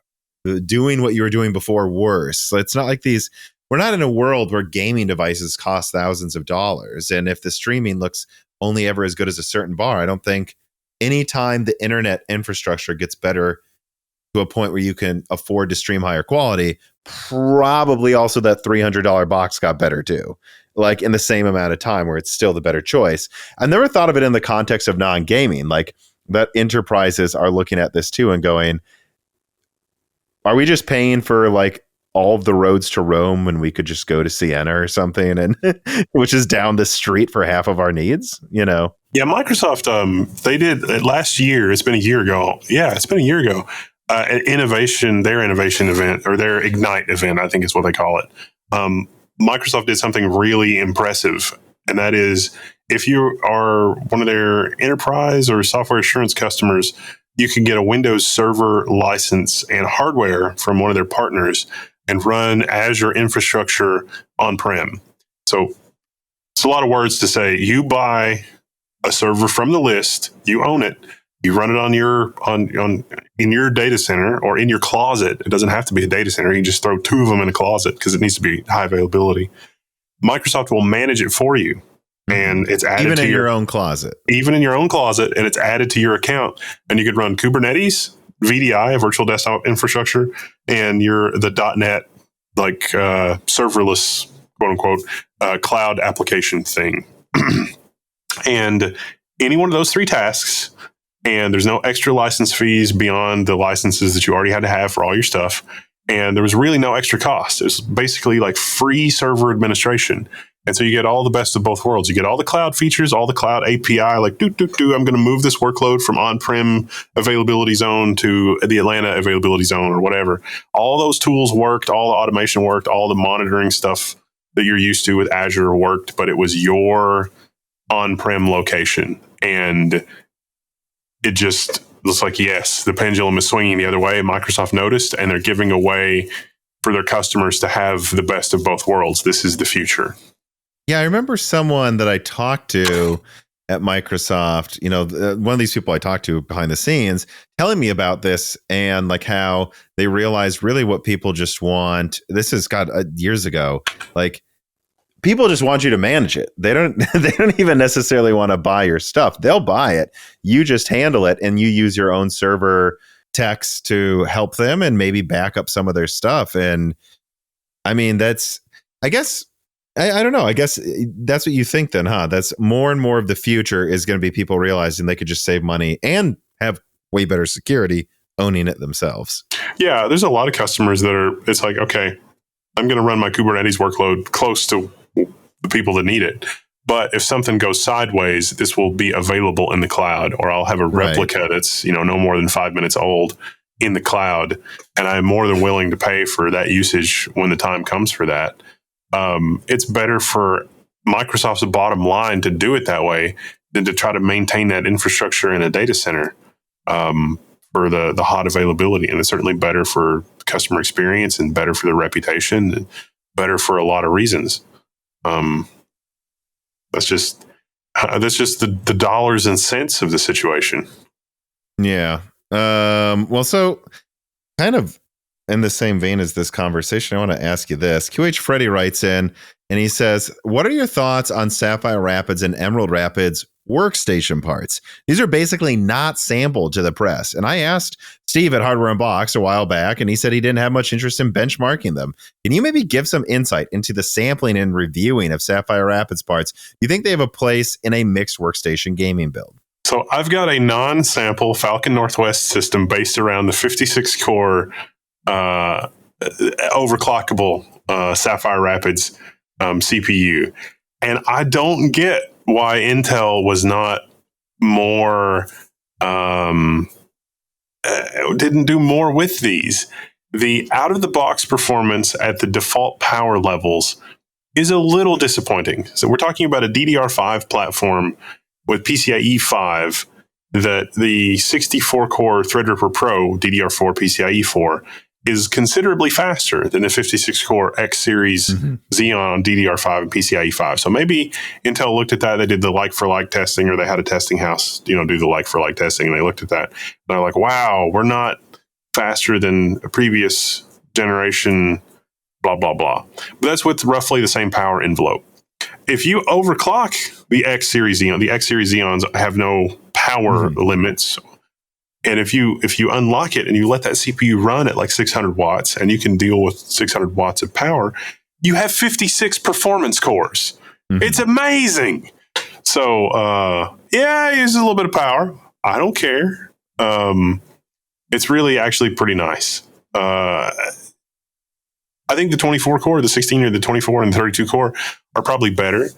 doing what you were doing before worse. So it's not like we're not in a world where gaming devices cost thousands of dollars. And if the streaming looks only ever as good as a certain bar, I don't think anytime the internet infrastructure gets better to a point where you can afford to stream higher quality, probably also that $300 box got better too, like in the same amount of time, where it's still the better choice. I never thought of it in the context of non-gaming, like that enterprises are looking at this too and going, are we just paying for like all of the roads to Rome when we could just go to Siena or something, and which is down the street for half of our needs, you know? Yeah, Microsoft, they did last year. It's been a year ago. Yeah, it's been a year ago. Their innovation event, or their Ignite event, I think is what they call it. Microsoft did something really impressive, and that is, if you are one of their enterprise or software assurance customers, you can get a Windows Server license and hardware from one of their partners and run Azure infrastructure on-prem. So it's a lot of words to say. You buy a server from the list, you own it, you run it in your data center or in your closet. It doesn't have to be a data center. You can just throw two of them in a closet because it needs to be high availability. Microsoft will manage it for you, and it's added even to in your own closet. Even in your own closet, and it's added to your account. And you could run Kubernetes, VDI, a virtual desktop infrastructure, and the .NET like serverless, quote unquote, cloud application thing. And any one of those three tasks, and there's no extra license fees beyond the licenses that you already had to have for all your stuff. And there was really no extra cost. It was basically like free server administration. And so you get all the best of both worlds. You get all the cloud features, all the cloud API, like, I'm going to move this workload from on-prem availability zone to the Atlanta availability zone or whatever. All those tools worked, all the automation worked, all the monitoring stuff that you're used to with Azure worked, but it was your on-prem location. And it just looks like, yes, the pendulum is swinging the other way. Microsoft noticed, and they're giving away for their customers to have the best of both worlds. This is the future. Yeah, I remember someone that I talked to at Microsoft, one of these people I talked to behind the scenes, telling me about this, and like how they realized really what people just want. This is years ago. Like, people just want you to manage it. They don't even necessarily want to buy your stuff. They'll buy it. You just handle it, and you use your own server techs to help them and maybe back up some of their stuff. And I mean, I don't know. I guess that's what you think then, huh? That's more and more of the future is going to be people realizing they could just save money and have way better security owning it themselves. Yeah, there's a lot of customers that it's like, okay, I'm going to run my Kubernetes workload close to the people that need it. But if something goes sideways, this will be available in the cloud, or I'll have a replica that's, no more than 5 minutes old in the cloud. And I'm more than willing to pay for that usage when the time comes for that. It's better for Microsoft's bottom line to do it that way than to try to maintain that infrastructure in a data center for the hot availability. And it's certainly better for customer experience and better for the reputation and better for a lot of reasons. That's just the dollars and cents of the situation. Yeah. Well, so kind of in the same vein as this conversation, I want to ask you this. QH Freddy writes in and he says, what are your thoughts on Sapphire Rapids and Emerald Rapids workstation parts? These are basically not sampled to the press. And I asked Steve at Hardware Unboxed a while back, and he said he didn't have much interest in benchmarking them. Can you maybe give some insight into the sampling and reviewing of Sapphire Rapids parts? Do you think they have a place in a mixed workstation gaming build? So I've got a non-sample Falcon Northwest system based around the 56-core overclockable Sapphire Rapids CPU. And I don't get why Intel was not more, didn't do more with these. The out-of-the-box performance at the default power levels is a little disappointing. So we're talking about a DDR5 platform with PCIe 5 that the 64-core Threadripper Pro DDR4 PCIe 4 is considerably faster than the 56-core X Series Xeon DDR5 and PCIe 5. So maybe Intel looked at that, they did the like-for-like testing, or they had a testing house, do the like-for-like testing, and they looked at that. And they're like, wow, we're not faster than a previous generation, blah, blah, blah. But that's with roughly the same power envelope. If you overclock the X Series Xeon, the X Series Xeons have no power limits. And if you unlock it and you let that CPU run at like 600 watts and you can deal with 600 watts of power, you have 56 performance cores. It's amazing. So, it uses a little bit of power. I don't care. It's really actually pretty nice. I think the 24 core, the 16 or the 24 and the 32 core are probably better.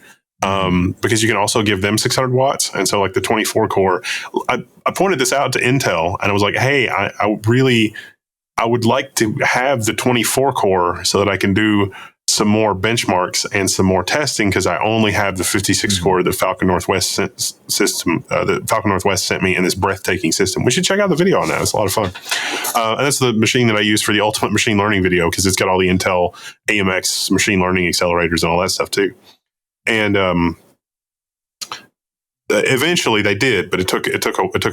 Because you can also give them 600 watts. And so like the 24 core, I pointed this out to Intel and I was like, hey, I would like to have the 24 core so that I can do some more benchmarks and some more testing, because I only have the 56 core that Falcon Northwest system, that Falcon Northwest sent me in this breathtaking system. We should check out the video on that. It's a lot of fun. And that's the machine that I use for the ultimate machine learning video, because it's got all the Intel AMX machine learning accelerators and all that stuff too. And eventually they did, but it took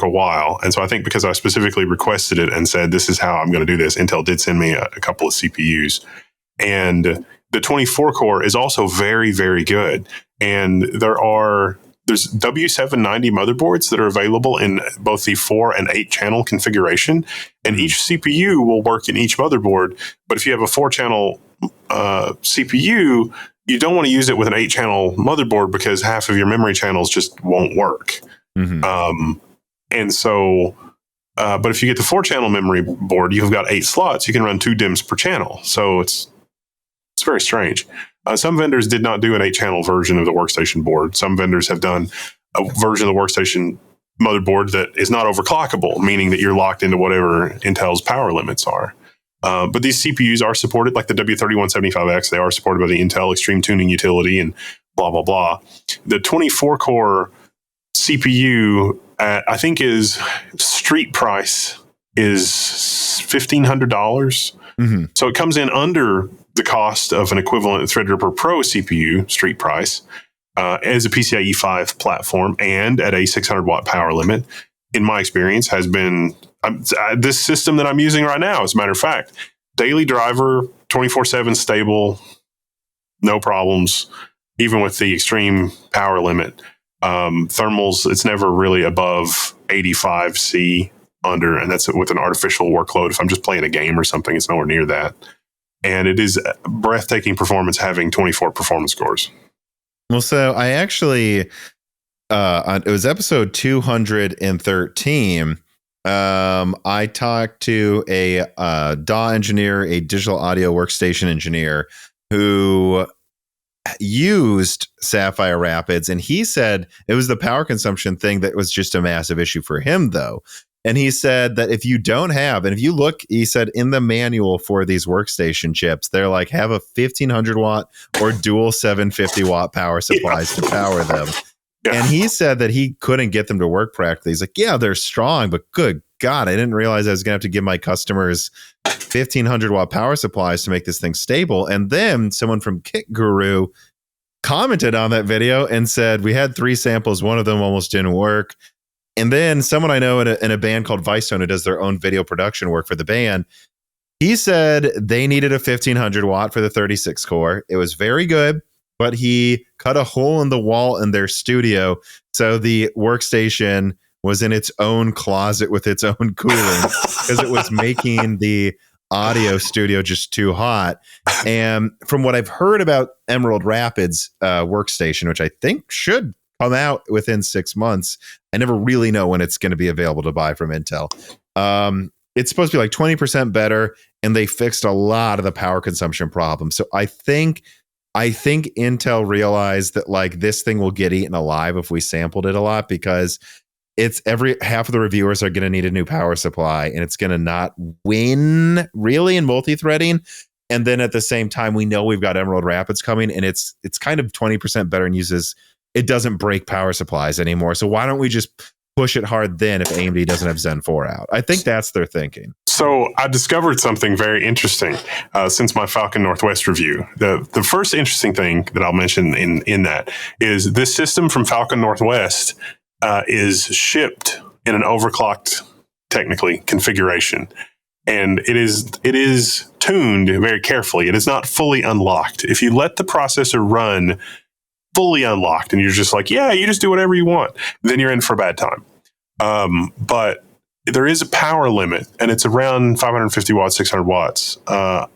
a while. And so I think because I specifically requested it and said, this is how I'm going to do this, Intel did send me a couple of CPUs. And the 24 core is also very, very good. And there's W790 motherboards that are available in both the 4 and 8 channel configuration. And each CPU will work in each motherboard. But if you have a 4-channel CPU, you don't want to use it with an 8-channel motherboard because half of your memory channels just won't work. And so, but if you get the 4-channel memory board, you've got 8 slots. You can run 2 DIMMs per channel. So it's very strange. Some vendors did not do an 8-channel version of the workstation board. Some vendors have done a version of the workstation motherboard that is not overclockable, meaning that you're locked into whatever Intel's power limits are. But these CPUs are supported, like the W3175X. They are supported by the Intel Extreme Tuning Utility and blah, blah, blah. The 24-core CPU, I think is street price is $1,500. So it comes in under the cost of an equivalent Threadripper Pro CPU, street price, as a PCIe 5 platform and at a 600-watt power limit. In my experience, has been this system that I'm using right now. As a matter of fact, daily driver, 24/7 stable, no problems, even with the extreme power limit. Thermals, it's never really above 85 C under, and that's with an artificial workload. If I'm just playing a game or something, it's nowhere near that. And it is breathtaking performance having 24 performance cores. Well, so I actually, it was episode 213. I talked to a DAW engineer, a digital audio workstation engineer who used Sapphire Rapids, and he said it was the power consumption thing that was just a massive issue for him, though. And he said that if you don't have, and if you look, he said in the manual for these workstation chips, they're like have a 1500 watt or dual 750 watt power supplies to power them. Yeah. And he said that he couldn't get them to work practically. He's like, yeah, they're strong, but good God, I didn't realize I was going to have to give my customers 1500 watt power supplies to make this thing stable. And then someone from Kit Guru commented on that video and said, we had 3 samples. One of them almost didn't work. And then someone I know in a band called Vicetone who does their own video production work for the band, he said they needed a 1500 watt for the 36 core. It was very good, but he cut a hole in the wall in their studio. So the workstation was in its own closet with its own cooling because it was making the audio studio just too hot. And from what I've heard about Emerald Rapids workstation, which I think should come out within 6 months, I never really know when it's going to be available to buy from Intel. It's supposed to be like 20% better, and they fixed a lot of the power consumption problems. So I think Intel realized that like this thing will get eaten alive if we sampled it a lot, because it's half of the reviewers are going to need a new power supply, and it's going to not win really in multi-threading. And then at the same time, we know we've got Emerald Rapids coming, and it's kind of 20% better and it doesn't break power supplies anymore. So why don't we just push it hard then if AMD doesn't have Zen 4 out? I think that's their thinking. So I discovered something very interesting since my Falcon Northwest review. The first interesting thing that I'll mention in that is this system from Falcon Northwest is shipped in an overclocked, technically, configuration. And it is tuned very carefully. It is not fully unlocked. If you let the processor run fully unlocked and you're just like, yeah, you just do whatever you want, then you're in for a bad time. But there is a power limit, and it's around 550 watts, 600 watts on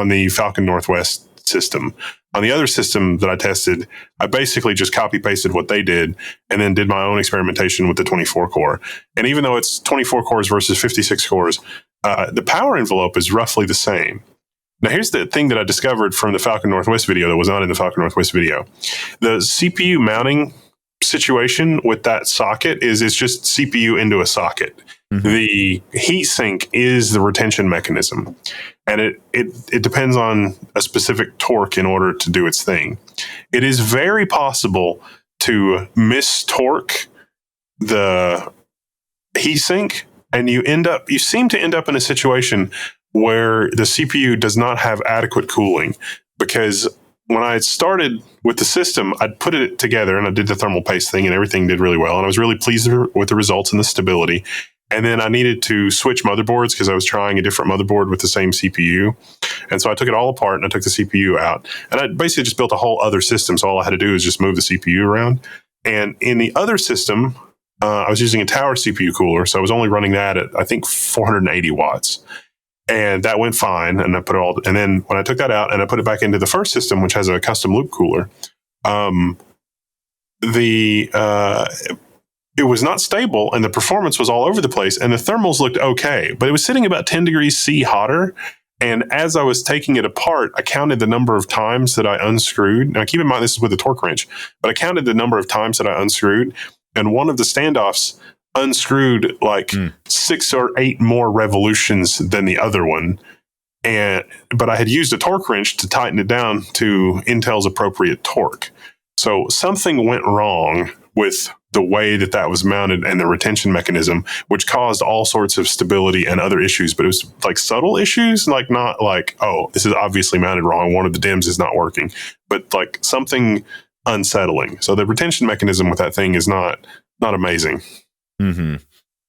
the Falcon Northwest system. On the other system that I tested, I basically just copy pasted what they did and then did my own experimentation with the 24 core. And even though it's 24 cores versus 56 cores, the power envelope is roughly the same. Now, here's the thing that I discovered from the Falcon Northwest video that was not in the Falcon Northwest video. The CPU mounting situation with that socket is it's just CPU into a socket. Mm-hmm. The heatsink is the retention mechanism, and it depends on a specific torque in order to do its thing. It is very possible to mistorque the heatsink, and you seem to end up in a situation where the CPU does not have adequate cooling, because when I started with the system, I'd put it together and I did the thermal paste thing and everything did really well. And I was really pleased with the results and the stability. And then I needed to switch motherboards because I was trying a different motherboard with the same CPU. And so I took it all apart and I took the CPU out. And I basically just built a whole other system. So all I had to do is just move the CPU around. And in the other system, I was using a tower CPU cooler. So I was only running that at, I think, 480 watts. And that went fine. And I put it all, and then when I took that out and I put it back into the first system, which has a custom loop cooler, it was not stable and the performance was all over the place and the thermals looked okay, but it was sitting about 10 degrees C hotter. And as I was taking it apart, I counted the number of times that I unscrewed. Now keep in mind, this is with a torque wrench, but I counted the number of times that I unscrewed. And one of the standoffs unscrewed like 6 or 8 more revolutions than the other one. But I had used a torque wrench to tighten it down to Intel's appropriate torque. So something went wrong with the way that was mounted and the retention mechanism, which caused all sorts of stability and other issues. But it was like subtle issues, like not like, oh, this is obviously mounted wrong, one of the DIMMs is not working, but like something unsettling. So the retention mechanism with that thing is not amazing. Mm-hmm.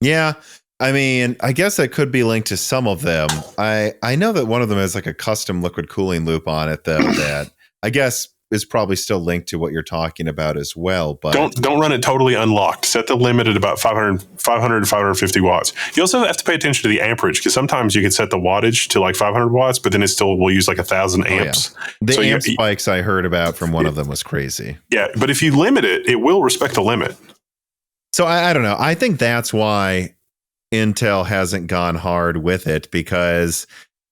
Yeah. I mean, I guess that could be linked to some of them. I know that one of them has like a custom liquid cooling loop on it, though, that I guess is probably still linked to what you're talking about as well. But don't run it totally unlocked. Set the limit at about 500 to 550 watts. You also have to pay attention to the amperage, because sometimes you can set the wattage to like 500 watts, but then it still will use like 1,000 amps. Oh, yeah. The amp spikes I heard about from one of them was crazy. Yeah, but if you limit it, it will respect the limit. So I don't know. I think that's why Intel hasn't gone hard with it, because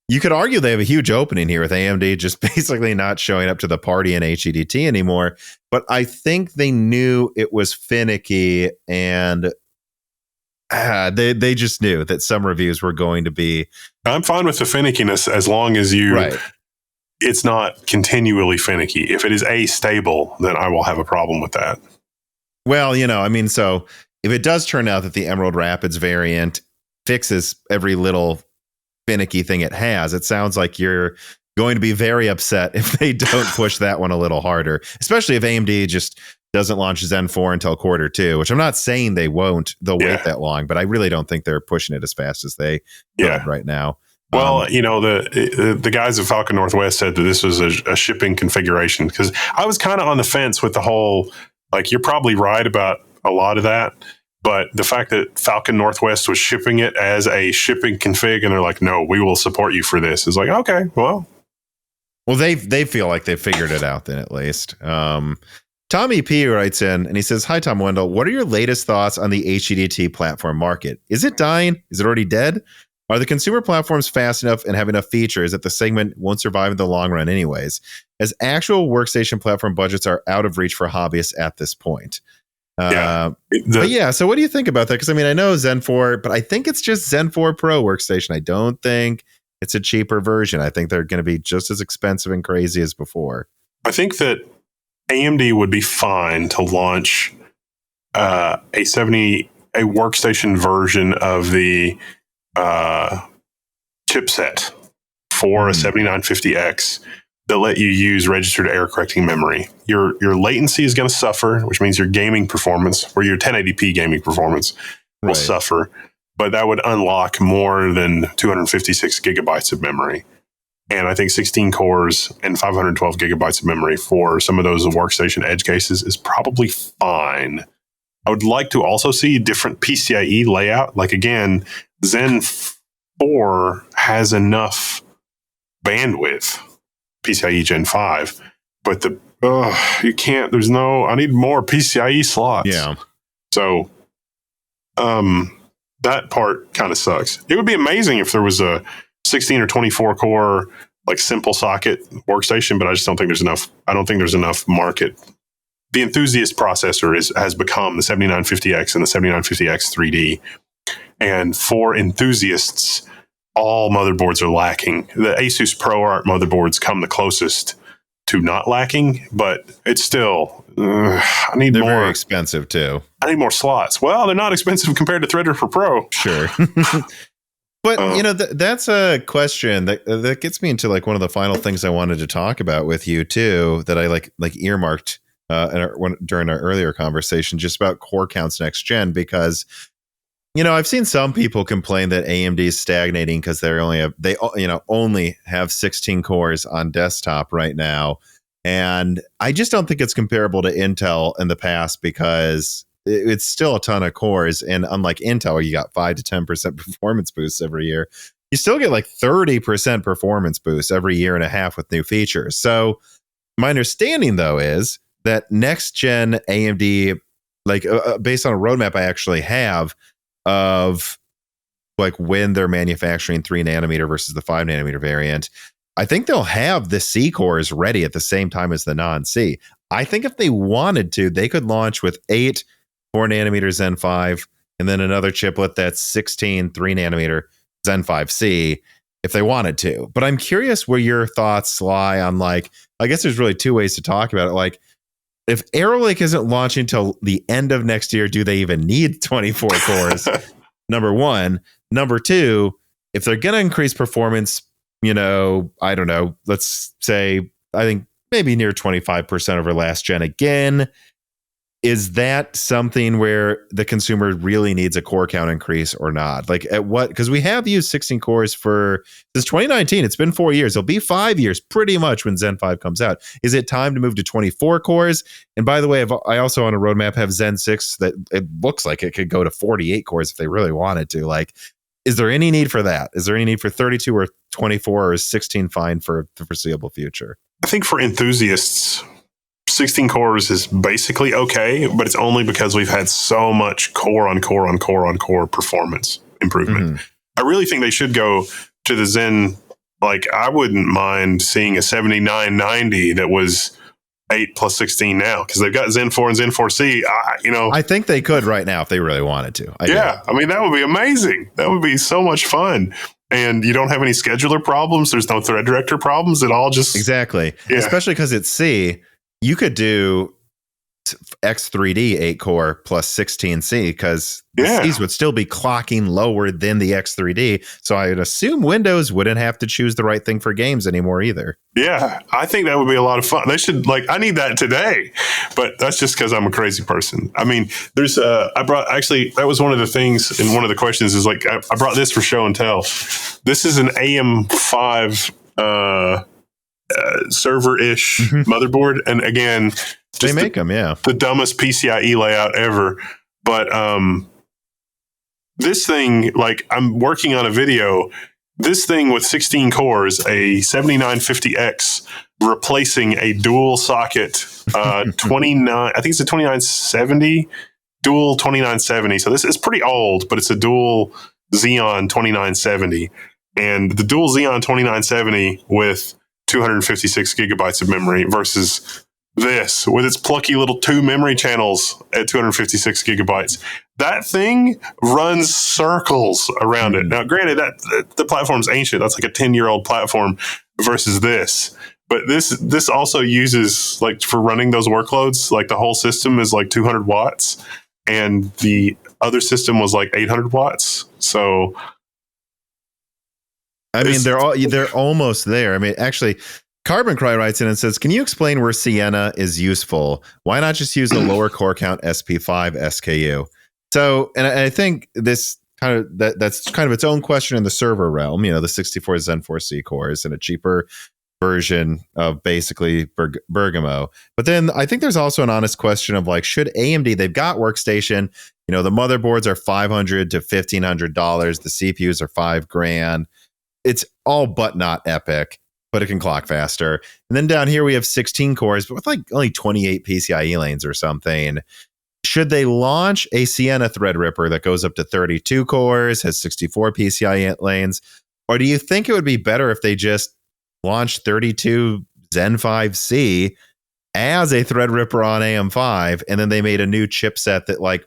you could argue they have a huge opening here with AMD just basically not showing up to the party in HEDT anymore. But I think they knew it was finicky, and they just knew that some reviews were going to be. I'm fine with the finickiness as long as it's not continually finicky. If it is stable, then I will have a problem with that. Well, so if it does turn out that the Emerald Rapids variant fixes every little finicky thing it has, it sounds like you're going to be very upset if they don't push that one a little harder, especially if AMD just doesn't launch Zen 4 until Q2, which I'm not saying they won't. They'll wait that long, but I really don't think they're pushing it as fast as they could right now. Well, the guys at Falcon Northwest said that this was a shipping configuration, because I was kind of on the fence with the whole, like, you're probably right about a lot of that. But the fact that Falcon Northwest was shipping it as a shipping config, and they're like, no, we will support you for this, is like, okay, well. Well, they feel like they figured it out then, at least. Tommy P writes in, and he says, hi, Tom Wendell. What are your latest thoughts on the HEDT platform market? Is it dying? Is it already dead? Are the consumer platforms fast enough and have enough features that the segment won't survive in the long run anyways, as actual workstation platform budgets are out of reach for hobbyists at this point? So what do you think about that? Because I know Zen 4, but I think it's just Zen 4 Pro workstation. I don't think it's a cheaper version. I think they're going to be just as expensive and crazy as before. I think that AMD would be fine to launch a workstation version of the chipset for a 7950X that let you use registered error correcting memory. Your latency is going to suffer, which means your gaming performance, or your 1080p gaming performance, will suffer. But that would unlock more than 256 gigabytes of memory. And I think 16 cores and 512 gigabytes of memory for some of those workstation edge cases is probably fine. I would like to also see different PCIe layout. Like, again, Zen 4 has enough bandwidth, PCIe Gen 5, but you can't, I need more PCIe slots. Yeah. So, that part kind of sucks. It would be amazing if there was a 16 or 24 core, like, simple socket workstation, but I just don't think there's enough. I don't think there's enough market. The enthusiast processor has become the 7950X and the 7950X 3D. And for enthusiasts, all motherboards are lacking. The Asus ProArt motherboards come the closest to not lacking, but it's still, I need more. They're very expensive too. I need more slots. Well, they're not expensive compared to Threadripper Pro. Sure. But, that's a question that gets me into, like, one of the final things I wanted to talk about with you too, that I like earmarked during our earlier conversation, just about core counts next gen, because I've seen some people complain that AMD is stagnating because they only have 16 cores on desktop right now, and I just don't think it's comparable to Intel in the past, because it's still a ton of cores, and unlike Intel, where you got 5 to 10% performance boosts every year, you still get like 30% performance boosts every year and a half with new features. So my understanding, though, is that next gen AMD, like based on a roadmap I actually have of like when they're manufacturing 3 nanometer versus the 5 nanometer variant, I think they'll have the C cores ready at the same time as the non-C. I think if they wanted to, they could launch with 8 4 nanometer Zen 5 and then another chiplet that's 16 3 nanometer Zen 5C if they wanted to. But I'm curious where your thoughts lie on, like, I guess there's really 2 ways to talk about it. Like, if Arrow Lake isn't launching till the end of next year, do they even need 24 cores? Number one. Number two, if they're going to increase performance, I don't know, let's say, I think maybe near 25% over last gen again, is that something where the consumer really needs a core count increase or not? Like, at what? Because we have used 16 cores since 2019. It's been 4 years. It'll be 5 years pretty much when Zen 5 comes out. Is it time to move to 24 cores? And by the way, I also on a roadmap have Zen 6 that it looks like it could go to 48 cores if they really wanted to. Like, is there any need for that? Is there any need for 32 or 24, or is 16 fine for the foreseeable future? I think for enthusiasts, 16 cores is basically okay, but it's only because we've had so much core on core on core on core performance improvement. I really think they should go to the Zen. Like, I wouldn't mind seeing a 7990 that was 8 plus 16 now, because they've got Zen 4 and Zen 4C. I think they could right now if they really wanted to. I mean, that would be amazing. That would be so much fun. And you don't have any scheduler problems. There's no thread director problems at all. Just exactly. Yeah. Especially because it's C. You could do X3D 8-core plus 16C, because the Cs would still be clocking lower than the X3D. So I would assume Windows wouldn't have to choose the right thing for games anymore either. Yeah, I think that would be a lot of fun. They should, I need that today, but that's just because I'm a crazy person. I mean, there's that was one of the things in one of the questions is I brought this for show and tell. This is an AM5 server-ish motherboard. And again, they make them, the dumbest PCIe layout ever. But this thing, I'm working on a video. This thing with 16 cores, a 7950X, replacing a dual socket 29. I think it's a 2970, dual 2970. So this is pretty old, but it's a dual Xeon 2970, and the dual Xeon 2970 with 256 gigabytes of memory versus this with its plucky little 2 memory channels at 256 gigabytes. That thing runs circles around it. Now, granted, that the platform's ancient. That's like a 10-year-old platform versus this. But this also uses, for running those workloads, the whole system is 200 watts, and the other system was 800 watts. So, I mean, they're almost there. I mean, actually, Carbon Cry writes in and says, can you explain where Sienna is useful? Why not just use a lower core count SP5 SKU? So, and I think this that's kind of its own question in the server realm. The 64 Zen 4C cores and a cheaper version of basically Bergamo. But then I think there's also an honest question of should AMD, they've got Workstation, the motherboards are $500 to $1,500. The CPUs are $5,000. It's all but not epic, but it can clock faster. And then down here we have 16 cores, but with only 28 PCIe lanes or something. Should they launch a Sienna Threadripper that goes up to 32 cores, has 64 PCIe lanes? Or do you think it would be better if they just launched 32 Zen 5C as a Threadripper on AM5, and then they made a new chipset that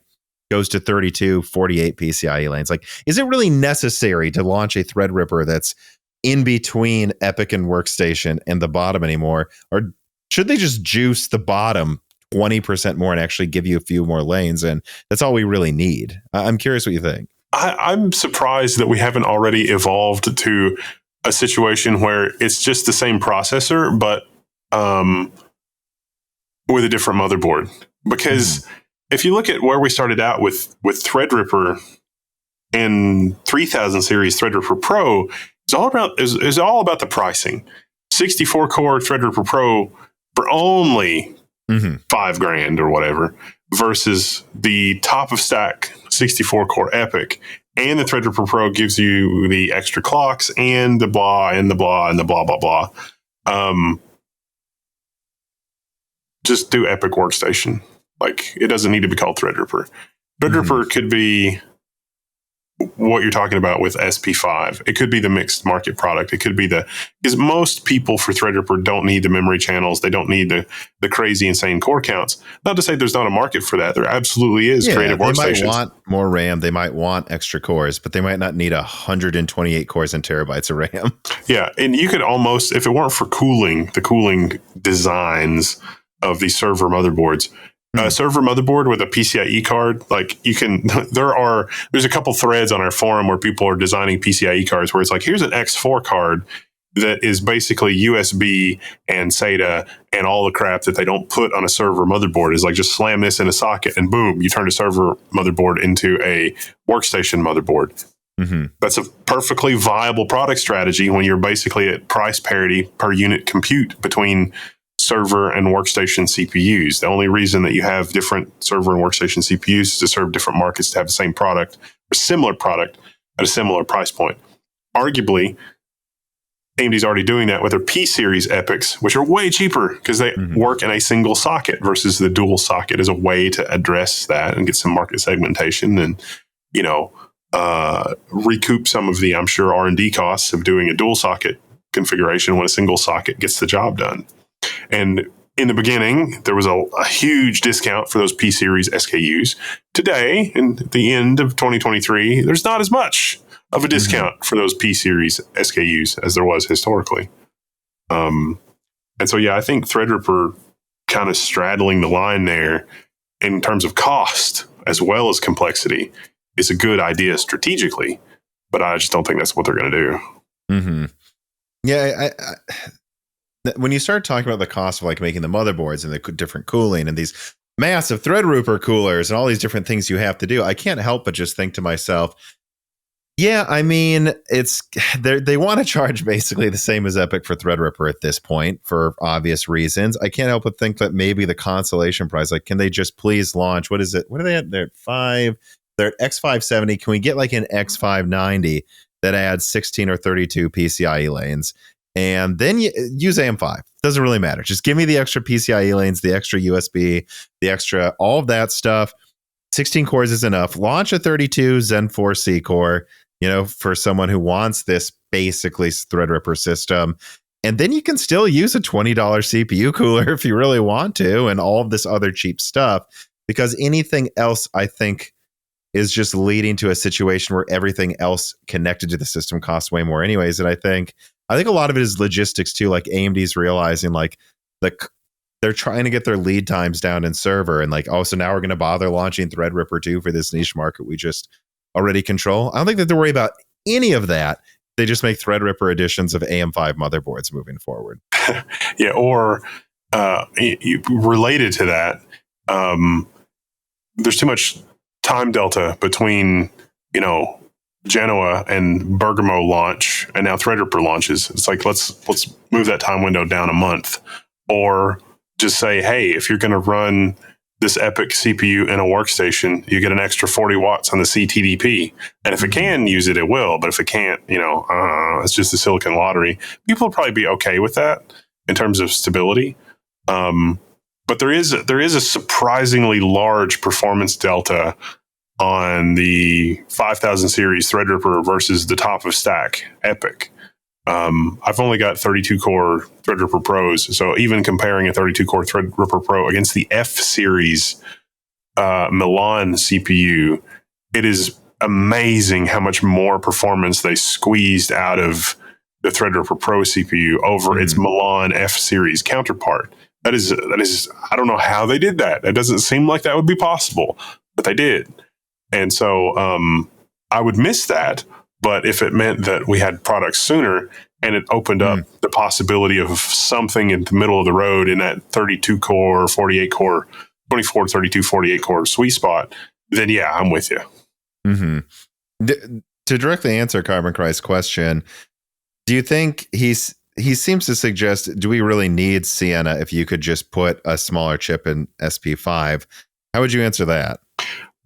goes to 32, 48 PCIe lanes? Is it really necessary to launch a Threadripper that's in between Epic and Workstation and the bottom anymore? Or should they just juice the bottom 20% more and actually give you a few more lanes? And that's all we really need. I'm curious what you think. I'm surprised that we haven't already evolved to a situation where it's just the same processor, but with a different motherboard. Because if you look at where we started out with Threadripper and 3000 series Threadripper Pro, it's all about the pricing. 64 core Threadripper Pro for only $5,000 or whatever, versus the top of stack 64 core Epic. And the Threadripper Pro gives you the extra clocks and the blah and the blah and the blah, blah, blah. Just do Epic Workstation. It doesn't need to be called Threadripper. Threadripper could be what you're talking about with SP5. It could be the mixed market product. It could be because most people for Threadripper don't need the memory channels. They don't need the crazy, insane core counts. Not to say there's not a market for that. There absolutely is. Creative workstations. They might want more RAM. They might want extra cores, but they might not need 128 cores and terabytes of RAM. Yeah. And you could almost, if it weren't for the cooling designs of these server motherboards, server motherboard with a PCIe card, there's a couple threads on our forum where people are designing PCIe cards where it's here's an X4 card that is basically USB and SATA and all the crap that they don't put on a server motherboard. Is just slam this in a socket and boom, you turn a server motherboard into a workstation motherboard. That's a perfectly viable product strategy when you're basically at price parity per unit compute between server and workstation CPUs. The only reason that you have different server and workstation CPUs is to serve different markets to have the same product or similar product at a similar price point. Arguably, AMD's already doing that with their P series Epics, which are way cheaper because they work in a single socket versus the dual socket as a way to address that and get some market segmentation and, recoup some of the, I'm sure, R&D costs of doing a dual socket configuration when a single socket gets the job done. And in the beginning, there was a huge discount for those P series SKUs. Today, in the end of 2023, there's not as much of a discount for those P series SKUs as there was historically. And so, yeah, I think Threadripper kind of straddling the line there in terms of cost as well as complexity is a good idea strategically, but I just don't think that's what they're going to do. Mm-hmm. Yeah, when you start talking about the cost of like making the motherboards and the different cooling and these massive Threadripper coolers and all these different things you have to do, I can't help but just think to myself, yeah, I mean, they want to charge basically the same as Epic for Threadripper at this point for obvious reasons. I can't help but think that maybe the consolation price, like, can they just please launch? What is it? What are they at? They're at X570. Can we get like an X590 that adds 16 or 32 PCIe lanes? And then use AM5. Doesn't really matter. Just give me the extra PCIe lanes, the extra USB, the extra, all of that stuff. 16 cores is enough. Launch a 32 Zen 4 C core, for someone who wants this basically Threadripper system. And then you can still use a $20 CPU cooler if you really want to, and all of this other cheap stuff, because anything else, I think, is just leading to a situation where everything else connected to the system costs way more anyways. And I think a lot of it is logistics too. Like AMD's realizing like they're trying to get their lead times down in server, and like, oh, so now we're going to bother launching Threadripper 2 for this niche market we just already control. I don't think they have to worry about any of that. They just make Threadripper editions of AM5 motherboards moving forward. Yeah, or related to that, there's too much time delta between, Genoa and Bergamo launch and now Threadripper launches. It's like, let's move that time window down a month, or just say, hey, if you're going to run this Epic CPU in a workstation, you get an extra 40 watts on the CTDP. And if it can use it, it will. But if it can't, it's just the silicon lottery. People will probably be okay with that in terms of stability. But there is a surprisingly large performance delta on the 5000 series Threadripper versus the top of stack Epic. I've only got 32 core Threadripper Pros, so even comparing a 32 core Threadripper Pro against the F series Milan CPU, it is amazing how much more performance they squeezed out of the Threadripper Pro CPU over its Milan F series counterpart. That is, I don't know how they did that. It doesn't seem like that would be possible, but they did. And so I would miss that. But if it meant that we had products sooner and it opened up the possibility of something in the middle of the road in that 32 core, 48 core, 24, 32, 48 core sweet spot, then yeah, I'm with you. Mm-hmm. To directly answer Carbon Christ's question, do you think he seems to suggest, do we really need Sienna if you could just put a smaller chip in SP5? How would you answer that?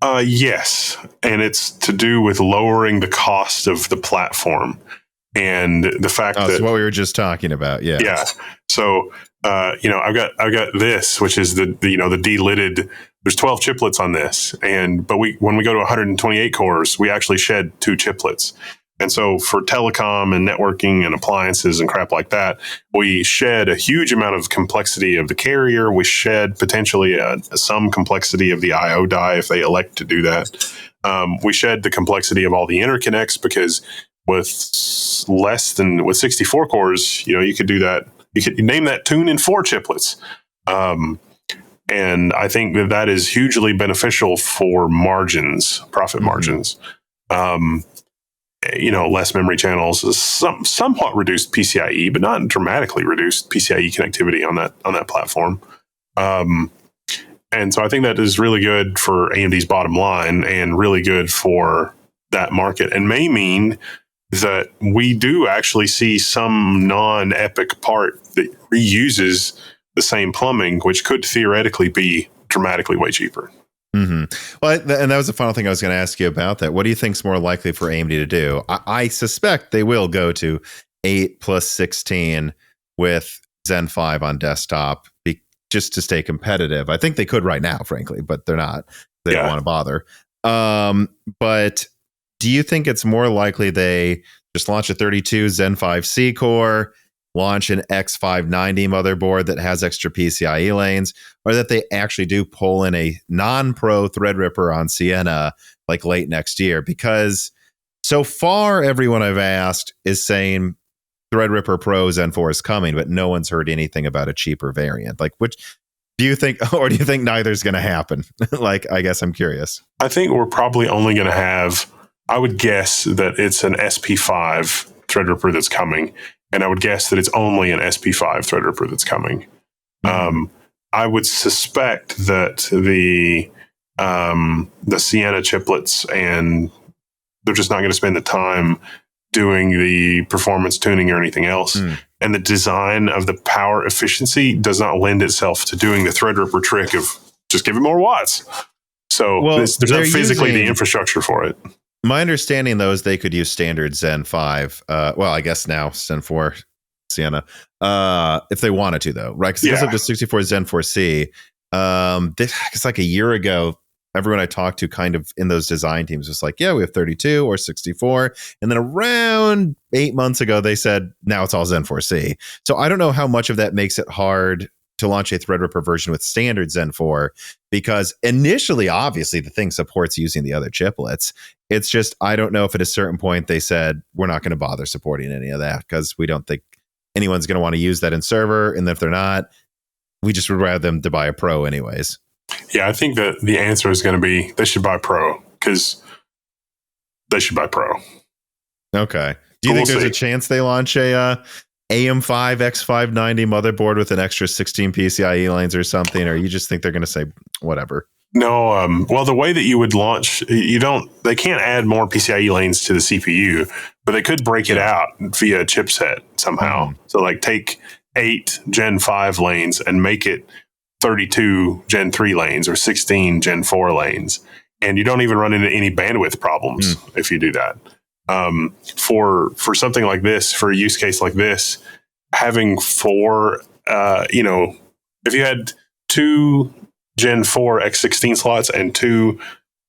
Yes, and it's to do with lowering the cost of the platform and the fact that that's what we were just talking about. Yeah. So I've got this, which is the delidded. There's 12 chiplets on this, but when we go to 128 cores, we actually shed 2 chiplets. And so for telecom and networking and appliances and crap like that, we shed a huge amount of complexity of the carrier. We shed potentially some complexity of the I/O die if they elect to do that. We shed the complexity of all the interconnects, because with 64 cores, you could do that. You could name that tune in 4 chiplets. And I think that is hugely beneficial for margins, profit margins. Less memory channels, somewhat reduced PCIe, but not dramatically reduced PCIe connectivity on that platform. And so I think that is really good for AMD's bottom line and really good for that market, and may mean that we do actually see some non-Epic part that reuses the same plumbing, which could theoretically be dramatically way cheaper. Mm-hmm. Well, and that was the final thing I was going to ask you about that. What do you think is more likely for AMD to do? I suspect they will go to 8 plus 16 with Zen 5 on desktop, just to stay competitive. I think they could right now, frankly, but they're not. They don't want to bother. But do you think it's more likely they just launch a 32 Zen 5C core, launch an X590 motherboard that has extra PCIe lanes, or that they actually do pull in a non-pro Threadripper on Sienna like late next year? Because so far, everyone I've asked is saying Threadripper Pro Zen 4 is coming, but no one's heard anything about a cheaper variant. Like, which do you think, or do you think neither's going to happen? Like, I guess I'm curious. I think we're probably only going to have, I would guess that it's an SP5 Threadripper that's coming. And I would guess that it's only an SP5 Threadripper that's coming. I would suspect that the Sienna chiplets, and they're just not going to spend the time doing the performance tuning or anything else. And the design of the power efficiency does not lend itself to doing the Threadripper trick of just give it more watts. So there's not physically the infrastructure for it. My understanding, though, is they could use standard Zen 5. Well, I guess now Zen 4 Sienna, if they wanted to, though, right? Because it goes up to 64 Zen 4C. It's like a year ago, everyone I talked to kind of in those design teams was like, yeah, we have 32 or 64. And then around 8 months ago, they said, now it's all Zen 4C. So I don't know how much of that makes it hard to launch a Threadripper version with standard Zen 4, because initially, obviously, the thing supports using the other chiplets. It's just, I don't know if at a certain point they said, we're not going to bother supporting any of that because we don't think anyone's going to want to use that in server. And if they're not, we just would rather them to buy a Pro anyways. Yeah, I think that the answer is going to be they should buy Pro, because they should buy Pro. Okay. Do you think there's a chance they launch a AM5 X590 motherboard with an extra 16 PCIe lanes or something, or you just think they're going to say whatever? No, well, the way that you would launch, they can't add more PCIe lanes to the CPU, but they could break it out via chipset somehow. So like take 8 Gen 5 lanes and make it 32 Gen 3 lanes or 16 Gen 4 lanes. And you don't even run into any bandwidth problems if you do that. For something like this, for a use case like this, having 4, if you had 2 Gen 4 X16 slots and 2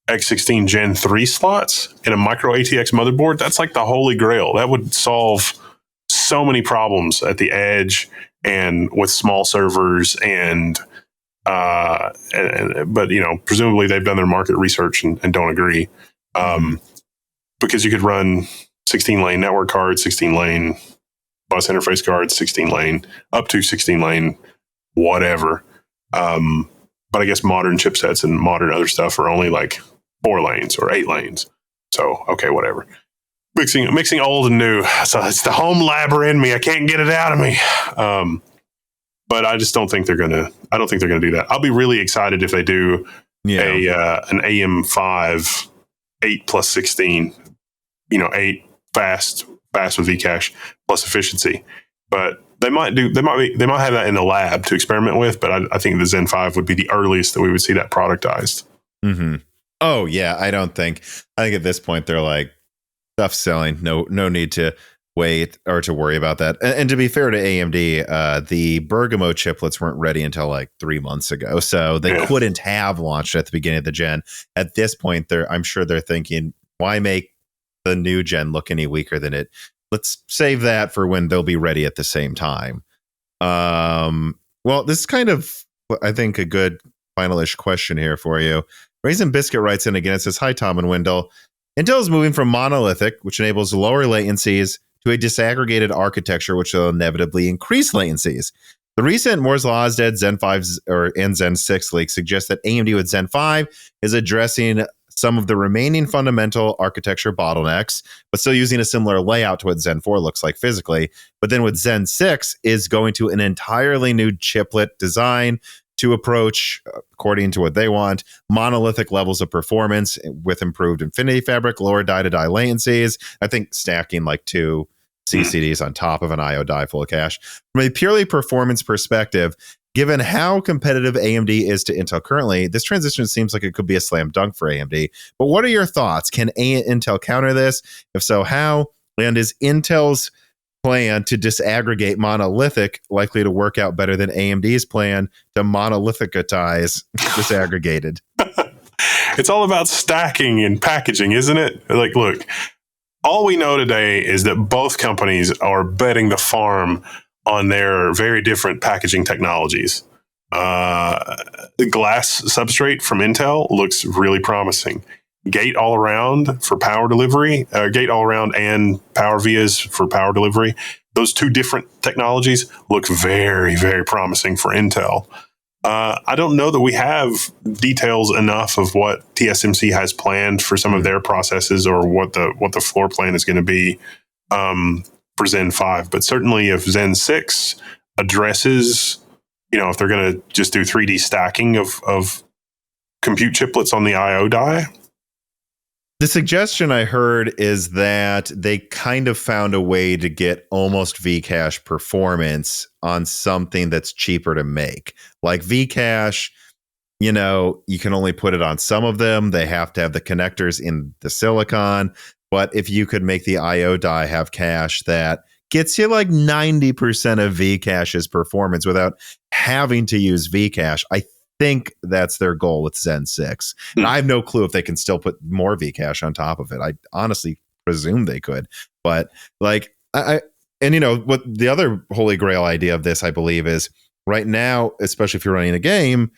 X16 Gen 3 slots in a micro ATX motherboard, that's like the holy grail. That would solve so many problems at the edge and with small servers but presumably they've done their market research and don't agree. Because you could run 16 lane network cards, 16 lane bus interface cards, 16 lane, up to 16 lane, whatever. But I guess modern chipsets and modern other stuff are only like 4 lanes or 8 lanes. So, okay, whatever. Mixing old and new. So it's the home labber in me. I can't get it out of me. But I just don't think they're going to do that. I'll be really excited if they do an AM5 8 plus 16, 8 fast with Vcache plus efficiency. But they might have that in the lab to experiment with, but I think the Zen 5 would be the earliest that we would see that productized. Oh yeah, I think at this point they're like, stuff's selling. No need to wait or to worry about that. And to be fair to AMD, the Bergamo chiplets weren't ready until like 3 months ago, so they couldn't have launched at the beginning of the gen. At this point, I'm sure they're thinking, why make the new gen look any weaker than it? Let's save that for when they'll be ready at the same time. Well, this is kind of, I think, a good final-ish question here for you. Raisin Biscuit writes in again. It says, hi, Tom and Wendell. Intel is moving from monolithic, which enables lower latencies, to a disaggregated architecture, which will inevitably increase latencies. The recent Moore's Law is dead Zen 5 and Zen 6 leak suggests that AMD with Zen 5 is addressing some of the remaining fundamental architecture bottlenecks, but still using a similar layout to what Zen 4 looks like physically. But then with Zen 6 is going to an entirely new chiplet design to approach, according to what they want, monolithic levels of performance with improved Infinity Fabric, lower die-to-die latencies. I think stacking like 2 CCDs on top of an IO die full of cache. From a purely performance perspective, given how competitive AMD is to Intel currently, this transition seems like it could be a slam dunk for AMD. But what are your thoughts? Can Intel counter this? If so, how? And is Intel's plan to disaggregate monolithic likely to work out better than AMD's plan to monolithicize disaggregated? It's all about stacking and packaging, isn't it? Like, look, all we know today is that both companies are betting the farm on their very different packaging technologies. The glass substrate from Intel looks really promising. Gate all around for power delivery, gate all around and power vias for power delivery. Those two different technologies look very, very promising for Intel. I don't know that we have details enough of what TSMC has planned for some of their processes or what the floor plan is going to be for Zen 5. But certainly if Zen 6 addresses, if they're going to just do 3D stacking of compute chiplets on the I/O die. The suggestion I heard is that they kind of found a way to get almost Vcache performance on something that's cheaper to make. Like Vcache, you can only put it on some of them. They have to have the connectors in the silicon. But if you could make the I/O die have cache that gets you like 90% of Vcache's performance without having to use Vcache, I think that's their goal with Zen 6. And I have no clue if they can still put more Vcache on top of it. I honestly presume they could. But what the other holy grail idea of this, I believe, is right now, especially if you're running a game,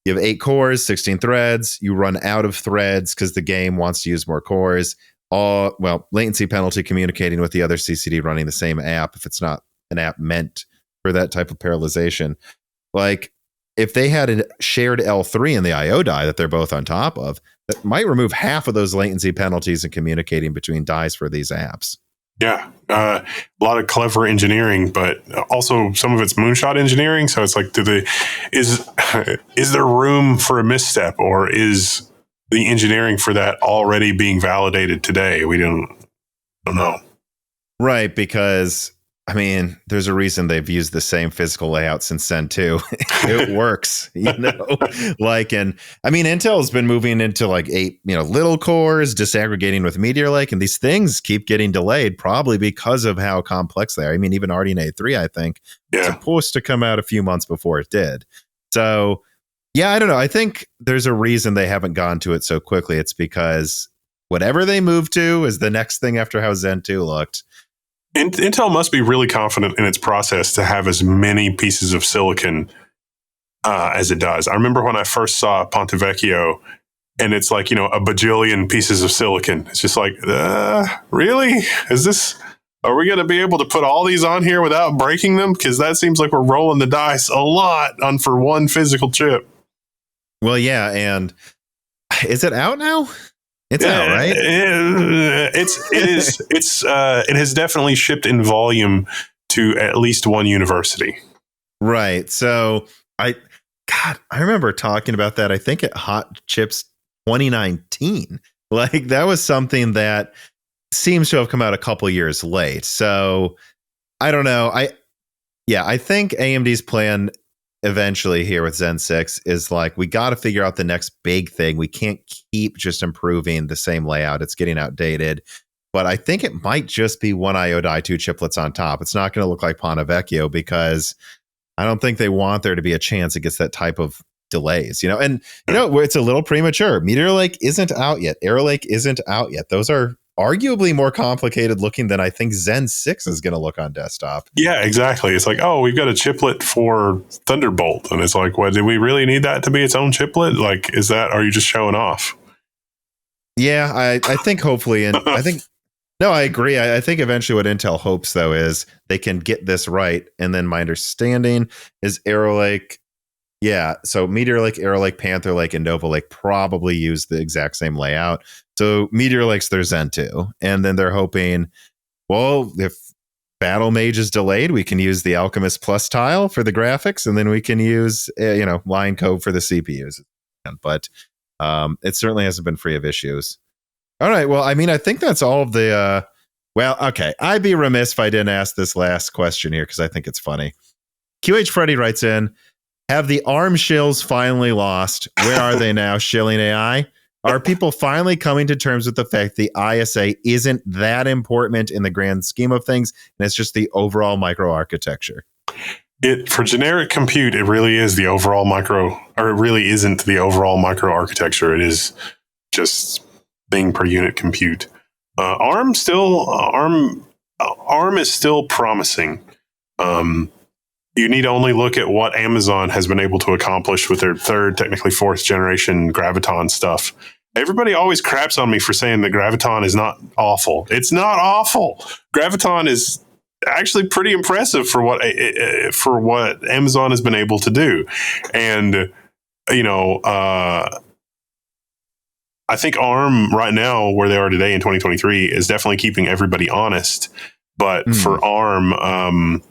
you have 8 cores, 16 threads. You run out of threads because the game wants to use more cores. Latency penalty communicating with the other CCD running the same app if it's not an app meant for that type of parallelization. Like, if they had a shared L3 in the I/O die that they're both on top of, that might remove half of those latency penalties in communicating between dies for these apps. Yeah, a lot of clever engineering, but also some of it's moonshot engineering. So it's like, is there room for a misstep, or is the engineering for that already being validated today? We don't know. Right, because there's a reason they've used the same physical layout since Zen 2. It works, Intel's been moving into like 8, little cores, disaggregating with Meteor Lake, and these things keep getting delayed probably because of how complex they are. Even RDNA 3, I think, was supposed to come out a few months before it did. So, yeah, I don't know. I think there's a reason they haven't gone to it so quickly. It's because whatever they move to is the next thing after how Zen 2 looked. Intel must be really confident in its process to have as many pieces of silicon as it does. I remember when I first saw Ponte Vecchio, and it's like, a bajillion pieces of silicon. It's just like, really? Are we going to be able to put all these on here without breaking them? Because that seems like we're rolling the dice a lot for one physical chip. Well, yeah, and is it out now? It's out, right? It has definitely shipped in volume to at least one university. Right. So I remember talking about that. I think at Hot Chips 2019. Like, that was something that seems to have come out a couple years late. So I don't know. I think AMD's plan eventually here with Zen 6 is like, we got to figure out the next big thing. We can't keep just improving the same layout. It's getting outdated. But I think it might just be one I/O die, 2 chiplets on top. It's not going to look like Ponte Vecchio, because I don't think they want there to be a chance it gets that type of delays, and it's a little premature. Meteor Lake isn't out yet. Arrow Lake isn't out yet. Those are arguably more complicated looking than I think Zen 6 is going to look on desktop. Yeah, exactly. It's like, oh, we've got a chiplet for Thunderbolt. And it's like, what, do we really need that to be its own chiplet? Like, are you just showing off? Yeah, I think hopefully, and I think, no, I agree. I think eventually what Intel hopes, though, is they can get this right. And then my understanding is Arrow Lake. Yeah, so Meteor Lake, Arrow Lake, Panther Lake, and Nova Lake probably use the exact same layout. So Meteor Lake's their Zen 2. And then they're hoping, well, if Battlemage is delayed, we can use the Alchemist Plus tile for the graphics, and then we can use, line code for the CPUs. But it certainly hasn't been free of issues. All right, well, I think that's all of the... okay, I'd be remiss if I didn't ask this last question here, because I think it's funny. QH Freddy writes in, have the ARM shills finally lost? Where are they now, shilling AI? Are people finally coming to terms with the fact the ISA isn't that important in the grand scheme of things, and it's just the overall microarchitecture? It for generic compute, it really is the overall micro, or it really isn't the overall micro architecture. It is just thing per unit compute. ARM is still promising. You need only look at what Amazon has been able to accomplish with their third, technically fourth generation Graviton stuff. Everybody always craps on me for saying that Graviton is not awful. It's not awful. Graviton is actually pretty impressive for what Amazon has been able to do. And, I think ARM right now, where they are today in 2023, is definitely keeping everybody honest. But for ARM,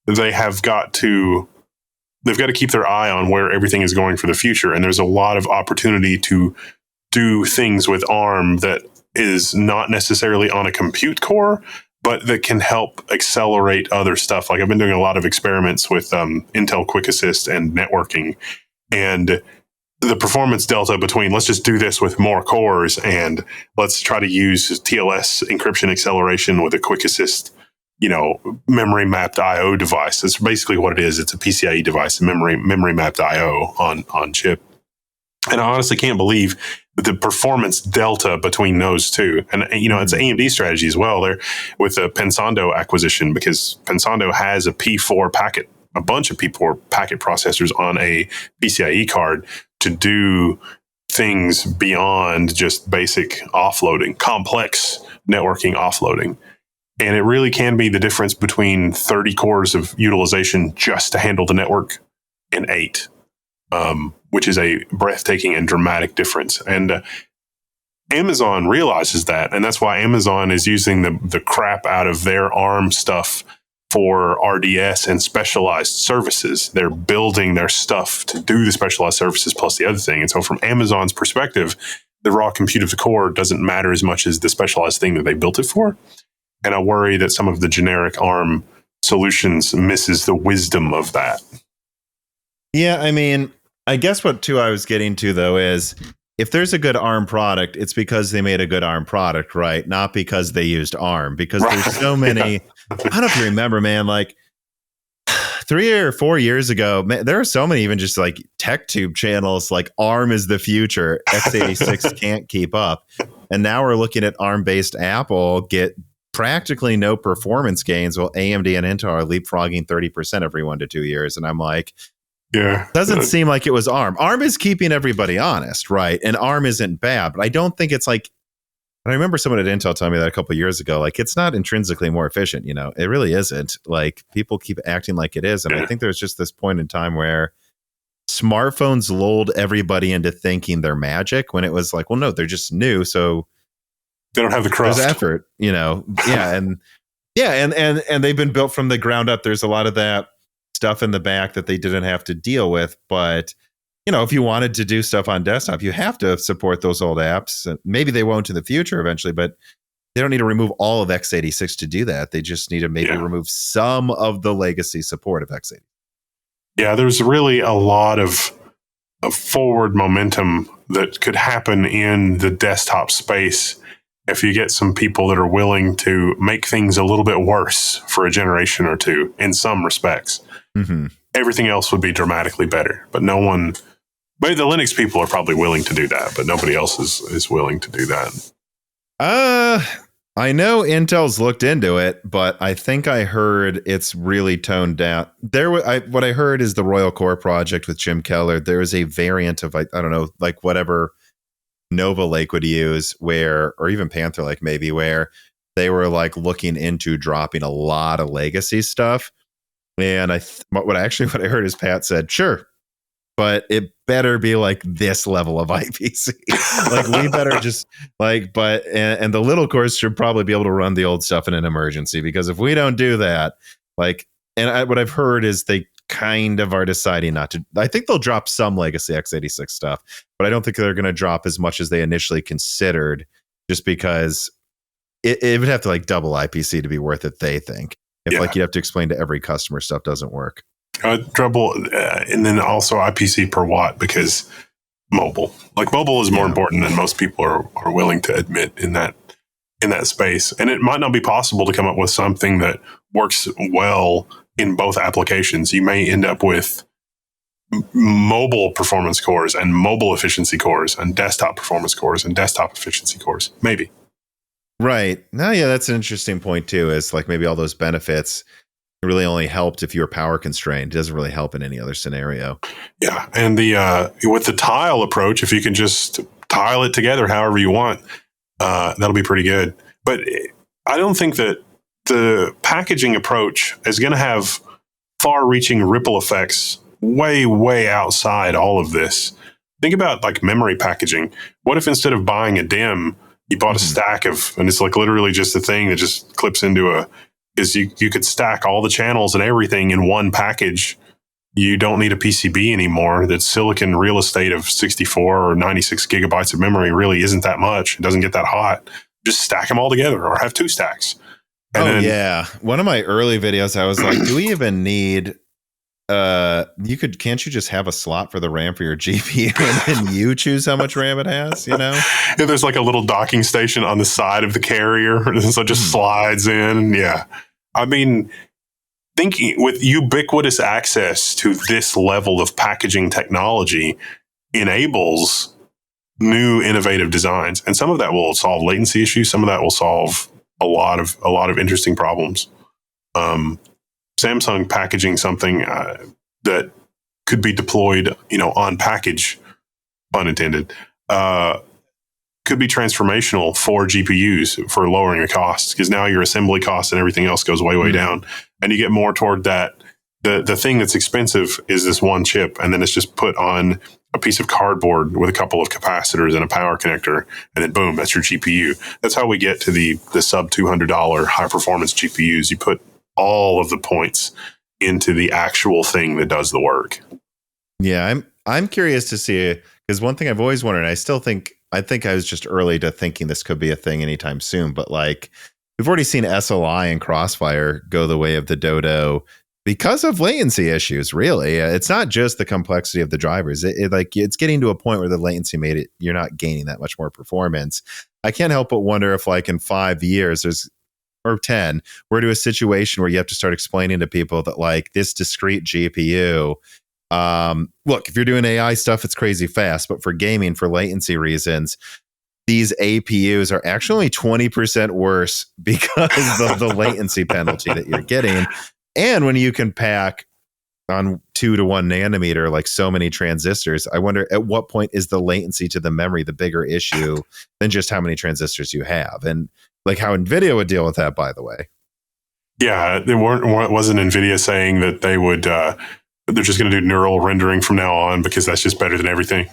they've got to keep their eye on where everything is going for the future. And there's a lot of opportunity to do things with ARM that is not necessarily on a compute core, but that can help accelerate other stuff. Like I've been doing a lot of experiments with Intel Quick Assist and networking, and the performance delta between let's just do this with more cores and let's try to use TLS encryption acceleration with a Quick Assist, memory mapped IO device. That's basically what it is. It's a PCIe device, memory mapped IO on chip. And I honestly can't believe the performance delta between those two. And, it's AMD strategy as well. They're with the Pensando acquisition, because Pensando has a bunch of P4 packet processors on a PCIe card to do things beyond just basic offloading, complex networking offloading. And it really can be the difference between 30 cores of utilization just to handle the network and 8. Which is a breathtaking and dramatic difference. And Amazon realizes that, and that's why Amazon is using the crap out of their ARM stuff for RDS and specialized services. They're building their stuff to do the specialized services plus the other thing. And so from Amazon's perspective, the raw compute of the core doesn't matter as much as the specialized thing that they built it for. And I worry that some of the generic ARM solutions misses the wisdom of that. Yeah, I mean, I guess what I was getting to, though, is if there's a good ARM product, it's because they made a good ARM product, right? Not because they used ARM, because there's so many. Yeah. I don't know if you remember, man, like 3 or 4 years ago, man, there are so many even just like tech tube channels like ARM is the future. x86 can't keep up. And now we're looking at ARM-based Apple get practically no performance gains while AMD and Intel are leapfrogging 30% every 1 to 2 years. And I'm like, yeah, doesn't seem like it was ARM. ARM is keeping everybody honest, right? And ARM isn't bad, but I don't think it's like. I remember someone at Intel telling me that a couple of years ago. Like, it's not intrinsically more efficient. It really isn't. Like, people keep acting like it is, and I think there's just this point in time where smartphones lulled everybody into thinking they're magic when it was like, well, no, they're just new, so they don't have the crust. There's effort, yeah, and they've been built from the ground up. There's a lot of that stuff in the back that they didn't have to deal with, but if you wanted to do stuff on desktop, you have to support those old apps. Maybe they won't in the future eventually, but they don't need to remove all of x86 to do that. They just need to maybe remove some of the legacy support of x86. Yeah, there's really a lot of forward momentum that could happen in the desktop space if you get some people that are willing to make things a little bit worse for a generation or two in some respects. Mm-hmm. Everything else would be dramatically better, but no one. Maybe the Linux people are probably willing to do that, but nobody else is willing to do that. I know Intel's looked into it, but I think I heard it's really toned down. What I heard is the Royal Core project with Jim Keller. There is a variant of, I don't know, like whatever Nova Lake would use, or even Panther Lake maybe, where they were like looking into dropping a lot of legacy stuff. And what I heard is Pat said, sure, but it better be like this level of IPC. Like we better just and the little cores should probably be able to run the old stuff in an emergency, because if we don't do that, what I've heard is they kind of are deciding not to. I think they'll drop some legacy x86 stuff, but I don't think they're going to drop as much as they initially considered, just because it would have to like double IPC to be worth it, they think. If you have to explain to every customer stuff doesn't work. Trouble, and then also IPC per watt, because mobile is more important than most people are willing to admit in that space. And it might not be possible to come up with something that works well in both applications. You may end up with mobile performance cores and mobile efficiency cores and desktop performance cores and desktop efficiency cores. Maybe. Right. Now, yeah, that's an interesting point too, is like maybe all those benefits really only helped if you were power constrained. It doesn't really help in any other scenario. Yeah. And the with the tile approach, if you can just tile it together however you want, that'll be pretty good. But I don't think that the packaging approach is going to have far-reaching ripple effects way outside all of this. Think about like memory packaging. What if instead of buying a DIMM, you bought a stack of, and it's like literally just a thing that just clips into you could stack all the channels and everything in one package. You don't need a PCB anymore. That silicon real estate of 64 or 96 gigabytes of memory really isn't that much. It doesn't get that hot. Just stack them all together or have two stacks. And yeah. One of my early videos, I was like, do we even need can't you just have a slot for the RAM for your GPU and then you choose how much RAM it has, you know? Yeah, there's like a little docking station on the side of the carrier, so it just slides in. Yeah. I mean, thinking with ubiquitous access to this level of packaging technology enables new innovative designs. And some of that will solve latency issues. Some of that will solve a lot of interesting problems. Samsung packaging something that could be deployed, on package, pun intended, could be transformational for GPUs for lowering the costs, because now your assembly costs and everything else goes way down, and you get more toward that. The thing that's expensive is this one chip, and then it's just put on a piece of cardboard with a couple of capacitors and a power connector, and then boom, that's your GPU. That's how we get to the sub $200 high performance GPUs. You put all of the points into the actual thing that does the work. Yeah, I'm curious to see, because one thing I've always wondered, and I think I was just early to thinking this could be a thing anytime soon, but like we've already seen SLI and Crossfire go the way of the Dodo because of latency issues. Really, it's not just the complexity of the drivers. It's getting to a point where the latency made it, you're not gaining that much more performance. I can't help but wonder if like in 5 years or 10, we're to a situation where you have to start explaining to people that like this discrete GPU, look, if you're doing AI stuff, it's crazy fast, but for gaming, for latency reasons, these APUs are actually 20% worse because of the latency penalty that you're getting. And when you can pack on 2 to 1 nanometer, like so many transistors, I wonder at what point is the latency to the memory the bigger issue than just how many transistors you have, and like how Nvidia would deal with that, by the way. Yeah, wasn't Nvidia saying that they would they're just going to do neural rendering from now on because that's just better than everything?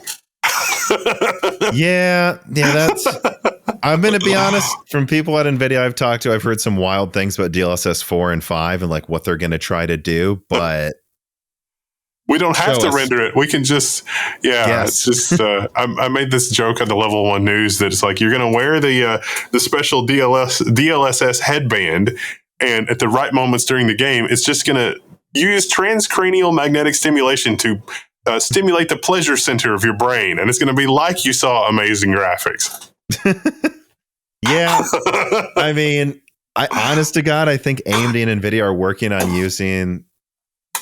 yeah, that's. I'm going to be honest. From people at Nvidia I've talked to, I've heard some wild things about DLSS 4 and 5 and like what they're going to try to do, but we don't have to render it. We can just, yes. It's just. I made this joke on the Level 1 News that it's like you're going to wear the special DLSS headband, and at the right moments during the game, it's just going to use transcranial magnetic stimulation to stimulate the pleasure center of your brain, and it's going to be like you saw amazing graphics. Yeah, I mean, honest to God, I think AMD and Nvidia are working on using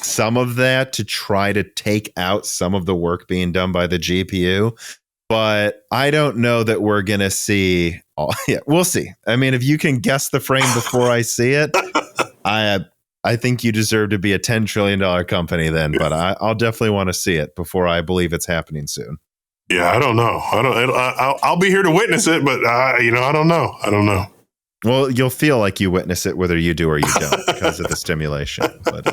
some of that to try to take out some of the work being done by the GPU, but I don't know that we're gonna see. We'll see. I mean, if you can guess the frame before I see it, I think you deserve to be a $10 trillion company then. But I'll definitely want to see it before I believe it's happening soon. Yeah, I don't know. I'll be here to witness it, but I don't know. Well, you'll feel like you witness it whether you do or you don't because of the stimulation. But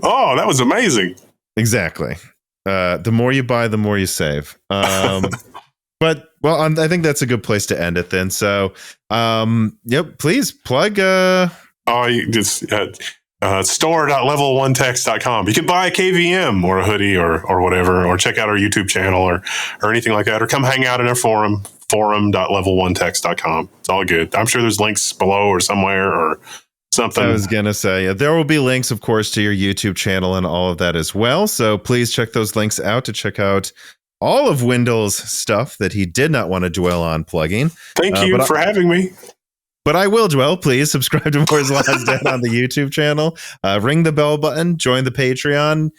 oh, that was amazing. Exactly. The more you buy, the more you save. But well, I think that's a good place to end it then. So, yep, please plug. You just store.level1techs.com. You can buy a KVM or a hoodie or whatever, or check out our YouTube channel or anything like that, or come hang out in our forum.level1techs.com. It's all good. I'm sure there's links below or somewhere or something. I was going to say, there will be links, of course, to your YouTube channel and all of that as well. So please check those links out to check out all of Wendell's stuff that he did not want to dwell on plugging. Thank you for having me. But I will, Joel. Please subscribe to Moore's Law is Dead on the YouTube channel. Ring the bell button. Join the Patreon.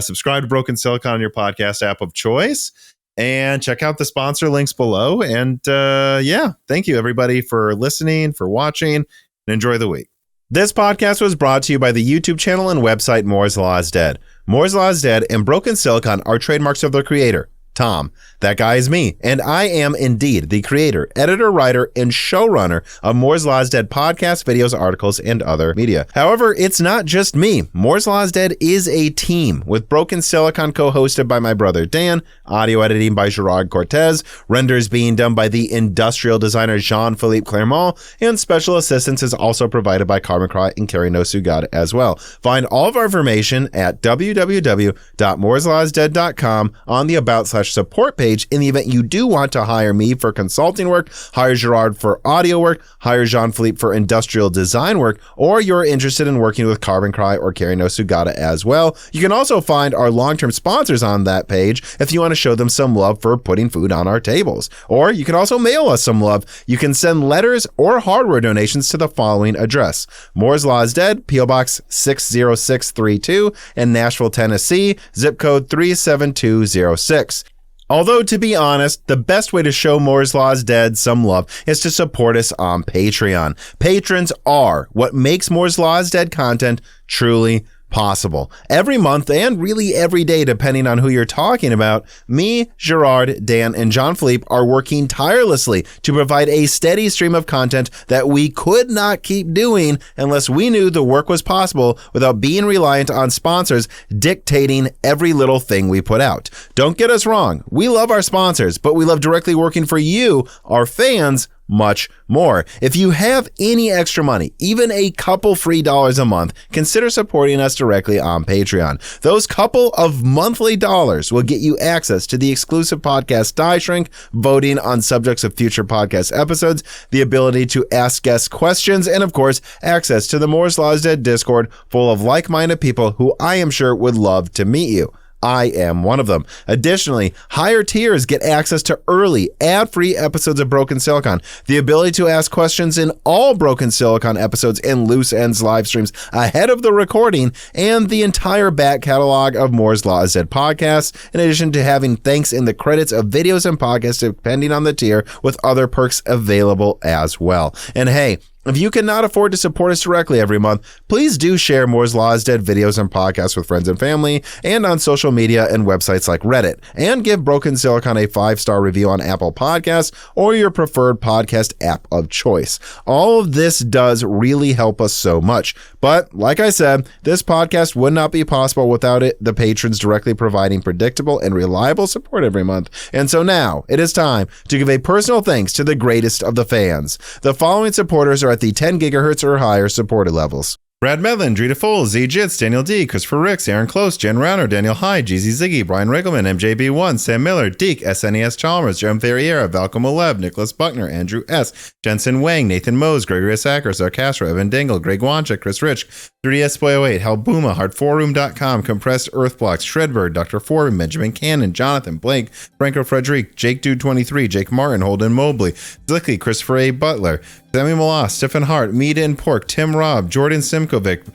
Subscribe to Broken Silicon on your podcast app of choice. And check out the sponsor links below. And thank you, everybody, for listening, for watching, and enjoy the week. This podcast was brought to you by the YouTube channel and website Moore's Law is Dead. Moore's Law is Dead and Broken Silicon are trademarks of their creator, Tom. That guy is me, and I am indeed the creator, editor, writer, and showrunner of Moore's Law is Dead podcasts, videos, articles, and other media. However, it's not just me. Moore's Law is Dead is a team, with Broken Silicon co-hosted by my brother Dan, audio editing by Gerard Cortez, renders being done by the industrial designer Jean-Philippe Clermont, and special assistance is also provided by Carmen Cry and Carrie Nosugada as well. Find all of our information at www.mooreslawsdead.com on the About/Support page. In the event you do want to hire me for consulting work, hire Gerard for audio work, hire Jean-Philippe for industrial design work, or you're interested in working with Carbon Cry or Carrie Nosugada as well. You can also find our long-term sponsors on that page if you want to show them some love for putting food on our tables. Or you can also mail us some love. You can send letters or hardware donations to the following address: Moore's Law is Dead, P.O. Box 60632 in Nashville, Tennessee, zip code 37206. Although, to be honest, the best way to show Moore's Law is Dead some love is to support us on Patreon. Patrons are what makes Moore's Law is Dead content truly possible. Every month, and really every day, depending on who you're talking about, me, Gerard, Dan, and Jean-Philippe are working tirelessly to provide a steady stream of content that we could not keep doing unless we knew the work was possible without being reliant on sponsors dictating every little thing we put out. Don't get us wrong. We love our sponsors, but we love directly working for you, our fans, much more. If you have any extra money, even a couple free dollars a month, consider supporting us directly on Patreon. Those couple of monthly dollars will get you access to the exclusive podcast Die Shrink, voting on subjects of future podcast episodes, the ability to ask guests questions, and of course, access to the Moore's Law is Dead Discord full of like-minded people who I am sure would love to meet you. I am one of them. Additionally, higher tiers get access to early, ad-free episodes of Broken Silicon, the ability to ask questions in all Broken Silicon episodes and Loose Ends live streams ahead of the recording, and the entire back catalog of Moore's Law is Dead podcasts, in addition to having thanks in the credits of videos and podcasts depending on the tier, with other perks available as well. And hey, if you cannot afford to support us directly every month, please do share Moore's Law is Dead videos and podcasts with friends and family, and on social media and websites like Reddit, and give Broken Silicon a 5-star review on Apple Podcasts or your preferred podcast app of choice. All of this does really help us so much. But like I said, this podcast would not be possible without the patrons directly providing predictable and reliable support every month. And so now it is time to give a personal thanks to the greatest of the fans. The following supporters are at the 10 gigahertz or higher supported levels: Brad Medlin, Drita Foles, Z Jits, Daniel D, Christopher Ricks, Aaron Close, Jen Rauner, Daniel Hyde, GZ Ziggy, Brian Riggleman, MJB1, Sam Miller, Deke, SNES Chalmers, Jerome Ferriera, Valcom Olev, Nicholas Buckner, Andrew S, Jensen Wang, Nathan Mose, Gregory Sacker, Sarcastro, Evan Dingle, Greg Wanchik, Chris Rich, 3DS Boy 08, Hal Booma, Hard4Room.com, Compressed Earthblocks, Shredbird, Dr. Forbin, Benjamin Cannon, Jonathan Blake, Franco Frederic, Jake Dude 23, Jake Martin, Holden Mobley, Zlicky, Christopher A. Butler, Sammy Malas, Stephen Hart, Meat and Pork, Tim Robb, Jordan Simkovic,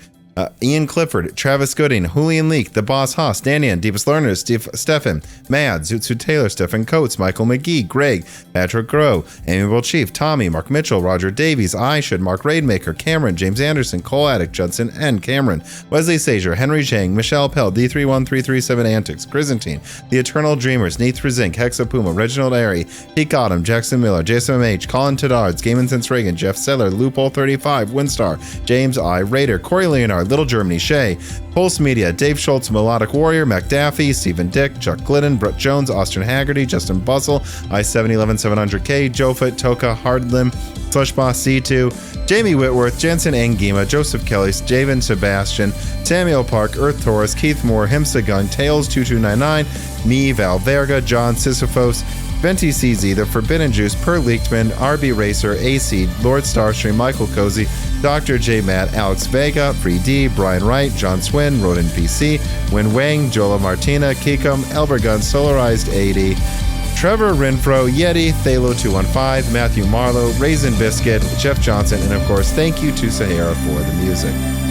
Ian Clifford, Travis Gooding, Julian Leak, The Boss Haas, Danian, Deepest Learners, Stefan, Mad, Zootsu Taylor, Stephen Coates, Michael McGee, Greg, Patrick Groh, Amiable Chief, Tommy, Mark Mitchell, Roger Davies, I Should, Mark Raidmaker, Cameron, James Anderson, Cole Addict, Judson N. Cameron, Wesley Sager, Henry Zhang, Michelle Pell, D31337 Antics, Chrysantine, The Eternal Dreamers, Neith Zinc, Hexapuma, Reginald Airy, Pete Autumn, Jackson Miller, Jason H, Colin Tadards, Game Sense Reagan, Jeff Seller, Loophole 35, Windstar, James I, Raider, Corey Leonard, Little Germany, Shay, Pulse Media, Dave Schultz, Melodic Warrior, Mac Daffy, Stephen Dick, Chuck Glidden, Brett Jones, Austin Haggerty, Justin Bustle, I-711-700K, Jofit, Toka, Hardlim, Slushboss C2, Jamie Whitworth, Jensen Angima, Joseph Kelly, Javen Sebastian, Samuel Park, Earth Taurus, Keith Moore, Himsa Gun, Tails 2299, me, Val Verga, John Sisyphos, Venti CZ, The Forbidden Juice, Per Leaktman, RB Racer, AC, Lord Starstream, Michael Cozy, Dr. J. Matt, Alex Vega, Free D, Brian Wright, John Swin, Rodin PC, Win Wang, Jola Martina, Kikum, Elbergun, Solarized 80, Trevor Renfro, Yeti, Thalo215, Matthew Marlowe, Raisin Biscuit, Jeff Johnson, and of course, thank you to Sahara for the music.